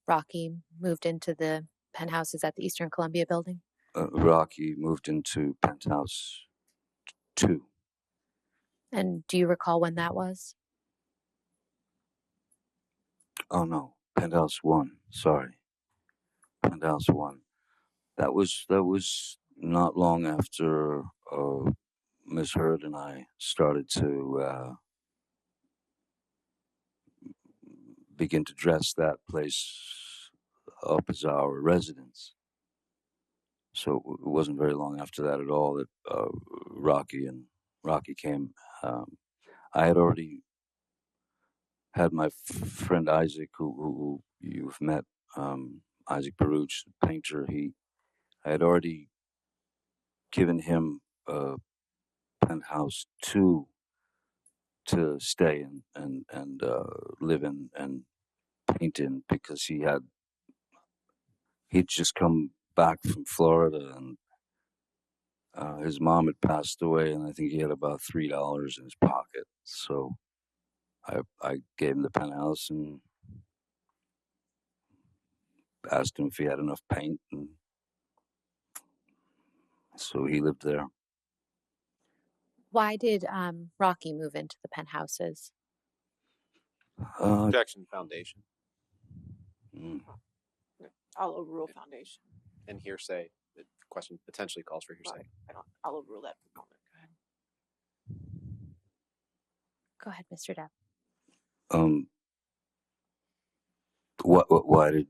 Rocky moved into the penthouses at the Eastern Columbia building? Rocky moved into penthouse 2. And do you recall when that was? Oh no, penthouse 1. Sorry, penthouse 1. That was not long after Miss Heard and I started to begin to dress that place up as our residence. So it wasn't very long after that at all that Rocky came. I had already had my friend Isaac, who you've met, Isaac Baruch, painter. I had already given him a penthouse 2 to stay in and live in and paint in because he'd just come back from Florida, and his mom had passed away, and I think he had about $3 in his pocket. So I gave him the penthouse, and asked him if he had enough paint, and so he lived there. Why did Rocky move into the penthouses? Objection, foundation. I'll overrule foundation. And hearsay. The question potentially calls for hearsay. I'll overrule that for a moment. Go ahead. Go ahead, Mr. Depp. Why did?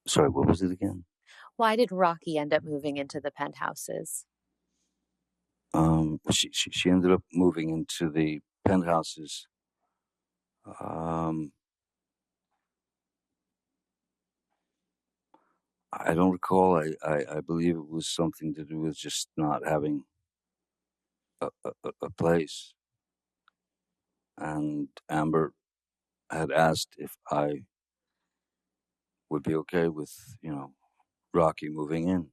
Sorry, what was it again? Why did Rocky end up moving into the penthouses? She ended up moving into the penthouses. I don't recall. I believe it was something to do with just not having a place. And Amber had asked if I would be okay with, Rocky moving in.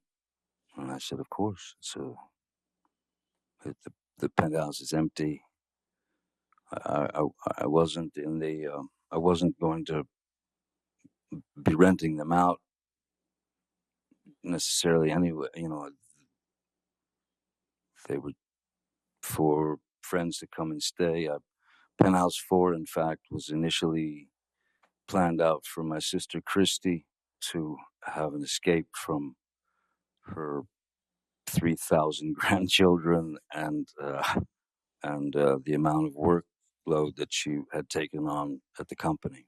And I said, of course. So the penthouse is empty. I wasn't in the. I wasn't going to be renting them out necessarily anyway. They were for friends to come and stay. Penthouse 4, in fact, was initially planned out for my sister Christy to have an escape from her 3,000 grandchildren and the amount of workload that she had taken on at the company.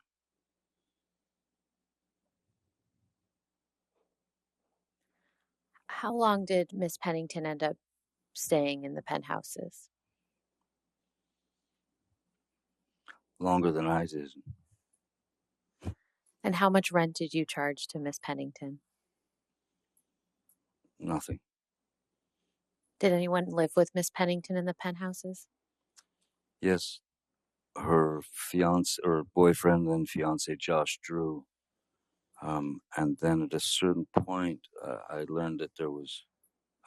How long did Miss Pennington end up staying in the penthouses? Longer than I did. And how much rent did you charge to Miss Pennington? Nothing. Did anyone live with Miss Pennington in the penthouses? Yes, her fiance or boyfriend, then fiance Josh Drew. And then at a certain point, I learned that there was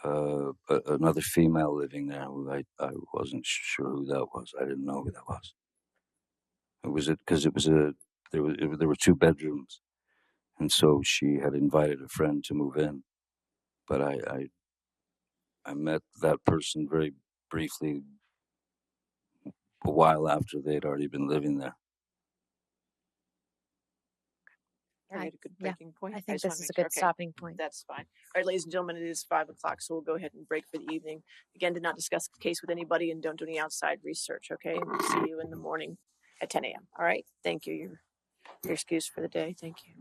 another female living there who I wasn't sure who that was. I didn't know who that was. There were 2 bedrooms, and so she had invited a friend to move in. But I met that person very briefly a while after they'd already been living there. Already had a good breaking point. I think just wanna this is a make sure. good stopping point. That's fine. All right, ladies and gentlemen, it is 5 o'clock, so we'll go ahead and break for the evening. Again, did not discuss the case with anybody and don't do any outside research, okay? And we'll see you in the morning at 10 a.m. All right, thank you. You're excused for the day. Thank you.